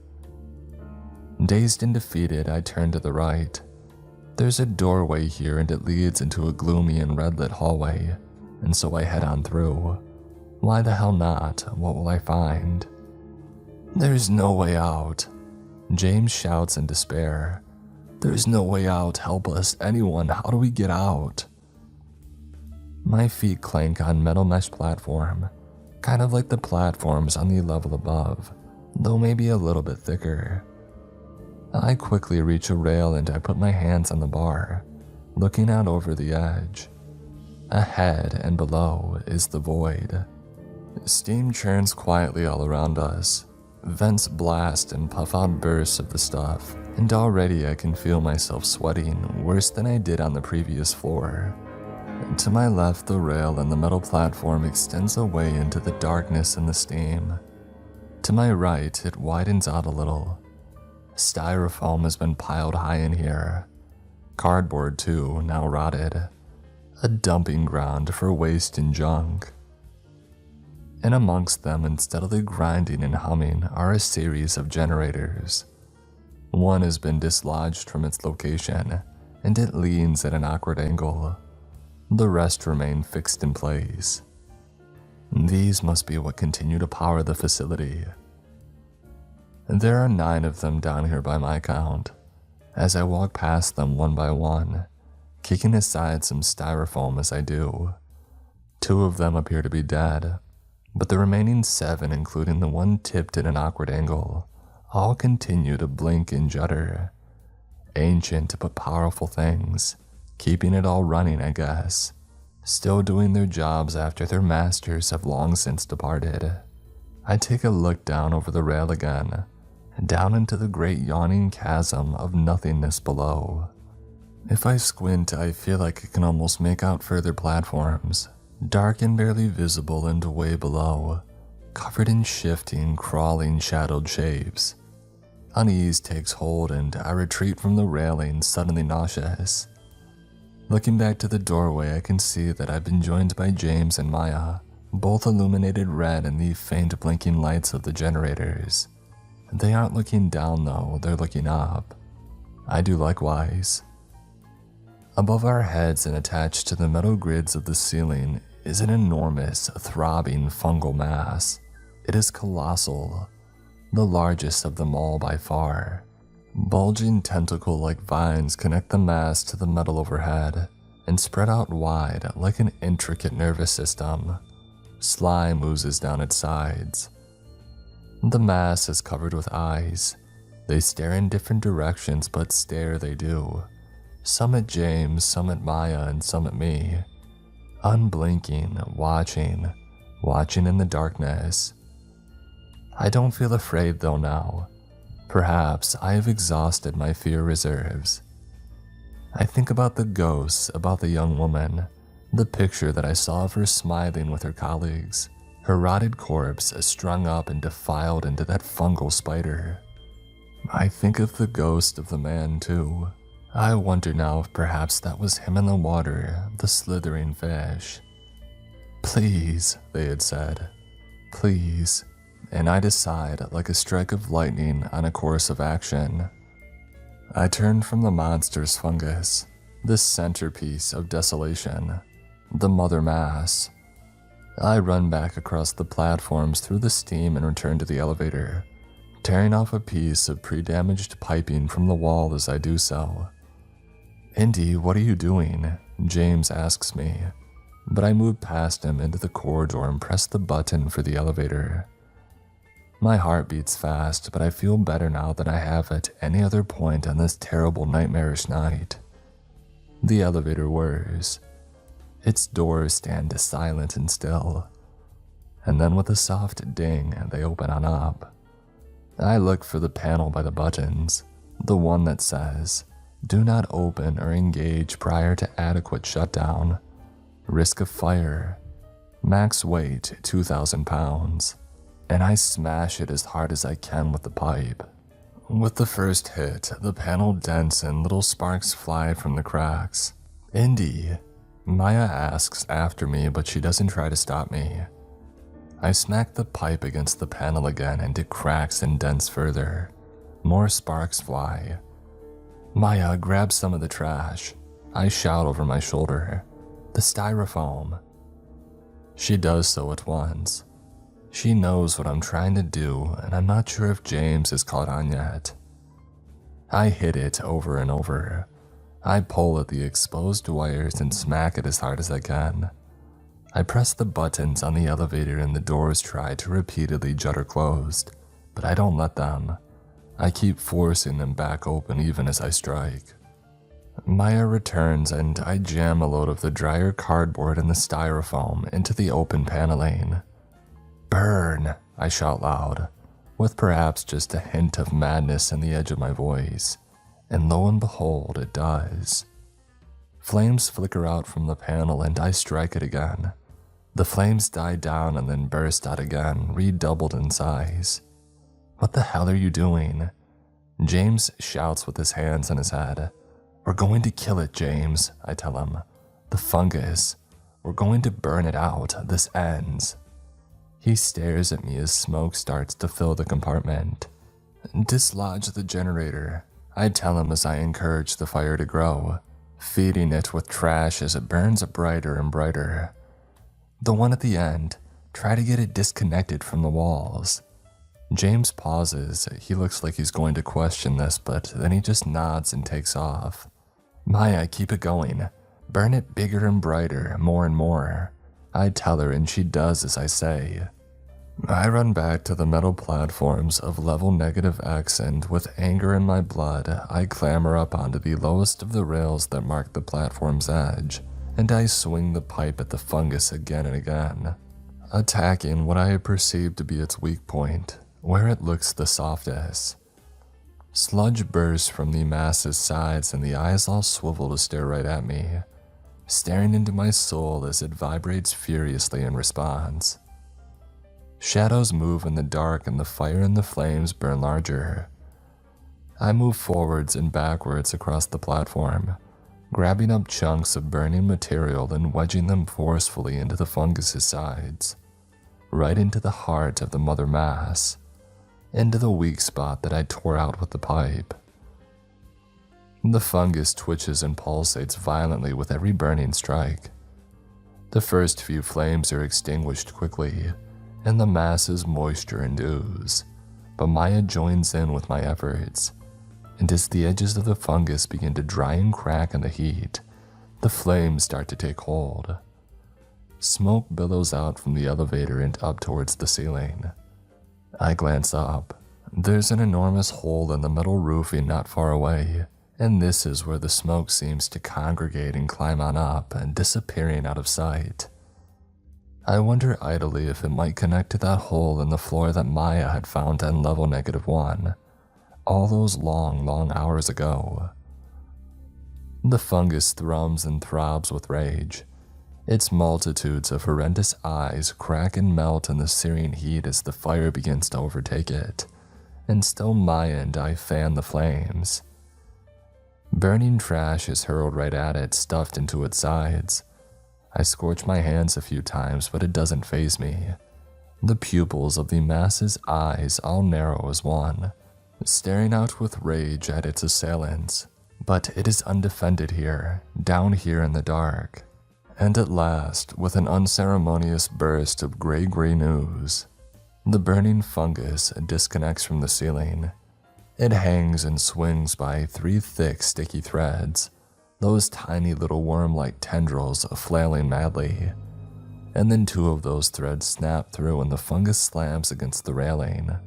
Dazed and defeated, I turn to the right. There's a doorway here and it leads into a gloomy and red-lit hallway, and so I head on through. Why the hell not? What will I find? There's no way out. James shouts in despair. There's no way out, help us, anyone, how do we get out? My feet clank on metal mesh platform, kind of like the platforms on the level above, though maybe a little bit thicker. I quickly reach a rail and I put my hands on the bar, looking out over the edge. Ahead and below is the void. Steam churns quietly all around us. Vents blast and puff out bursts of the stuff, and already I can feel myself sweating worse than I did on the previous floor. To my left, the rail and the metal platform extends away into the darkness and the steam. To my right, it widens out a little. Styrofoam has been piled high in here. Cardboard too, now rotted. A dumping ground for waste and junk. And amongst them and steadily grinding and humming are a series of generators. One has been dislodged from its location, and it leans at an awkward angle. The rest remain fixed in place. These must be what continue to power the facility. There are 9 of them down here by my count, as I walk past them one by one, kicking aside some styrofoam as I do. 2 of them appear to be dead, but the remaining 7, including the one tipped at an awkward angle, all continue to blink and judder. Ancient but powerful things, keeping it all running, I guess, still doing their jobs after their masters have long since departed. I take a look down over the rail again, down into the great yawning chasm of nothingness below. If I squint, I feel like I can almost make out further platforms, dark and barely visible and way below, covered in shifting, crawling, shadowed shapes. Unease takes hold and I retreat from the railing, suddenly nauseous. Looking back to the doorway, I can see that I've been joined by James and Maya, both illuminated red in the faint blinking lights of the generators. They aren't looking down though, they're looking up. I do likewise. Above our heads and attached to the metal grids of the ceiling is an enormous, throbbing fungal mass. It is colossal, the largest of them all by far. Bulging tentacle-like vines connect the mass to the metal overhead and spread out wide like an intricate nervous system. Slime oozes down its sides. The mass is covered with eyes. They stare in different directions, but stare they do. Some at James, some at Maya, and some at me. Unblinking, watching in the darkness. I don't feel afraid though now. Perhaps I have exhausted my fear reserves. I think about the ghosts, about the young woman, the picture that I saw of her smiling with her colleagues, her rotted corpse strung up and defiled into that fungal spider. I think of the ghost of the man too. I wonder now if perhaps that was him in the water, the slithering fish. Please, they had said. Please. And I decide, like a strike of lightning on a course of action. I turn from the monster's fungus, this centerpiece of desolation, the mother mass. I run back across the platforms through the steam and return to the elevator, tearing off a piece of pre-damaged piping from the wall as I do so. Indy, what are you doing? James asks me, but I move past him into the corridor and press the button for the elevator. My heart beats fast, but I feel better now than I have at any other point on this terrible nightmarish night. The elevator whirs. Its doors stand silent and still, and then with a soft ding, they open on up. I look for the panel by the buttons, the one that says, "Do not open or engage prior to adequate shutdown. Risk of fire. Max weight 2,000 pounds." And I smash it as hard as I can with the pipe. With the first hit, the panel dents and little sparks fly from the cracks. Indy, Maya asks after me, but she doesn't try to stop me. I smack the pipe against the panel again and it cracks and dents further. More sparks fly. Maya, grab some of the trash. I shout over my shoulder. The styrofoam. She does so at once. She knows what I'm trying to do, and I'm not sure if James has caught on yet. I hit it over and over. I pull at the exposed wires and smack it as hard as I can. I press the buttons on the elevator and the doors try to repeatedly judder closed, but I don't let them. I keep forcing them back open even as I strike. Maya returns and I jam a load of the dryer cardboard and the styrofoam into the open paneling. Burn, I shout loud, with perhaps just a hint of madness in the edge of my voice, and lo and behold, it does. Flames flicker out from the panel and I strike it again. The flames die down and then burst out again, redoubled in size. What the hell are you doing? James shouts with his hands on his head. "We're going to kill it, James," I tell him. "The fungus. We're going to burn it out. This ends." He stares at me as smoke starts to fill the compartment. "Dislodge the generator," I tell him as I encourage the fire to grow, feeding it with trash as it burns brighter and brighter. "The one at the end, try to get it disconnected from the walls." James pauses. He looks like he's going to question this, but then he just nods and takes off. "Maya, keep it going. Burn it bigger and brighter, more and more," I tell her, and she does as I say. I run back to the metal platforms of level -X, and with anger in my blood, I clamber up onto the lowest of the rails that mark the platform's edge, and I swing the pipe at the fungus again and again, attacking what I had perceived to be its weak point, where it looks the softest. Sludge bursts from the mass's sides, and the eyes all swivel to stare right at me, staring into my soul as it vibrates furiously in response. Shadows move in the dark, and the fire and the flames burn larger. I move forwards and backwards across the platform, grabbing up chunks of burning material and wedging them forcefully into the fungus's sides, right into the heart of the mother mass, into the weak spot that I tore out with the pipe. The fungus twitches and pulsates violently with every burning strike. The first few flames are extinguished quickly, and the mass's moisture and ooze, but Maya joins in with my efforts, and as the edges of the fungus begin to dry and crack in the heat, the flames start to take hold. Smoke billows out from the elevator and up towards the ceiling. I glance up. There's an enormous hole in the metal roofing not far away, and this is where the smoke seems to congregate and climb on up and disappearing out of sight. I wonder idly if it might connect to that hole in the floor that Maya had found on level -1, all those long hours ago. The fungus thrums and throbs with rage. Its multitudes of horrendous eyes crack and melt in the searing heat as the fire begins to overtake it, and still Maya and I fan the flames. Burning trash is hurled right at it, stuffed into its sides. I scorch my hands a few times, but it doesn't faze me. The pupils of the mass's eyes all narrow as one, staring out with rage at its assailants. But it is undefended here, down here in the dark. And at last, with an unceremonious burst of gray-green ooze, the burning fungus disconnects from the ceiling. It hangs and swings by 3 thick, sticky threads, those tiny little worm-like tendrils flailing madly, and then 2 of those threads snap through and the fungus slams against the railing.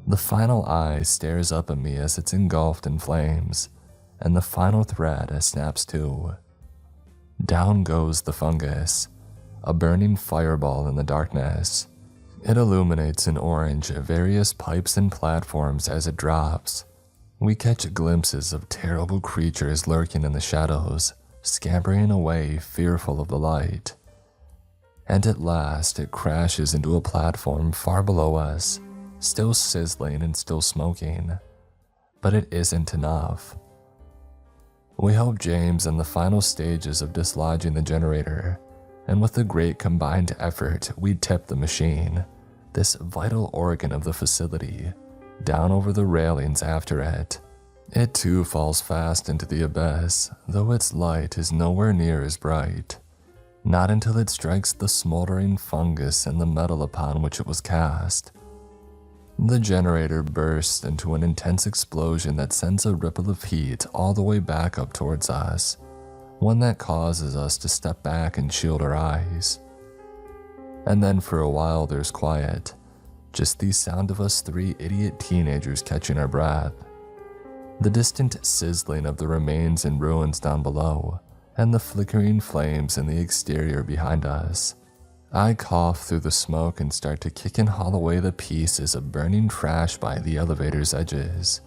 The final eye stares up at me as it's engulfed in flames, and the final thread snaps too. Down goes the fungus, a burning fireball in the darkness. It illuminates in orange various pipes and platforms as it drops. We catch glimpses of terrible creatures lurking in the shadows, scampering away fearful of the light. And at last it crashes into a platform far below us, still sizzling and still smoking. But it isn't enough. We help James in the final stages of dislodging the generator, and with a great combined effort, we tip the machine, this vital organ of the facility, down over the railings after it. It too falls fast into the abyss, though its light is nowhere near as bright. Not until it strikes the smoldering fungus and the metal upon which it was cast. The generator bursts into an intense explosion that sends a ripple of heat all the way back up towards us, one that causes us to step back and shield our eyes. And then for a while there's quiet, just the sound of us 3 idiot teenagers catching our breath, the distant sizzling of the remains and ruins down below, and the flickering flames in the exterior behind us. I cough through the smoke and start to kick and haul away the pieces of burning trash by the elevator's edges.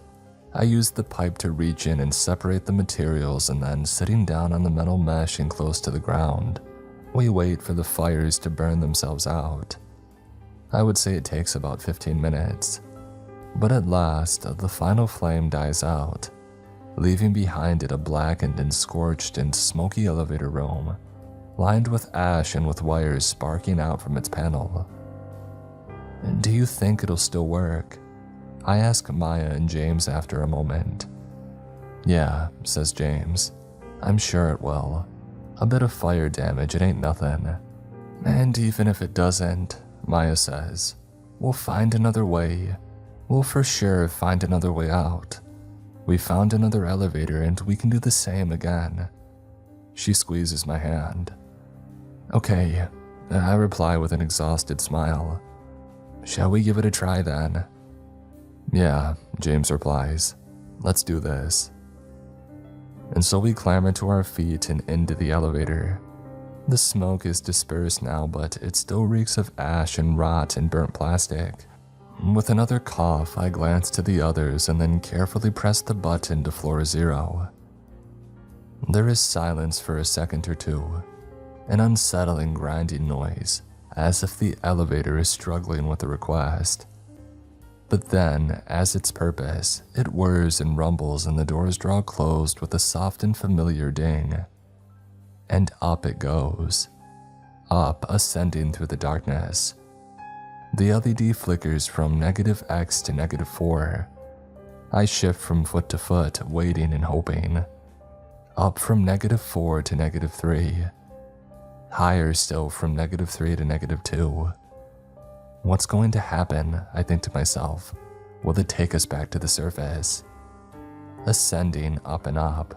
I use the pipe to reach in and separate the materials, and then, sitting down on the metal mesh and close to the ground, we wait for the fires to burn themselves out. I would say it takes about 15 minutes. But at last, the final flame dies out, leaving behind it a blackened and scorched and smoky elevator room, lined with ash and with wires sparking out from its panel. "Do you think it'll still work?" I ask Maya and James after a moment. "Yeah," says James. "I'm sure it will. A bit of fire damage, it ain't nothing." "And even if it doesn't," Maya says, "we'll find another way. We'll for sure find another way out. We found another elevator and we can do the same again." She squeezes my hand. "Okay," I reply with an exhausted smile. "Shall we give it a try then?" "Yeah," James replies. "Let's do this." And so we clamber to our feet and into the elevator. The smoke is dispersed now, but it still reeks of ash and rot and burnt plastic. With another cough, I glance to the others and then carefully press the button to floor 0. There is silence for a second or two, an unsettling grinding noise, as if the elevator is struggling with a request. But then, as its purpose, it whirs and rumbles and the doors draw closed with a soft and familiar ding. And up it goes. Up, ascending through the darkness. The LED flickers from -X to -4. I shift from foot to foot, waiting and hoping. Up from -4 to -3. Higher still from -3 to -2. What's going to happen, I think to myself? Will it take us back to the surface? Ascending up and up.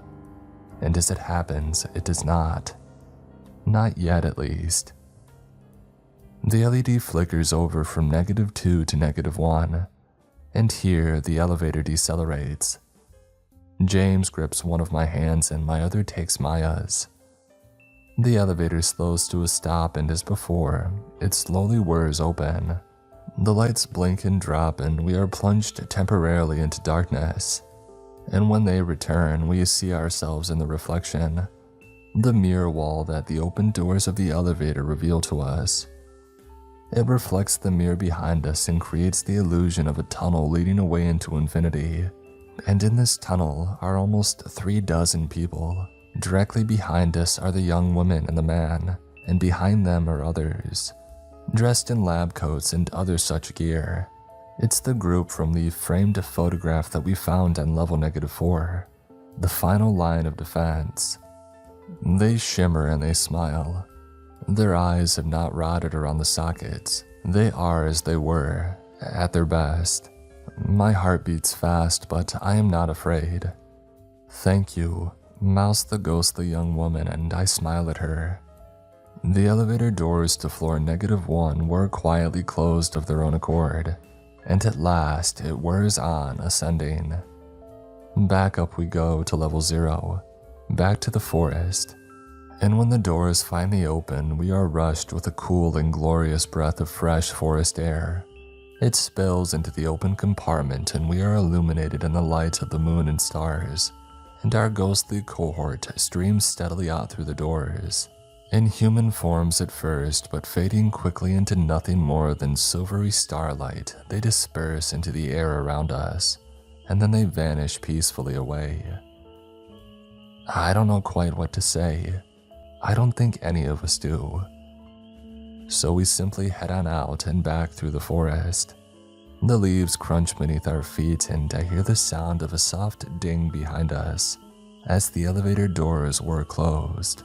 And as it happens, it does not. Not yet, at least. The LED flickers over from -2 to -1, and here the elevator decelerates. James grips one of my hands and my other takes Maya's. The elevator slows to a stop, and as before, it slowly whirs open. The lights blink and drop, and we are plunged temporarily into darkness. And when they return, we see ourselves in the reflection, the mirror wall that the open doors of the elevator reveal to us. It reflects the mirror behind us and creates the illusion of a tunnel leading away into infinity. And in this tunnel are almost 36 people. Directly behind us are the young woman and the man, and behind them are others, dressed in lab coats and other such gear. It's the group from the framed photograph that we found on level -4, the final line of defense. They shimmer and they smile. Their eyes have not rotted around the sockets. They are as they were, at their best. My heart beats fast, but I am not afraid. "Thank you," mouths the ghostly young woman, and I smile at her. The elevator doors to floor -1 were quietly closed of their own accord, and at last it whirs on, ascending. Back up we go to level 0, back to the forest, and when the doors finally open, we are rushed with a cool and glorious breath of fresh forest air. It spills into the open compartment, and we are illuminated in the light of the moon and stars, and our ghostly cohort streams steadily out through the doors. In human forms at first, but fading quickly into nothing more than silvery starlight, they disperse into the air around us, and then they vanish peacefully away. I don't know quite what to say. I don't think any of us do. So we simply head on out and back through the forest. The leaves crunch beneath our feet, and I hear the sound of a soft ding behind us as the elevator doors were closed.